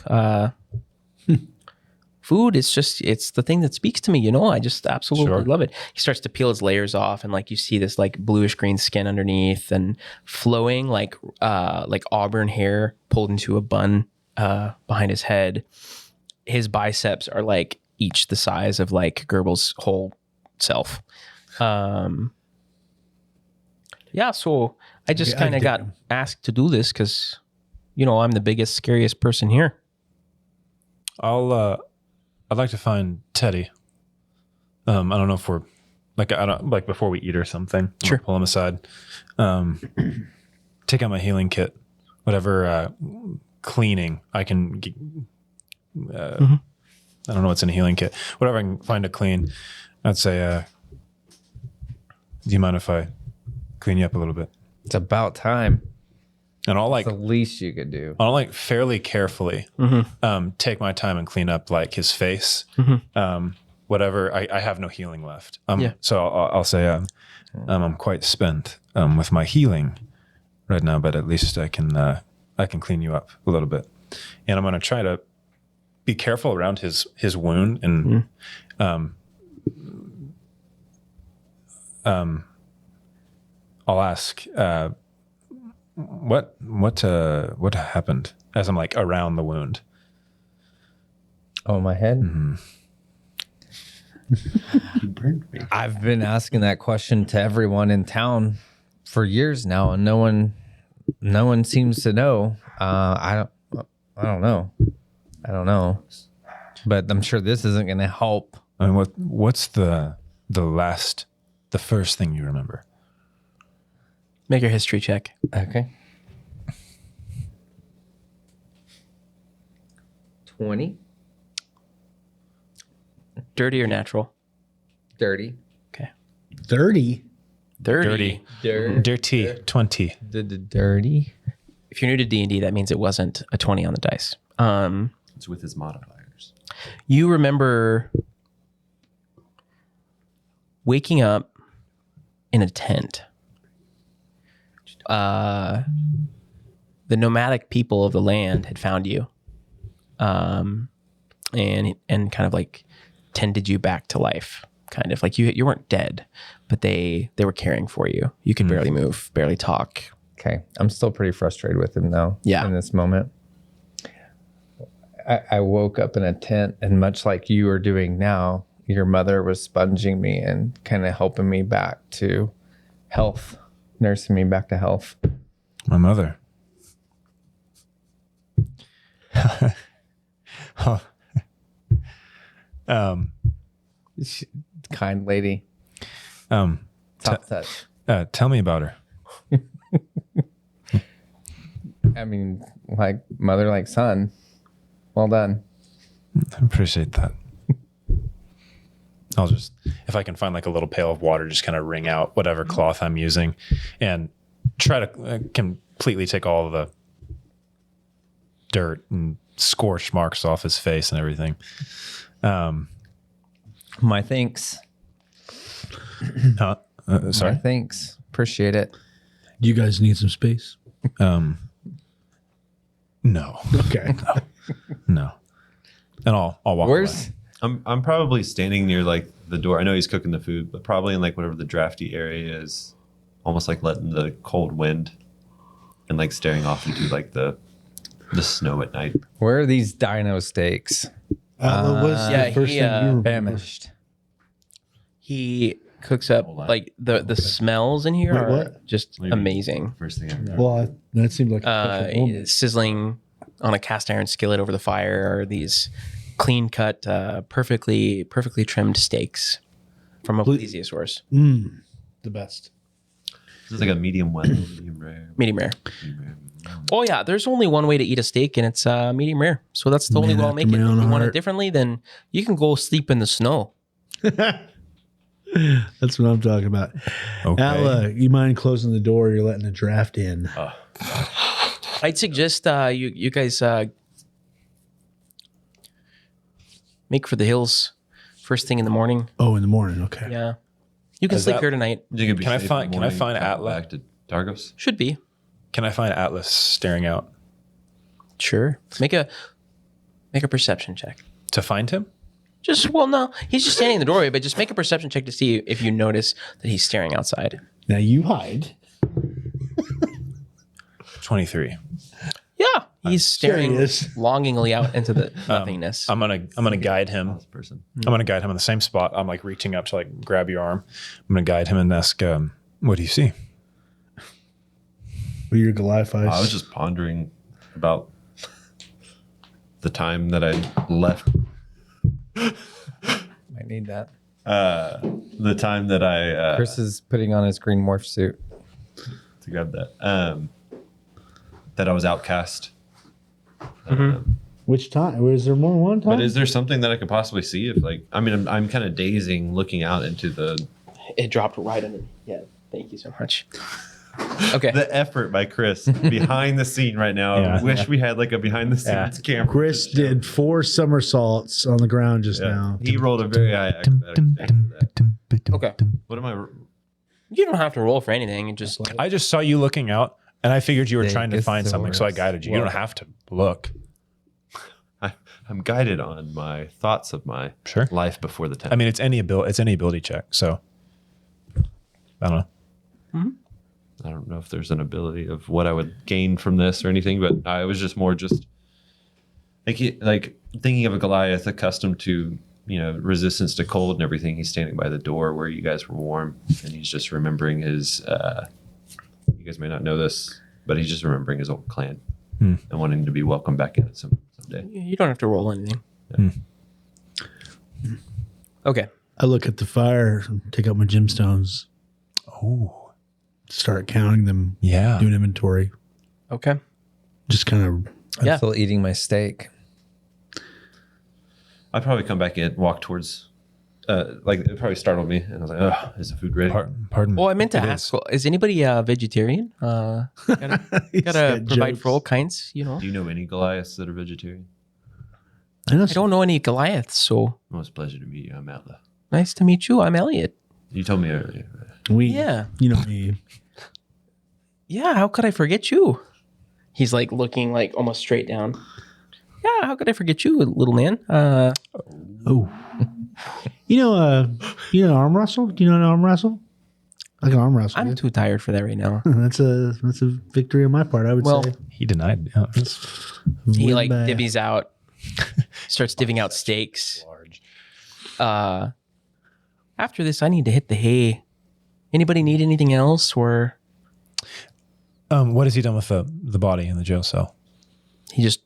Food, it's the thing that speaks to me. I just absolutely love it. He starts to peel his layers off, and like you see this like bluish green skin underneath, and flowing like auburn hair pulled into a bun behind his head. His biceps are like each the size of like Goebbels' whole self. So I just kind of got asked to do this because, I'm the biggest, scariest person here. I'd like to find Teddy. I don't know if we're like before we eat or something. Sure. Pull him aside. Take out my healing kit. Whatever cleaning I can. I don't know what's in a healing kit. Whatever I can find to clean. I'd say. Do you mind if I clean you up a little bit? It's about time. And I'll It's the least you could do. I'll fairly carefully take my time and clean up like his face. Whatever. I have no healing left. So I'll say I'm quite spent with my healing right now, but at least I can clean you up a little bit. And I'm going to try to be careful around his wound and I'll ask what happened as I'm like around the wound. Oh, my head? You burned me. I've been asking that question to everyone in town for years now, and no one seems to know. I don't know. But I'm sure this isn't going to help. I mean, what's the first thing you remember? Make your history check. Okay. 20. Dirty or natural? Dirty. Okay. 30. Dirty. Dirty 20. Dirty. If you're new to D&D, that means it wasn't a 20 on the dice. It's with his modifiers. You remember waking up in a tent. The nomadic people of the land had found you, and kind of like tended you back to life. Kind of like you weren't dead, but they were caring for you. You could barely move, barely talk. Okay. I'm still pretty frustrated with him though. Yeah. In this moment. I woke up in a tent, and much like you are doing now, your mother was sponging me and kind of helping me back to health, nursing me back to health. My mother. Huh. Kind lady. Top touch. Tell me about her. I mean, like mother, like son. Well done. I appreciate that. I'll just, if I can find like a little pail of water, just kind of wring out whatever cloth I'm using and try to completely take all of the dirt and scorch marks off his face and everything. My thanks. Sorry? My thanks. Appreciate it. Do you guys need some space? No. Okay. No. And I'll walk Where's away. I'm probably standing near like the door. I know he's cooking the food, but probably in like whatever the drafty area is, almost like letting the cold wind and like staring off into like the snow at night. where are these dino steaks? What was yeah, the first he, thing you remember? Famished. He cooks up like the smells in here Wait, are what? just What do you mean? amazing. First thing I remember. Well, that seemed like a special moment. Sizzling on a cast iron skillet over the fire are these clean cut, perfectly trimmed steaks from a plesiosaurus. The best. This is like a medium well, medium rare. Medium rare. Medium rare. Oh yeah, there's only one way to eat a steak, and it's medium rare. So that's the only Man way I'll after make it. my If own you want it heart. differently, then you can go sleep in the snow. That's what I'm talking about. Okay. Al, you mind closing the door? You're letting the draft in. I'd suggest you guys make for the hills first thing in the morning. Oh, in the morning. Okay. Yeah. You can Is sleep that- here tonight. You could be Can I safe find- in the can I morning, find travel Atla? back to Targos? Should be. Can I find Atlas staring out Sure. Make a perception check. to find him? No, he's just standing in the doorway, but just make a perception check to see if you notice that he's staring outside. Now you hide. 23. Yeah, he's staring Serious. longingly out into the nothingness. I'm gonna guide him. This person. I'm gonna guide him in the same spot. I'm like reaching up to like grab your arm. I'm gonna guide him and ask, "What do you see?" With your Goliath eyes. I was just pondering about the time that I left. I need that. The time that I Chris is putting on his green morph suit. to grab that. That I was outcast. Which time? Was there more than one time? But is there something that I could possibly see? If like, I mean, I'm kind of dazing, looking out into the It dropped right under. Yeah, thank you so much. Okay. effort by Chris behind the scene right now. Yeah. I wish we had like a behind the scenes camera. Chris did 4 somersaults on the ground just Yeah. now. He rolled a very high acrobatic check for that. Okay. What am I? You don't have to roll for anything. You just I just saw you looking out, and I figured you were trying to find something, so I Stegosaurus. guided you. You don't have to look. I'm guided on my thoughts of my Sure. life before the time. I mean, it's any ability check. So I don't know. I don't know if there's an ability of what I would gain from this or anything, but I was just more just like thinking of a Goliath accustomed to, resistance to cold and everything. He's standing by the door where you guys were warm, and he's just remembering his. You guys may not know this, but he's just remembering his old clan and wanting to be welcomed back in someday. you don't have to roll anything. Okay. I look at the fire, take out my gemstones, Oh, start counting them, yeah. do an inventory. Okay. Just kind of I'm Yeah. still eating my steak. I'd probably come back in, walk towards. It probably startled me, and I was like, "Oh, is the food ready?" Pardon. Well, I meant to It ask, is anybody vegetarian? Gotta provide for all kinds, Do you know any Goliaths that are vegetarian? I know. I don't know any Goliaths, so Most pleasure to meet you. I'm Atla. nice to meet you. I'm Elliot. You told me earlier. Yeah. You know me. Yeah, how could I forget you? He's like looking like almost straight down. Yeah, how could I forget you, little man? Oh. You know arm wrestle? Do you know an arm wrestle? I can arm wrestle. I'm dude. too tired for that right now. That's a victory on my part, I would Well, say. He denied. Yeah. He Win like by- divvies out, starts divvying out steaks. After this, I need to hit the hay. Anybody need anything else, or What has he done with the body in the jail cell? he just?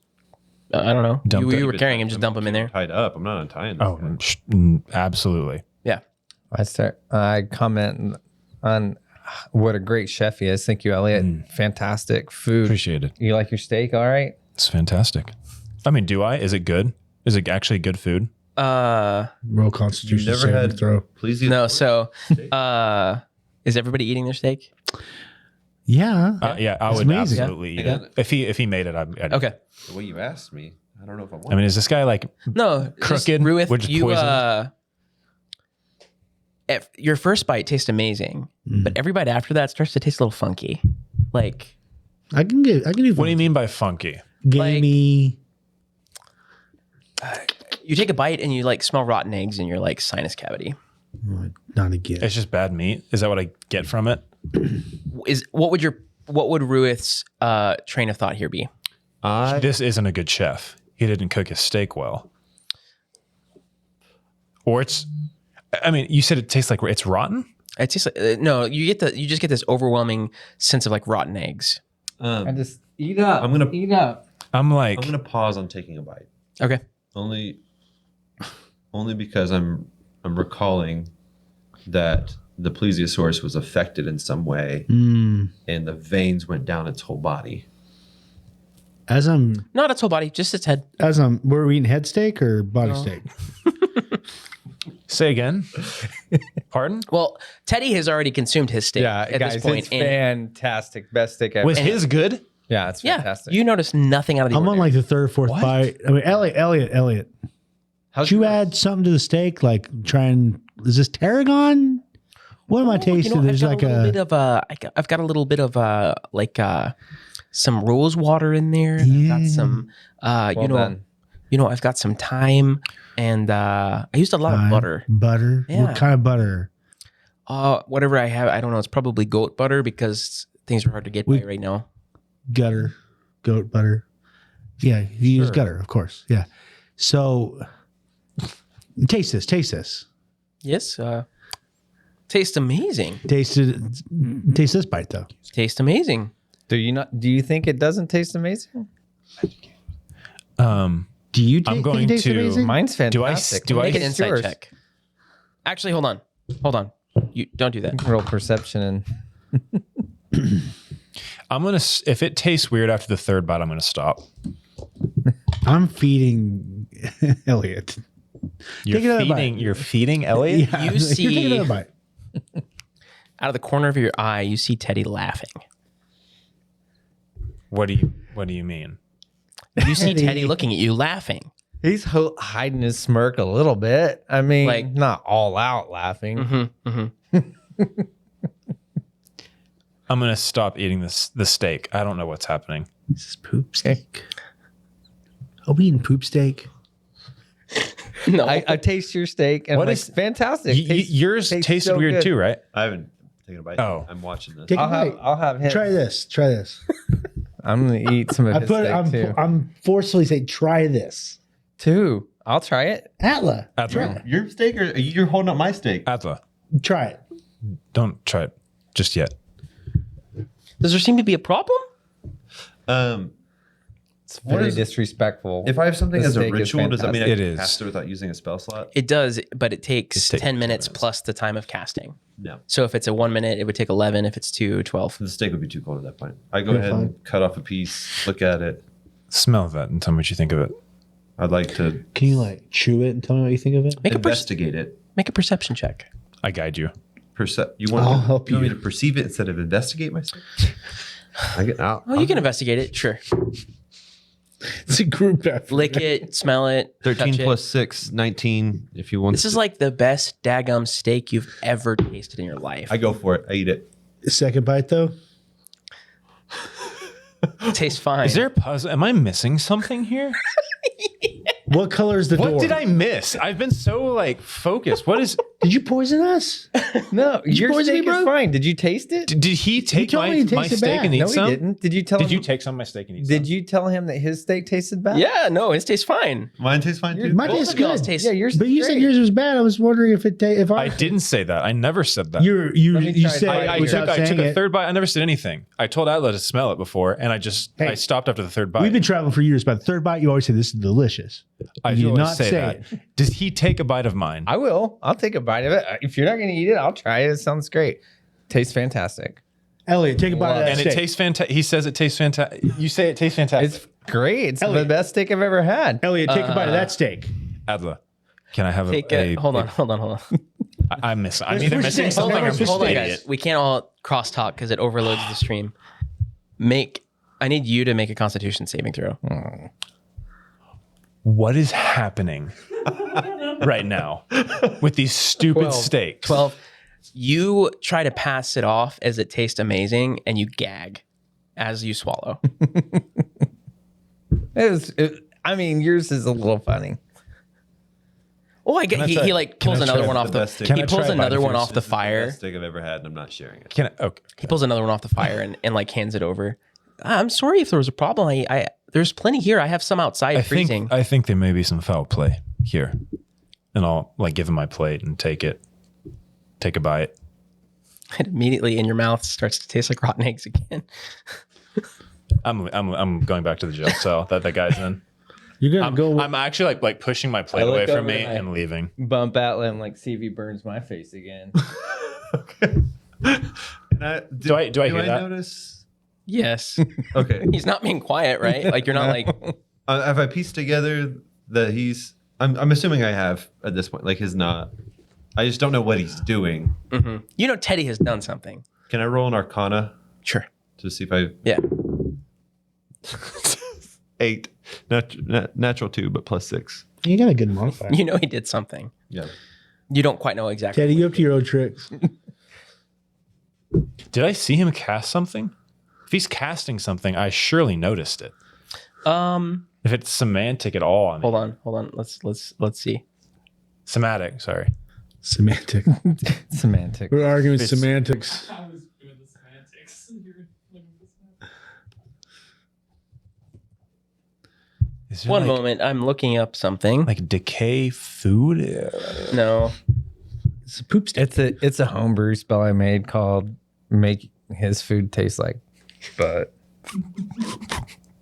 I don't know. Dumped You it. were carrying him, just dump him in there. Tied up. I'm not untying. This Oh, guy. absolutely. Yeah. I comment on what a great chef he is. Thank you, Elliot. Fantastic food. Appreciate it. You like your steak? All right. It's fantastic. I mean, do I? Is it good? Is it actually good food? Roll Constitution You never saving had throw. Please eat No. the So, is everybody eating their steak? Yeah. Yeah, I It's would amazing. absolutely eat Yeah. it. If he made it, I'd Okay. the way you asked me. I don't know if I want. I mean, is this guy like No. Crooked, Ruith, which is you poisoned. Your first bite tastes amazing, but every bite after that starts to taste a little funky. Like I can do what do you mean by funky? gamey. you take a bite and you like smell rotten eggs in your like sinus cavity. Not again. It's just bad meat. Is that what I get from it? What would Ruith's train of thought here be? This isn't a good chef. He didn't cook his steak well. Or I mean, you said it tastes like it's rotten? It tastes like no. You just get this overwhelming sense of like rotten eggs. I just eat up. I'm gonna- eat up. I'm like, I'm gonna pause on taking a bite. Okay. Only because I'm recalling that the plesiosaurus was affected in some way, and the veins went down its whole body. As I'm Not its whole body, just its head. were we eating head steak or body steak? say again. Pardon? Well, Teddy has already consumed his steak at guys, this point. it's fantastic. Best steak ever. Was his good? Yeah, it's Yeah, fantastic. you notice nothing out of the I'm on ordinary. like the third or fourth bite. I mean, Elliot. How's Did you yours? add something to the steak? Like is this tarragon? What am I tasting? There's like I've got a little bit of some rose water in there. And I've got some done. I've got some thyme, and I used a lot of butter. Butter? Yeah. What kind of butter? Whatever I have, I don't know. It's probably goat butter because things are hard to get by right now. Gutter. Goat butter. Yeah, you use gutter, of course. Yeah. So taste this. Yes. Tastes amazing. Taste this bite though. Tastes amazing. Do you think it doesn't taste amazing? Do you I'm think going it tastes to- amazing? Mine's fantastic. do I Make an It's insight yours. check. Actually, hold on. You don't do that. Real perception and I'm gonna. If it tastes weird after the third bite, I'm gonna stop. I'm feeding Elliot. Take another bite. You're feeding Elliot. Yeah, You take see- another bite. Out of the corner of your eye, you see Teddy laughing. What do you mean? You see Teddy. Teddy looking at you laughing. he's hiding his smirk a little bit. I mean, Like- not all out laughing. Mm-hmm, mm-hmm. I'm gonna stop eating the steak. I don't know what's happening. This is poop steak. Are we eating poop steak? No. I taste your steak and What what is- is fantastic. Yours tastes tasted so weird good. too, right? I haven't taken a bite. Oh. I'm watching this. Take a I'll bite. have him. Try this. Try this. I'm gonna eat some of I his put. steak too. I'm forcefully saying, try this. Too. I'll try it. Atla, Atla. Your steak, or you're holding up my steak? Atla, try it. don't try it just yet. Does there seem to be a problem? It's very disrespectful. If I have something The as a steak is ritual, does that mean I fantastic. can It is. cast it without using a spell slot? It does, but it takes It takes 10 minutes 10 minutes. plus the time of casting. No. So if it's a 1 minute, it would take 11. If it's 2, 12. The steak would be too cold at that point. I go You're ahead and cut off a piece, look at it. Smell that and tell me what you think of it. I'd like to Can you like chew it and tell me what you think of it? Make a investigate it. make a perception check. I guide you. You want, I'll help you want me you. to perceive it instead of investigate myself? Oh, you can investigate it. Sure. It's a group effort. Lick it, smell it. 13 touch it. plus 6, 19. If you want This is like the best daggum steak you've ever tasted in your life. I go for it. I eat it. Second bite though. It tastes fine. Is there a puzzle? Am I missing something here? What color is the door? What did I miss? I've been so like focused. What is? Did you poison us? no, your poison me, steak bro? is fine. Did you taste it? Did he take told me it my tasted steak bad. and eat No, some? he didn't. Did you tell Did him? you take some of my steak and eat some? Did you tell him that his steak tasted bad? Yeah, no, it tastes fine. Mine tastes fine too. Mine Both tastes of y'all's good. taste. Yeah, yours. But you said great. yours was bad. I was wondering if if I didn't say that. I never said that. you Let me try said it. it I without took saying a it. third bite. I never said anything. I told Atla to smell it before, and I Hey, stopped after the third bite. We've been traveling for years. By the third bite, you always say this is delicious. I You do did always not say say that. it. Does he take a bite of mine? I will. I'll take a bite of it. If you're not going to eat it, I'll try it. It sounds great. Tastes fantastic. Elliot, take a bite of that and steak. it tastes fantastic. He says it tastes fantastic. You say it tastes fantastic. It's great. It's the Elliot. best steak I've ever had. Elliot, take a bite of that steak. Adla, can I have Take a? it. Hold on. I'm missing. I'm Let's either push missing steak. something or I'm Let's just push an steak. idiot. We can't all crosstalk because it overloads the stream. I need you to make a Constitution saving throw. What is happening right now with these stupid 12. steaks? 12. You try to pass it off as it tastes amazing, and you gag as you swallow. I mean, yours is a little funny. Oh, I get. I He try- like can pulls I try another the one off the. best steak? Can He I pulls try a bite another of one yours? off the This is fire. best steak I've ever had, and I'm not sharing it. Can I? Okay. He pulls another one off the fire and like hands it over. I'm sorry if there was a problem. I there's plenty here. I have some outside freezing. I think there may be some foul play here, and I'll like give him my plate and take a bite. It immediately in your mouth starts to taste like rotten eggs again. I'm going back to the jail cell that guy's in. You're gonna go. I'm actually like pushing my plate I away look from over me and I- and leaving. Bump Atla and like see if he burns my face again. Do I hear that? notice? Yes. Okay. He's not being quiet, right? Like you're not like Have I pieced together that he's? I'm assuming I have at this point. Like he's not. I just don't know what he's doing. you know Teddy has done something. Can I roll an Arcana Sure. to see if I Yeah. 8 natural 2, but plus 6. You got a good modifier. You know he did something. Yeah. You don't quite know exactly. Teddy, you up to your own tricks. Did I see him cast something? If he's casting something, I surely noticed it. If it's semantic at all, I mean, Hold on. Let's see. Somatic, sorry. Semantic. Semantic. We're arguing It's- semantics. I was doing the semantics. You're looking for semantics. Is there One like, moment, I'm looking up something. like decay food? No. It's a poop stick. It's a homebrew spell I made called "Make His Food Taste Like," but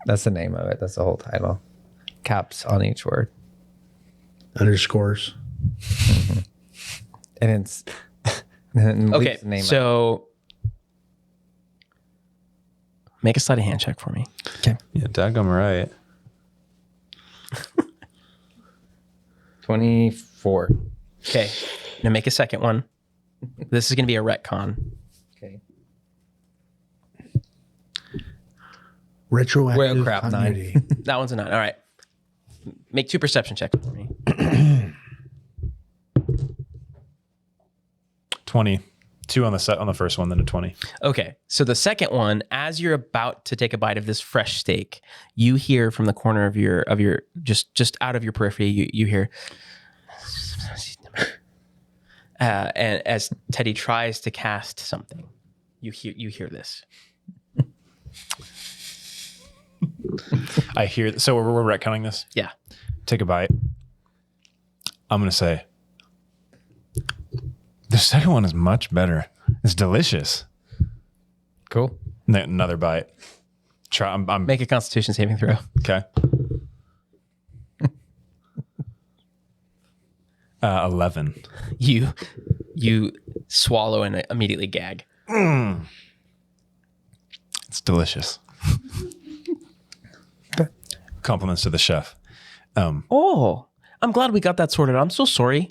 that's the name of it. That's the whole title. Caps on each word, Underscores. and it's and Okay, leaves the name out. so make a sleight of hand check for me. Yeah, daggum right. 24. Okay. Now make a second one. This is going to be a retcon. Okay. Retroactive. Well, crap, continuity. That one's a 9. All right. Make 2 perception checks for me. 20. 2 on the first one, then a 20. Okay. So the second one, as you're about to take a bite of this fresh steak, you hear from the corner of your just out of your periphery, you hear and as Teddy tries to cast something, you hear this. I hear. So we're retconning this. Yeah. Take a bite. I'm gonna say the second one is much better. It's delicious. Cool. Another bite. Try. I'm Make a Constitution saving throw. okay. 11. You swallow and immediately gag. It's delicious. Compliments to the chef. Oh, I'm glad we got that sorted out. I'm so sorry.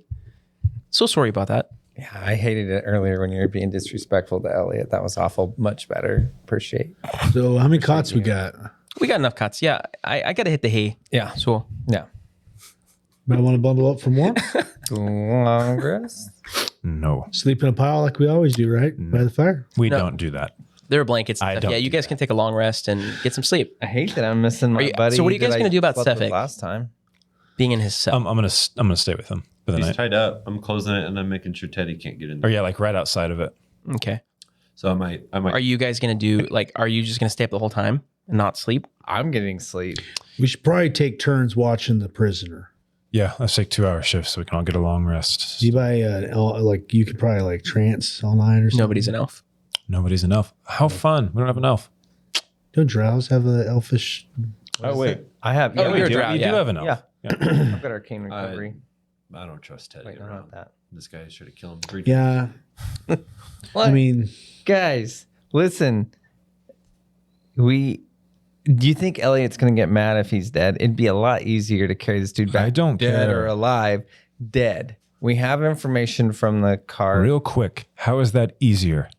So sorry about that. Yeah, I hated it earlier when you were being disrespectful to Elliot. That was awful. Much better. Appreciate. So how many cots we got? We got enough cuts. Yeah, I got to hit the hay. Yeah. So Yeah. But I want to bundle up for more. Long rest. No, Sleep in a pile like we always do, right? By the fire. we No. don't do that. there are blankets. And I stuff. don't Yeah, you do guys can take a long rest and get some sleep. I hate that I'm missing my you- buddy. so what are you guys that I gonna do about slept with Stefik? last time? Being in his cell. I'm gonna stay with him for the He's night. tied up. I'm closing it and I'm making sure Teddy can't get in Or there. yeah, like right outside of it. Okay. So I might. Are you guys gonna do like? Are you just gonna stay up the whole time and not sleep? I'm getting sleep. We should probably take turns watching the prisoner. Yeah, let's take 2-hour shifts so we can all get a long rest. Do you buy like you could probably like trance all night or something? Nobody's an elf. Nobody's enough. How fun. We don't have enough. Don't drows have an elfish? Oh, wait. I have. Oh, Yeah, you're we a do. drow, You yeah. do have enough. Yeah. I've got arcane recovery. I don't trust Teddy Wait, no, around. not that. This guy is trying to kill him 3 Yeah. What? I mean, Guys, listen. Do you think Elliot's going to get mad if he's dead? It'd be a lot easier to carry this dude back. I don't dead care. or alive. Dead. We have information from the car. Real quick, how is that easier?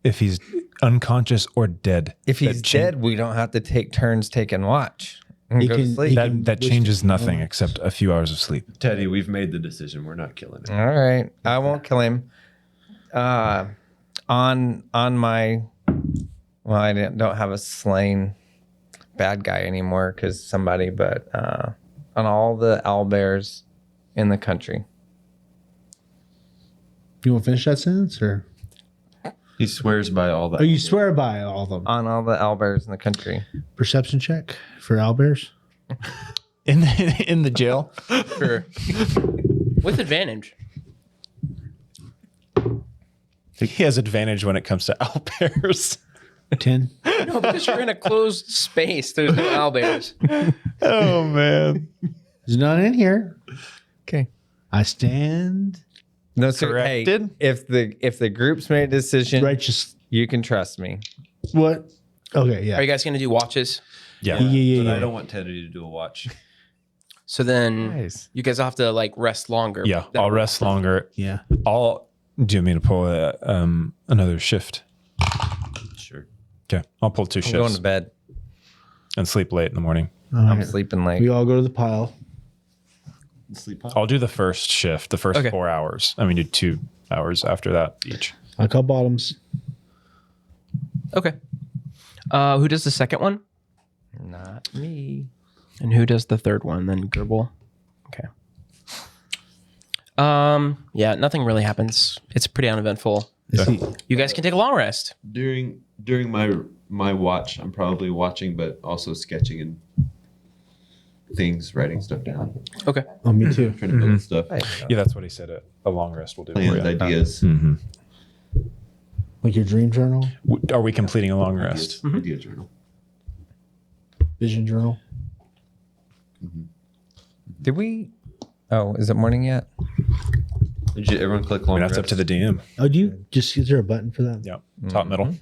If he's unconscious or dead? If he's That cha- dead, we don't have to take turns taking watch. And He go to can- sleep. he That wish changes to- nothing except a few hours of sleep. Teddy, we've made the decision. We're not killing him. All right, I won't kill him. On my, well, I don't have a slain bad guy anymore because somebody, but on all the owlbears in the country. you want to finish that sentence or? He swears by all that. Oh, you swear by all of them. On all the owlbears in the country. Perception check for owlbears. In the jail? Sure. With advantage. He has advantage when it comes to owlbears. 10. No, because you're in a closed space. There's no owlbears. Oh, man. There's none in here. Okay. I stand No, sir. Hey, Corrected? if the group's made a decision, righteous. you can trust me. What? Okay, yeah. Are you guys going to do watches? Yeah. Yeah. But I don't want Teddy to do a watch. So then Nice. you guys will have to like rest longer. Yeah, I'll rest longer. Yeah. Do you mean to pull another shift? Sure. Okay, I'll pull 2 I'm going shifts to bed. and sleep late in the morning. All I'm right. sleeping late. We all go to the pile. Sleep pod. I'll do the first shift, the first Okay. 4 hours. I mean, do 2 hours after that each. I call bottoms. Okay. Who does the second one? Not me. And who does the third one? Then Gerbil. Okay. Yeah, nothing really happens. It's pretty uneventful. Is he- You guys can take a long rest. During my watch, I'm probably watching, but also sketching and things, writing stuff down, Okay. Oh, me too. trying to build stuff, Yeah, that's what he said. A long rest will do. plans, for you. ideas. Mhm. Like your dream journal, Are we completing a long rest? Idea journal. vision journal. Did we? Oh, is it morning yet? Did everyone click I long mean, that's rest? up to the DM. Oh, do you just is there a button for that? Yeah, top middle.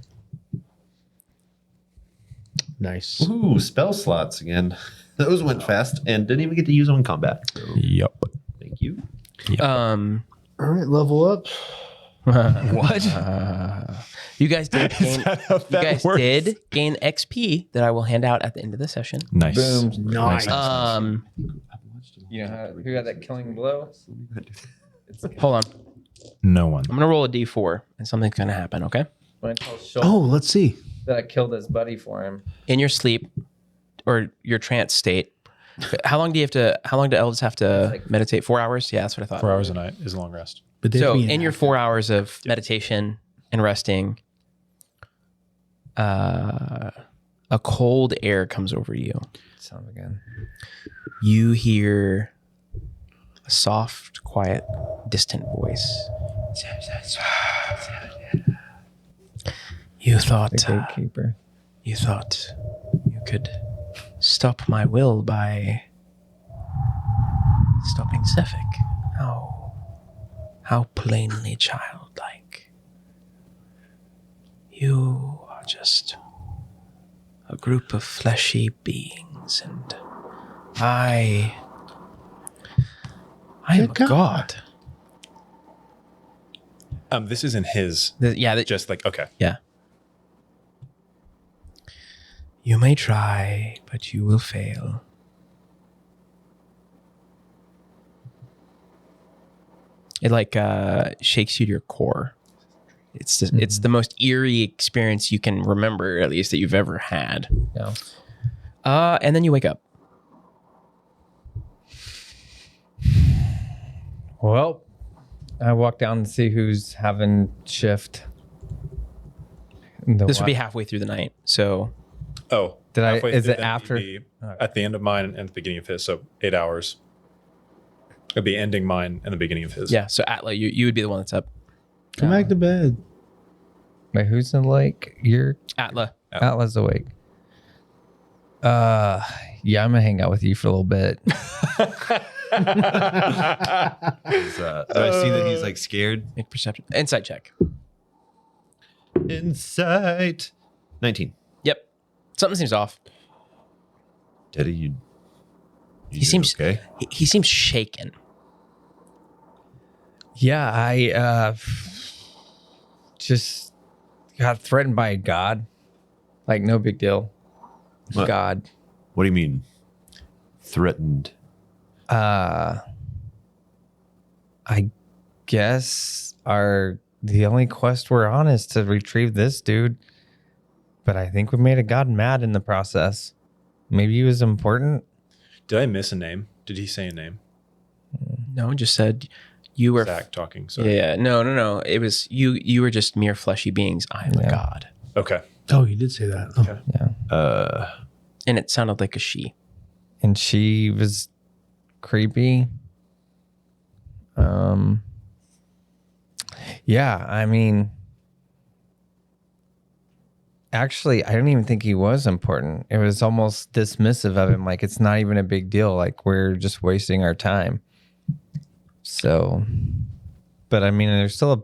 Nice. Ooh, spell slots again. Those went fast and didn't even get to use them in combat. So, Yep. thank you. All right, level up. What? You guys did gain. Did gain XP that I will hand out at the end of the session. Nice. Boom. Nice. You know who got that killing blow? Hold on. No one. I'm gonna roll a d4 and something's gonna happen. Okay. When I tell Schultz Oh, let's see. that I killed his buddy for him. In your sleep or your trance state. How long do elves have to meditate? 4 hours? Yeah, that's what I thought. 4 hours a night is a long rest. But they have So to be in your active. 4 hours of meditation and resting, a cold air comes over you. Sound again. You hear a soft, quiet, distant voice. You thought The gatekeeper. you thought you could stop my will by stopping Cephik. How plainly childlike. You are just a group of fleshy beings, and I am a god. This is in his. Yeah, Just like okay. yeah. You may try, but you will fail. It like shakes you to your core. It's the most eerie experience you can remember, at least that you've ever had. Yeah. And then you wake up. Well, I walk down to see who's having shift. This would be halfway through the night, so Oh, Did I- halfway is through it then after- you'd be At the end of mine and at the beginning of his, so 8 hours. It'd be ending mine and the beginning of his. yeah. So Atla, you would be the one that's up. Come back to bed. Wait, who's in the lake? You're Atla. Atlas awake. Yeah, I'm gonna hang out with you for a little bit. Do I see that he's like scared? Make perception. Insight check. Insight. 19. Yep. Something seems off. Teddy, you He seems okay. He seems shaken. Yeah, I just got threatened by a god. Like no big deal. What? God. What do you mean? Threatened. I guess the only quest we're on is to retrieve this dude. But I think we made a god mad in the process. Maybe he was important. Did I miss a name? Did he say a name? No, just said you were. Zach talking. Yeah, Sorry. yeah. No. It was you. You were just mere fleshy beings. I am a Yeah. god, Okay. Oh, you did say that. Oh. Yeah. and it sounded like a she. And she was creepy. Yeah, I mean, actually, I don't even think he was important. It was almost dismissive of him. Like, it's not even a big deal. Like, we're just wasting our time. So, but I mean, there's still a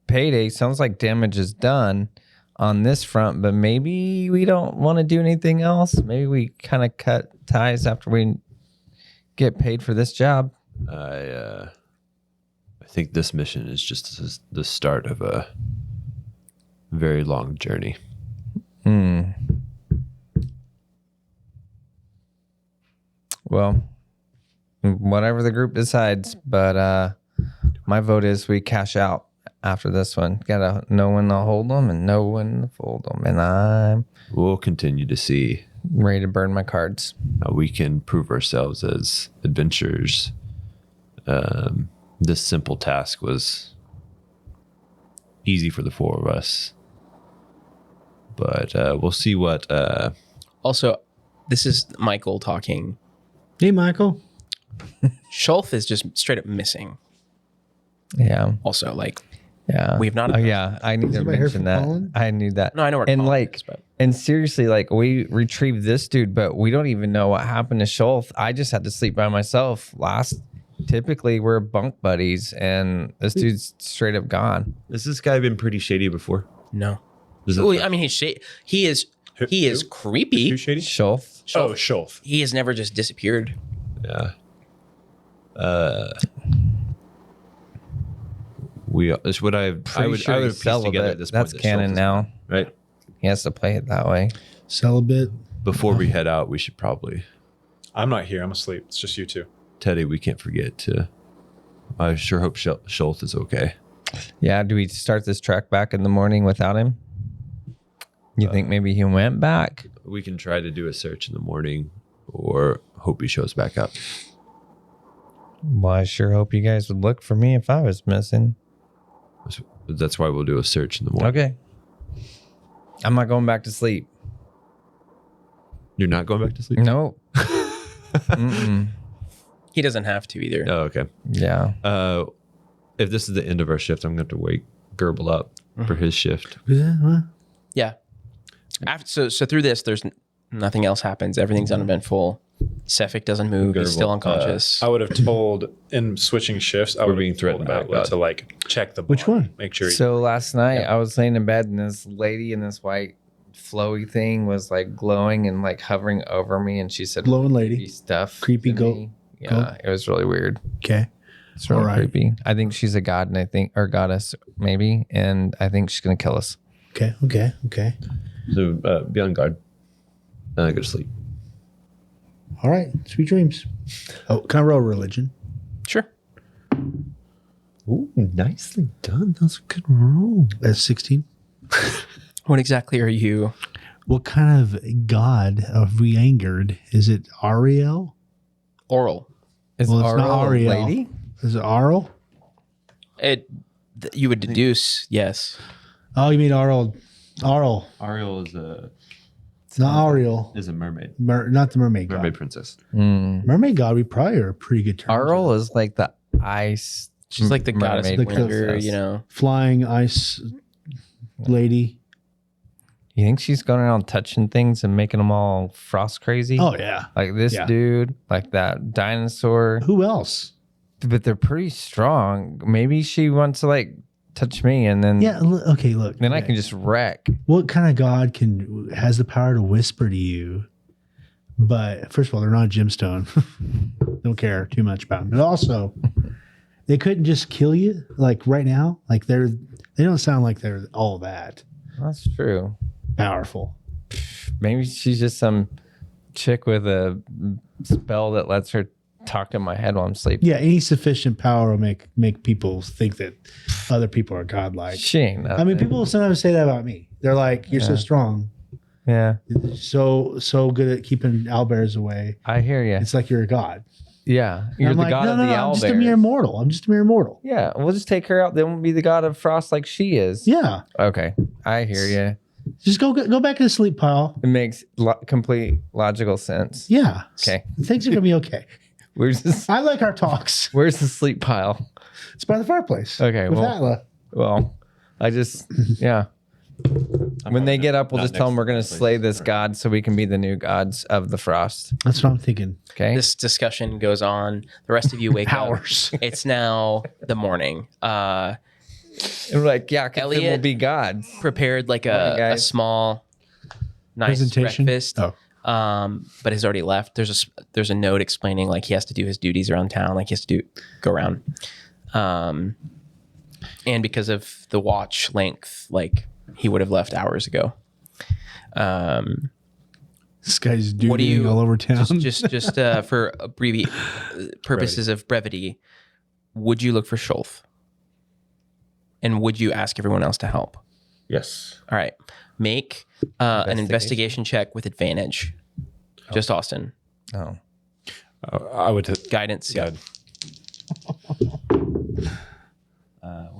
payday. Sounds like damage is done on this front, but maybe we don't want to do anything else. Maybe we kind of cut ties after we get paid for this job. I think this mission is just the start of a very long journey. Well, whatever the group decides. But my vote is we cash out after this one. Gotta know when to hold them and know when to fold them. And I'm We'll continue to see ready to burn my cards. how we can prove ourselves as adventurers. This simple task was easy for the four of us, but we'll see what. Also, this is Michael talking. Hey, Michael. Schultz is just straight up missing. Yeah. Also, like, Yeah. We've not- Oh, yeah. I need to anybody heard mention from that. Colin? I knew that. no, I know where And Colin like, is, but and seriously, like we retrieved this dude, but we don't even know what happened to Schultz. I just had to sleep by myself typically we're bunk buddies and this dude's straight up gone. Has this guy been pretty shady before? no. Is it- Well, I mean, he is Who? creepy. Who's shady? Schultz. Oh, Schultz. He has never just disappeared. Yeah. It's what I would Pretty sure I would he's piece together celibate. at this point. That's that canon Schultz is now. gone, right? He has to play it that way. Celibate. Before we head out, we should probably, I'm not here. I'm asleep. It's just you two. Teddy. We can't forget to. I sure hope Schultz is okay. Yeah. Do we start this trek back in the morning without him? You think maybe he went back? We can try to do a search in the morning, or hope he shows back up. Well, I sure hope you guys would look for me if I was missing. That's why we'll do a search in the morning. Okay. I'm not going back to sleep. You're not going back to sleep? Nope. Mm-mm. He doesn't have to either. Oh, okay. Yeah. If this is the end of our shift, I'm going to have to wake Gerbil up for his shift. Yeah. So through this, there's nothing else happens. Everything's uneventful. Cephik doesn't move. He's still Gerbil, unconscious. I would have told in switching shifts. I We're would being have threatened told by Atla God. to like check the Which body, one? Make sure. So last night I was laying in bed and this lady in this white flowy thing was like glowing and like hovering over me, and she said Glowing creepy lady. stuff. Creepy to goat. me. Yeah, Goat. it was really weird. Okay. It's really All right. creepy. I think she's a god, and I think or goddess maybe, and I think she's gonna kill us. Okay. Okay. So be on guard. And I go to sleep. All right. Sweet dreams. Oh, can I roll religion? Sure. Ooh, nicely done. That was a good roll. That's 16. What exactly are you? What kind of god have we angered? Is it Ariel? Oral. Is Well, it's not Ariel a Ariel. lady? Is it Arl? You would deduce, yes. Oh, you mean Arl? Arl. Ariel is a Not Ariel. mermaid. Not the mermaid god. Mermaid princess. Mermaid god, we probably are pretty good terms. Arl is like the ice. She's like the goddess of mermaid winter, princess. you know. Flying ice lady. You think she's going around touching things and making them all frost crazy? Oh, yeah. Like this Yeah. dude, like that dinosaur. Who else? But they're pretty strong. Maybe she wants to like touch me and then Yeah. Okay, look. then I can just wreck. What kind of god has the power to whisper to you? But first of all, they're not a gemstone. Don't care too much about them. But also, they couldn't just kill you like right now. Like they don't sound like they're all that That's true. powerful. Maybe she's just some chick with a spell that lets her talk to my head while I'm sleeping. Yeah, any sufficient power will make people think that other people are godlike. She ain't nothing. I mean, people sometimes say that about me. They're like, "You're so Yeah. strong, Yeah, so good at keeping owlbears away. I hear you. It's like you're a god." Yeah, And you're I'm the like, god no, of no, the no, I'm just a owlbears. mere mortal. I'm just a mere mortal. Yeah, we'll just take her out. Then we'll be the god of frost like she is. Yeah, Okay, I hear you. just go back to the sleep pile. It makes complete logical sense. Yeah. Okay, Things are gonna be okay. where's this? I like our talks. Where's the sleep pile? It's by the fireplace. Okay, With well- Atla. Well, I just yeah. When they get up, we'll just tell them we're going to slay this god so we can be the new gods of the frost. That's what I'm thinking. Okay. This discussion goes on. The rest of you wake Hours. up. It's now the morning. And we're like, yeah, 'cause then we'll Elliot- be gods. Prepared like Morning, a guys. small, nice Presentation? breakfast. Oh. But has already left. There's a note explaining like he has to do his duties around town. Like he has to go around. And because of the watch length, like he would have left hours ago. This guy's What do doing you all over town. just for purposes of brevity? Would you look for Shulth? And would you ask everyone else to help? Yes. All right. Make an investigation check with advantage. Just Austin. Oh. I would Guidance. Yeah.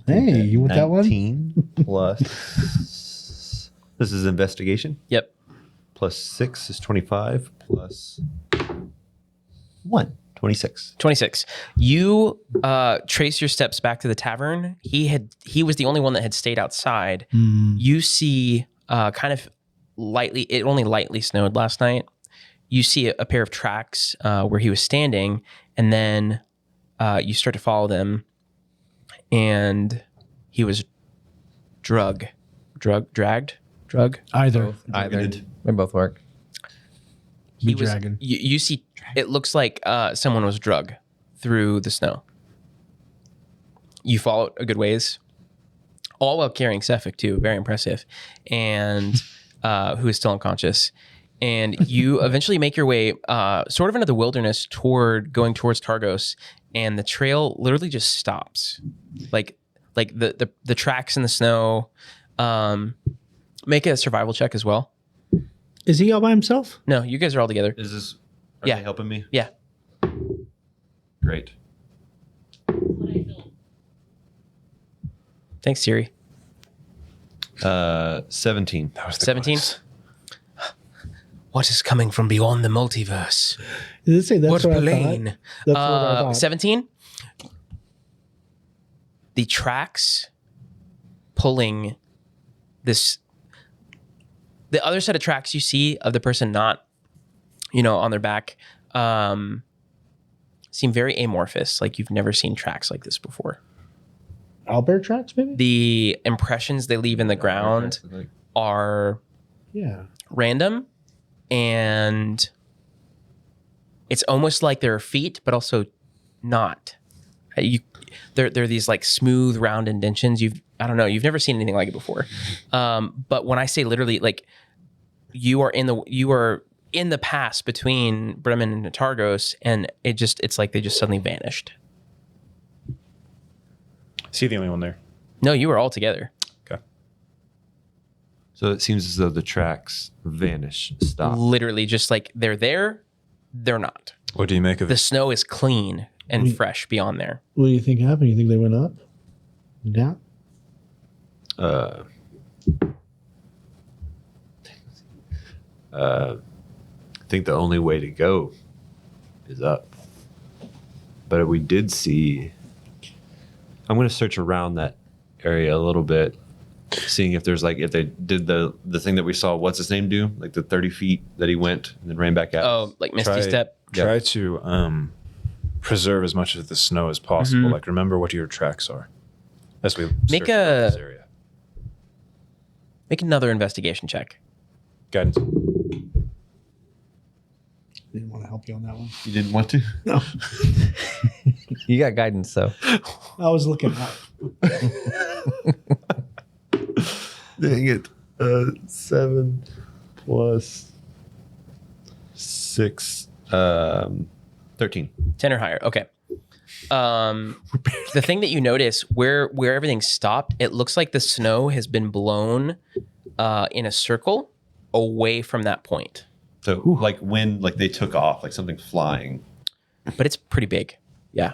Hey, you want that one? 19 plus. This is investigation. Yep. Plus 6 is 25. Plus 1, 26. 26. You trace your steps back to the tavern. He was the only one that had stayed outside. You see kind of lightly, it only lightly snowed last night. You see a pair of tracks where he was standing, and then you start to follow them, and he was dragged. Either. They both work. He was. dragon. You see, it looks like someone was drug through the snow. You follow it a good ways, all while carrying Cephik too. Very impressive, and who is still unconscious. And you eventually make your way sort of into the wilderness going towards Targos, and the trail literally just stops, like the tracks in the snow. Make a survival check as well. Is he all by himself? No, you guys are all together. Is this? Are Yeah. they helping me? Yeah. Great. Thanks, Siri. 17. That was the 17. close. What is coming from beyond the multiverse? Did it say that's What what I plane? thought? That's what I thought. 17. The tracks pulling this. The other set of tracks you see of the person not, on their back, seem very amorphous. Like you've never seen tracks like this before. Owlbear tracks, maybe? The impressions they leave in the ground are Yeah. random, and it's almost like they're feet, but also not. They're these like smooth, round indentions. You've never seen anything like it before. But when I say literally, like you are in the pass between Bremen and Targos, and it's like they just suddenly vanished. Is he the only one there? No, you were all together. Okay. So it seems as though the tracks vanish, stop. Literally, just like they're there, they're not. What do you make of The it? snow is clean and fresh beyond there. What do you think happened? You think they went up? Down? I think the only way to go is up. But we did see. I'm going to search around that area a little bit, seeing if there's if they did the thing that we saw. What's his name do? Like the 30 feet that he went and then ran back out. Oh, like Misty Step. Try to preserve as much of the snow as possible. Like remember what your tracks are as we Make search around this a- area. Make another investigation check. Guidance. Didn't want to help you on that one. You didn't want to? No. You got guidance, though. I was looking up. Dang it. 7 plus 6. 13. 10 or higher. Okay. The thing that you notice where everything stopped, it looks like the snow has been blown in a circle away from that point. So like when they took off, like something flying. But it's pretty big. Yeah.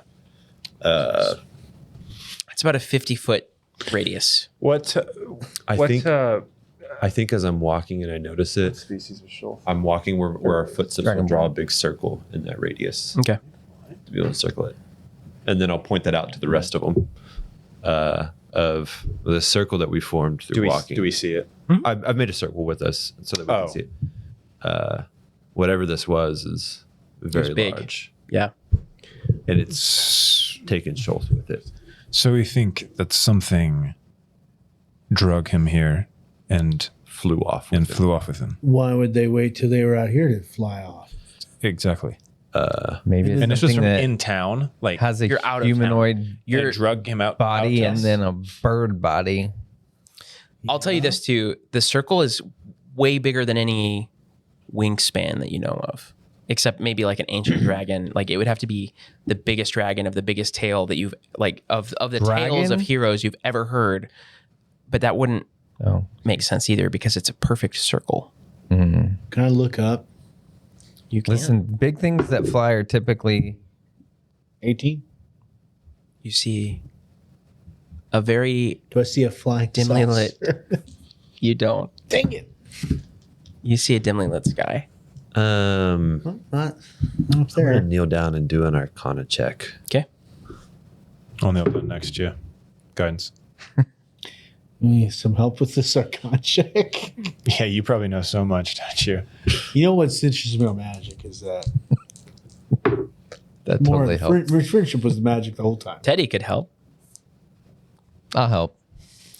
It's about a 50-foot radius. What? I what think I think as I'm walking and I notice it, species of shoal? I'm walking where our footsteps will draw a big circle in that radius Okay. to be able to circle it. And then I'll point that out to the rest of them of the circle that we formed through walking. Do we see it? I've made a circle with us so that we can see it. Whatever this was is very big. large. Yeah. And it's taken Schultz with it. So we think that something drug him here and Flew off. with it. flew off with him. Why would they wait till they were out here to fly off? Exactly. Maybe it's And it's just something from that in town. Like has a You're out of humanoid you drug him out body out to and us. then a bird body. I'll tell you this too. The circle is way bigger than any wingspan that you know of, except maybe like an ancient dragon. Like it would have to be the biggest dragon of the biggest tail that you've like of the tales of Dragon? heroes you've ever heard. But that wouldn't Oh. make sense either because it's a perfect circle. Can I look up? You can Listen, big things that fly are typically 18. You see a very Do I see a flying dimly saucer? you don't. Dang it. You see a dimly lit sky. I'm Not up gonna there. kneel down and do an Arcana check. Okay. On the open next to you. Guidance. Need some help with this Arcana check. Yeah, you probably know so much, don't you? You know what's interesting about magic is that that more totally helps. friendship was the magic the whole time. Teddy could help. I'll help.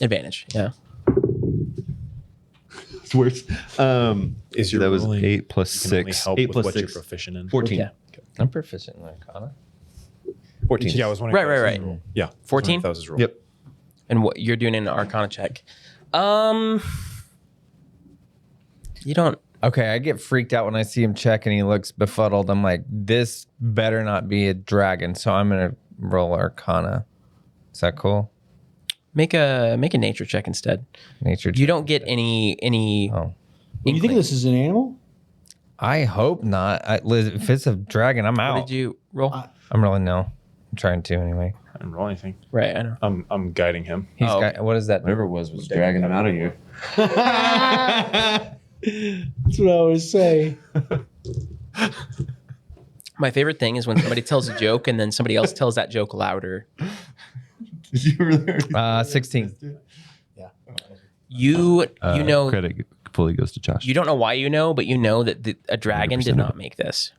Advantage. Yeah. It's worse. Is your That was rolling- 8 plus You can only 6. help 8 with plus what 6. you're proficient in. 14. Yeah. I'm proficient in Arcana. 14. Yeah, I was wondering. Right, if that was right, his right. roll. Yeah. 14? That was his roll. Yep. And what you're doing an Arcana check. You don't. Okay, I get freaked out when I see him check and he looks befuddled. I'm like, this better not be a dragon, so I'm gonna roll Arcana. Is that cool? Make a nature check instead. Nature. You don't get any. Oh, You think inkling. this is an animal? I hope not. Liz, if it's a dragon, I'm What out. did you roll? I'm rolling no. I'm trying to anyway. I didn't roll anything. Right, I know. I'm guiding him. He's Oh. got, what is that? Whatever it was dragging him out of here. That's what I always say. My favorite thing is when somebody tells a joke and then somebody else tells that joke louder. Did you really? 16. You know Credit fully goes to Josh. you don't know why you know, but you know that a dragon did 100% not make this.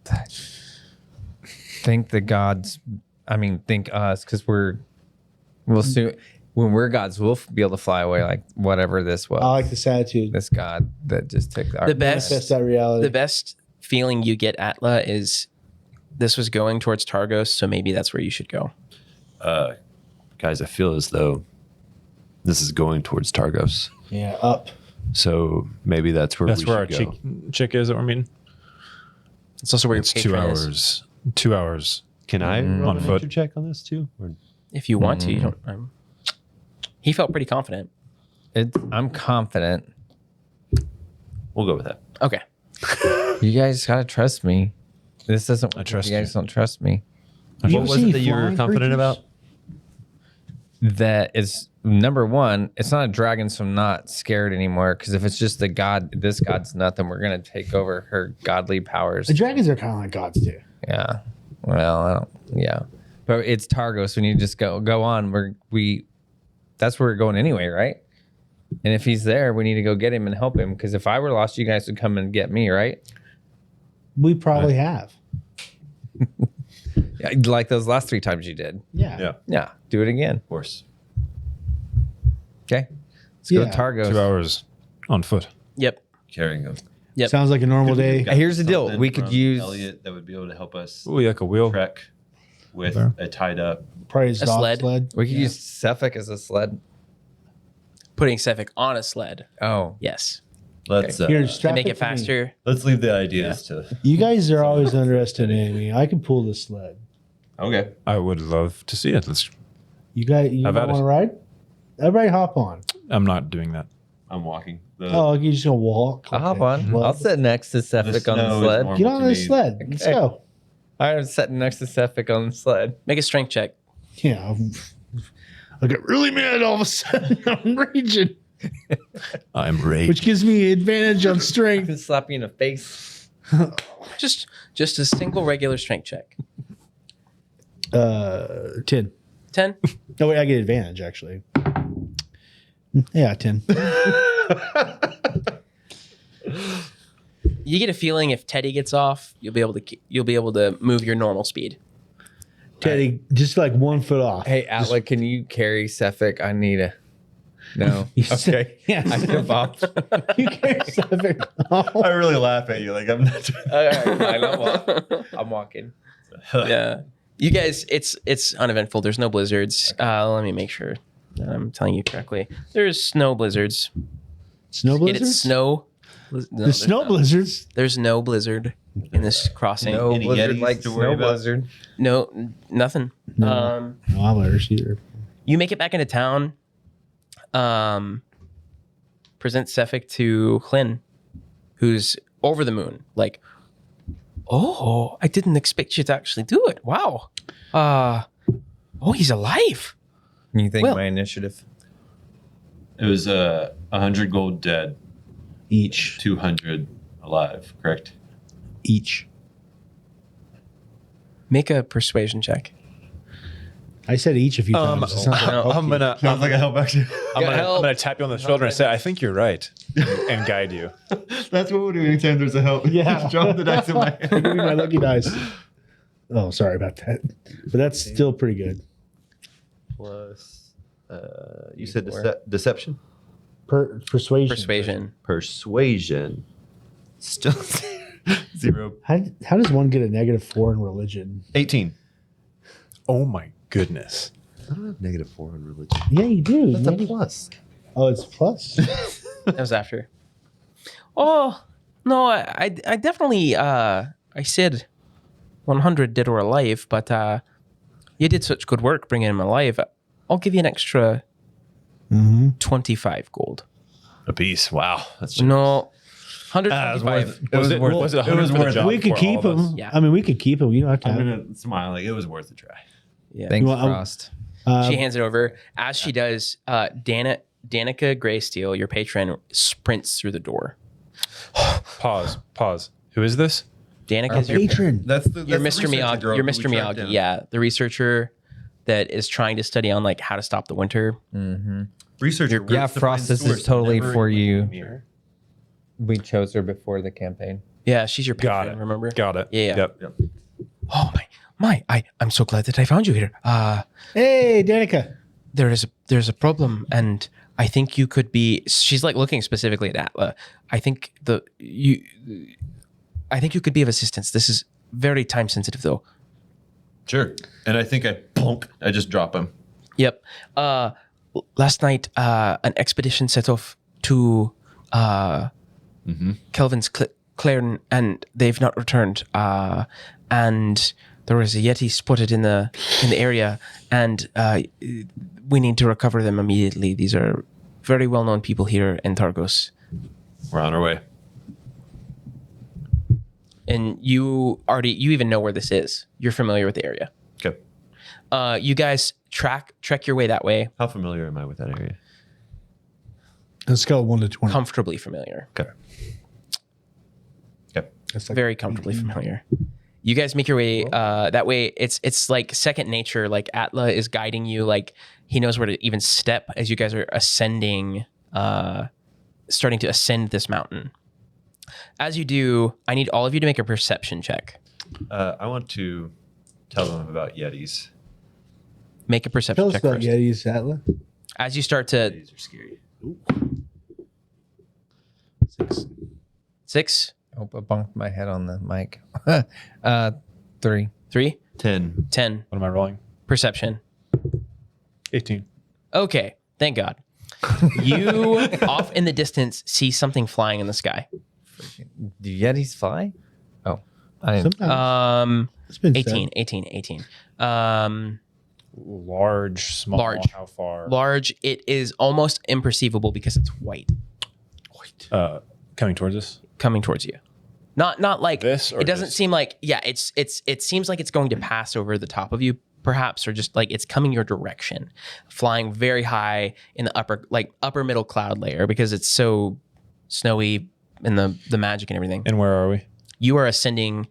Thank the gods. I mean, thank us, because we'll soon. When we're gods, we'll be able to fly away like whatever this was. I like this attitude. This god that just took our The best- Manifest that reality. The best feeling you get, Atla, is this was going towards Targos, so maybe that's where you should go. Guys, I feel as though this is going towards Targos. Yeah, up. So maybe that's where That's we where our should go. chick is that we're meeting. It's also where It's your 2 patron is. hours. 2 hours. Can I roll On a foot. nature check on this too? Or If you want to, you don't. He felt pretty confident. I'm confident. we'll go with that. Okay. You guys gotta trust me. This doesn't. I trust you guys you. don't trust me. You What ever was see it that you were flying confident creatures? about? That is number one. It's not a dragon, so I'm not scared anymore. Because if it's just a god, this god's nothing. We're gonna take over her godly powers. The dragons are kind of like gods too. Yeah. Well, I don't. Yeah. But it's Targos. We need to just go on. That's where we're going anyway, right? And if he's there, we need to go get him and help him. Because if I were lost, you guys would come and get me, right? We probably have. Yeah, like those last 3 times you did. Yeah. Yeah. Yeah. Do it again. Of course. Okay. Let's go Yeah. to Targos. 2 hours on foot. Yep. Carrying them. Yep. Sounds like a normal day. Here's the deal. We could use- Elliot that would be able to help us Ooh, like a wheel. trek with There. a tied up. Probably his A dog sled. sled. We could use Suffolk as a sled. Putting Sefik on a sled. Oh. Yes. Let's Here, To strap make it to me. faster. let's leave the ideas to. You guys are always underestimating me. I can pull the sled. Okay. I would love to see it. You guys, you I've want had to it. ride? Everybody hop on. I'm not doing that. I'm walking. Oh, you're just gonna walk. I'll hop Okay. on. Well, I'll sit next to Suffolk on the snow is sled. normal Get on to the me. sled. Let's Okay. go. I'm sitting next to Suffolk on the sled. Make a strength check. Yeah. I get really mad all of a sudden. I'm raging, I'm raging. which gives me advantage on I strength. can slap you in the face. Just a single regular strength check. 10. 10. No, wait, I get advantage actually. Yeah, 10. You get a feeling if Teddy gets off, you'll be able to move your normal speed. Teddy, just like 1 foot off. Hey, Atla, can you carry Suffolk? I need a. No. You said- Okay. Yeah. I give up. You carry something. I really laugh at you. Like I'm not. All right, fine, I'm walking. Yeah. You guys, it's uneventful. There's no blizzards. Let me make sure that I'm telling you correctly. There's snow blizzards. Snow Get it blizzards? snow No, The snow blizzards. There's no blizzard in this crossing. No Any blizzard Yetis like to worry snow about? blizzard. No, nothing. No. No others either. You make it back into town. Present Sefik to Hlyn, who's over the moon. Like, oh, I didn't expect you to actually do it. Wow. Oh, he's alive. You think Well- my initiative? It was 100 gold dead, Each. 200 alive, correct? Each. Make a persuasion check. I said each a few times. It sounds like a I'm gonna Sounds like a help action. I'm help. gonna tap you on the shoulder and say, I think you're right, and guide you. That's what we're doing anytime there's a help. Yeah. Drop the dice in my Give me my lucky dice. Oh, sorry about that. But that's still pretty good. Plus, you said deception? Persuasion. Persuasion. Persuasion. Still 0. How does one get a -4 in religion? 18. Oh my goodness. I don't have -4 on religion. Yeah, you do. That's a Maybe- plus. Oh, it's plus. That was after. Oh, no, I definitely, I said 100 dead or alive, but you did such good work bringing him alive. I'll give you an extra 25 gold. A piece. Wow. That's No, Was 125. it 100 for the worth it. job We could for keep all of us? him. Yeah. I mean, we could keep him. You don't have to I'm have gonna smile like it was worth a try. Yeah. Thanks, want- Frost. She hands it over. As she does, Danica Greysteel, your patron, sprints through the door. Pause. Who is this? Danica's your patron. That's the You're Mr. Miyagi. You're Mr. Miyagi. Yeah, the researcher that is trying to study on like how to stop the winter. Researcher. Yeah, works to Frost, find this is source totally whenever for you. Mirror. We chose her before the campaign. Yeah, she's your patron. Got it. Remember? Got it. Yeah. Yep. Oh my! I'm so glad that I found you here. Hey, Danica. There's a problem, and I think you could be. She's like looking specifically at Atla. I think you could be of assistance. This is very time sensitive, though. Sure. And I think I just drop him. Yep. Last night, an expedition set off to Kelvin's Claren, and they've not returned. And there was a Yeti spotted in the area, and we need to recover them immediately. These are very well-known people here in Targos. We're on our way. And you even know where this is. You're familiar with the area. Okay. You guys trek your way that way, How familiar am I with that area? On a scale of 1 to 20. comfortably familiar. Okay. Yep. That's like Very comfortably familiar. You guys make your way that way. It's like second nature. Like Atla is guiding you. Like he knows where to even step as you guys are ascending, starting to ascend this mountain. As you do, I need all of you to make a perception check. I want to tell them about Yetis. Make a perception Tell us check about first. Yetis, Atla. As you start to Yetis are scary. 6. 6, I hope I bumped my head on the mic. 3. 3, 10. 10. What am I rolling? Perception. 18. Okay, thank God. You off in the distance see something flying in the sky. Do Yetis fly? Oh, I didn't. Sometimes. It's been 18. Large, small. Large. How far? Large. It is almost imperceivable because it's white Coming towards us. coming towards you. Not like This or it doesn't this? seem like it seems like it's going to pass over the top of you perhaps, or just like it's coming your direction, flying very high in the upper middle cloud layer because it's so snowy and the magic and everything. And where are we? You are ascending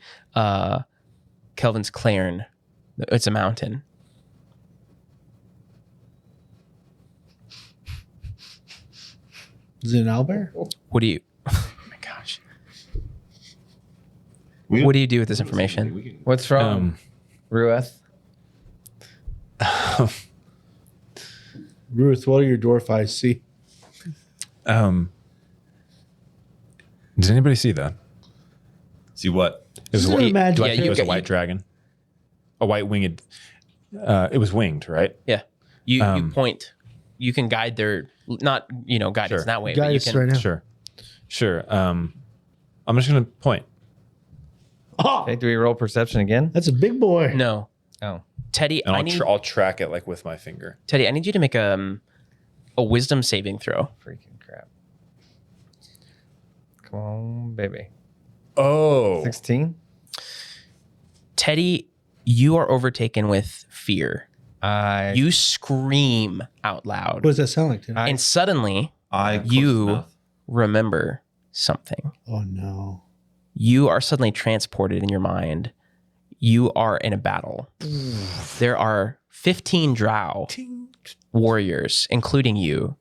Kelvin's Claren. It's a mountain. Is it an owlbear? What do you oh my gosh. What do you do with this information? What's wrong, Rueth? Ruth, what do your dwarf eyes see? Does anybody see that? See what? It was, Is there a magic do I Yeah, think you it was a got- white dragon? A white winged. It was winged, right? Yeah. You point. You can guide their not guidance Sure. that way. But you Guys, can, right now. Sure. Sure. I'm just gonna point. Oh, Okay, do we roll perception again? that's a big boy. No. Oh. Teddy, And I need I'll track it like with my finger. Teddy, I need you to make a wisdom saving throw. Freaking crap. Come on, baby. Oh. 16? Teddy, you are overtaken with fear. I You scream out loud. What does that sound like? Tim? And suddenly I close You- his mouth. remember something. Oh no. You are suddenly transported in your mind. You are in a battle. There are 15 drow warriors, including you,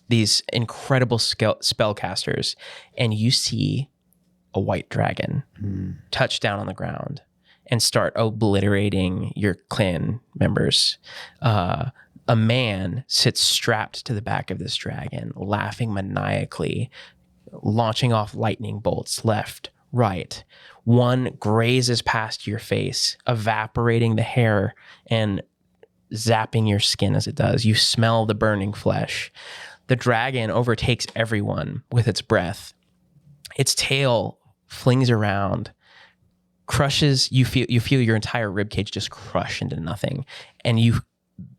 these incredible spellcasters, and you see a white dragon touch down on the ground and start obliterating your clan members. A man sits strapped to the back of this dragon, laughing maniacally, launching off lightning bolts left, right. One grazes past your face, evaporating the hair and zapping your skin as it does. You smell the burning flesh. The dragon overtakes everyone with its breath. Its tail flings around, crushes. You feel your entire ribcage just crush into nothing. And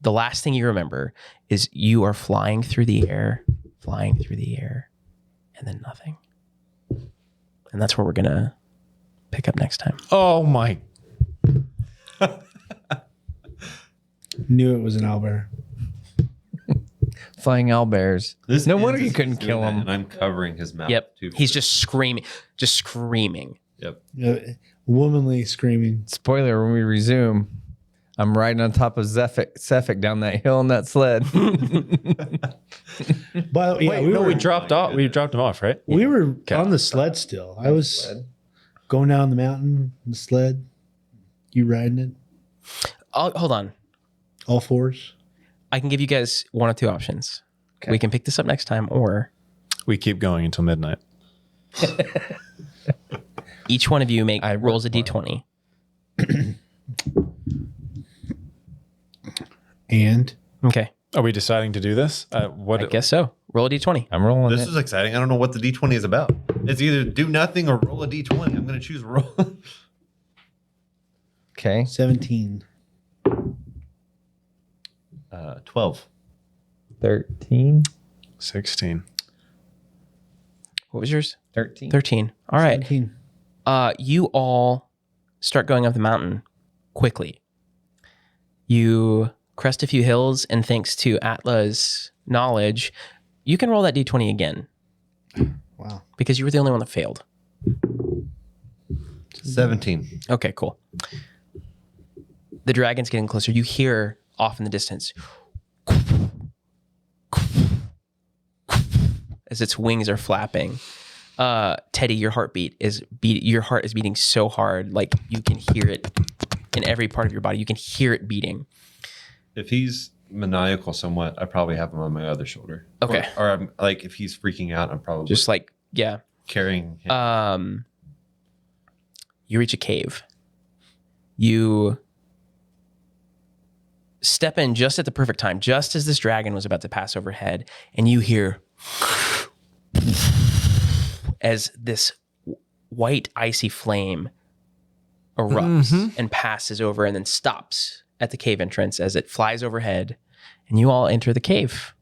the last thing you remember is you are flying through the air, and then nothing. And that's where we're gonna pick up next time. Oh my. Knew it was an owlbear. flying owlbears. This No ends wonder as you he's couldn't doing kill that, him. And I'm covering his mouth. Yep. Too. He's just screaming. Yep. Womanly screaming. Spoiler, when we resume, I'm riding on top of Zephic down that hill on that sled. But yeah, Wait, we dropped off. We dropped him off, right? we were on the sled still. I was going down the mountain on the sled. You riding it? Hold on. All fours? I can give you guys one of two options. Okay. We can pick this up next time, or We keep going until midnight. each one of you rolls a work d20. And Okay. Are we deciding to do this? What? I guess so. Roll a d20. I'm rolling This it. is exciting. I don't know what the D20 is about. It's either do nothing or roll a D20. I'm going to choose roll. Okay. 17. 12. 13. 16. What was yours? 13. 13. All right. 17. You all start going up the mountain quickly. You crest a few hills, and thanks to Atla's knowledge, you can roll that d20 again Wow. because you were the only one that failed. 17. Okay, cool. The dragon's getting closer. You hear off in the distance as its wings are flapping. Teddy, your heart is beating so hard, like you can hear it in every part of your body. You can hear it beating. If he's maniacal somewhat, I probably have him on my other shoulder. Okay. Or I'm like, if he's freaking out, I'm probably Just like, yeah. carrying him. You reach a cave. You step in just at the perfect time, just as this dragon was about to pass overhead, and you hear as this white icy flame erupts and passes over and then stops at the cave entrance as it flies overhead, and you all enter the cave.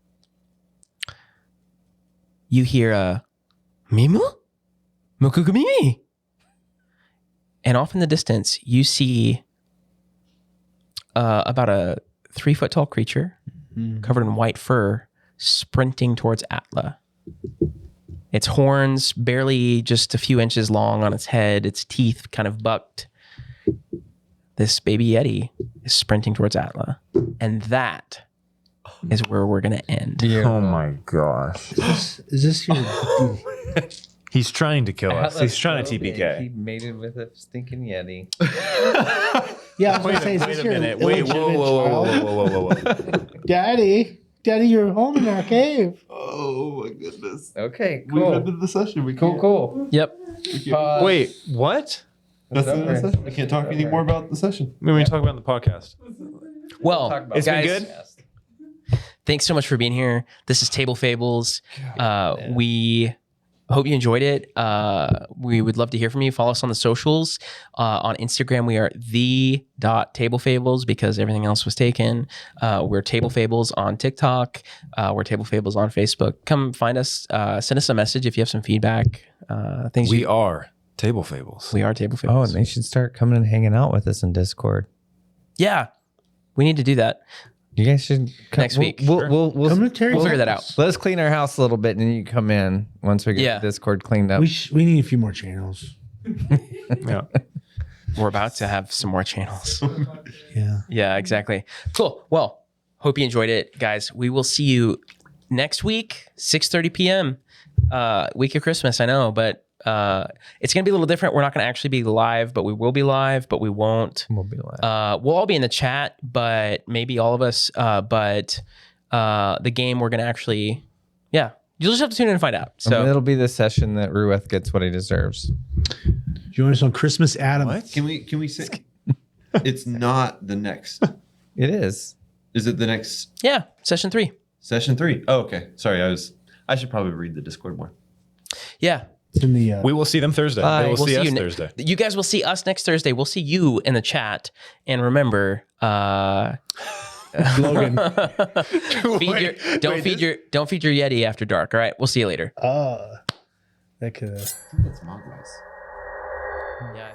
You hear a Mimu? Mokugumimi. And off in the distance, you see about a 3-foot tall creature covered in white fur sprinting towards Atla. Its horns barely just a few inches long on its head, its teeth kind of bucked. This baby Yeti is sprinting towards Atla. And that is where we're going to end. Oh my gosh. Is this your. He's trying to kill us. He's trying to He TPK. mated with a stinking Yeti. Yeah, I was going to say, is this your Wait, whoa. Daddy, you're home in our cave. Oh my goodness. Okay, We've cool. ended the session. We Cool, can't- cool. Yep. Wait, what? That's the end of the over. session. I can't talk anymore about the session. Maybe we talk about it in the podcast. Well, Talk about It's been guys, good? thanks so much for being here. This is Table Fables. We I hope you enjoyed it. We would love to hear from you. Follow us on the socials. On Instagram, we are the.tablefables because everything else was taken. We're Table Fables on TikTok. We're Table Fables on Facebook. Come find us. Send us a message if you have some feedback. Things We are Table Fables. we are Table Oh, Fables. and they should start coming and hanging out with us in Discord. Yeah, we need to do that. You guys should come Next week. We'll Come to Terry's We'll figure that house. out. let's clean our house a little bit, and then you come in once we get Yeah. Discord cleaned up. We need a few more channels. Yeah. We're about to have some more channels. Yeah. Yeah, exactly. Cool. Well, hope you enjoyed it, guys. We will see you next week, 6:30 p.m. Week of Christmas, I know, but it's going to be a little different. We're not going to actually be live, but we will be live, but we won't. We'll be live. We'll all be in the chat, but maybe all of us. But the game, we're going to actually, yeah, you'll just have to tune in and find out. So it'll be the session that Rueth gets what he deserves. Join us on Christmas, Adam. Can we say it's not the next? It is. Is it the next yeah, session 3. session 3? Oh, okay. Sorry, I should probably read the Discord more. Yeah. It's in the. We will see them Thursday. Bye. They will We'll see see us you Thursday. You guys will see us next Thursday. We'll see you in the chat. And remember, Logan. don't feed your Yeti after dark. All right. We'll see you later. That could. That's Mogwai's. Yeah.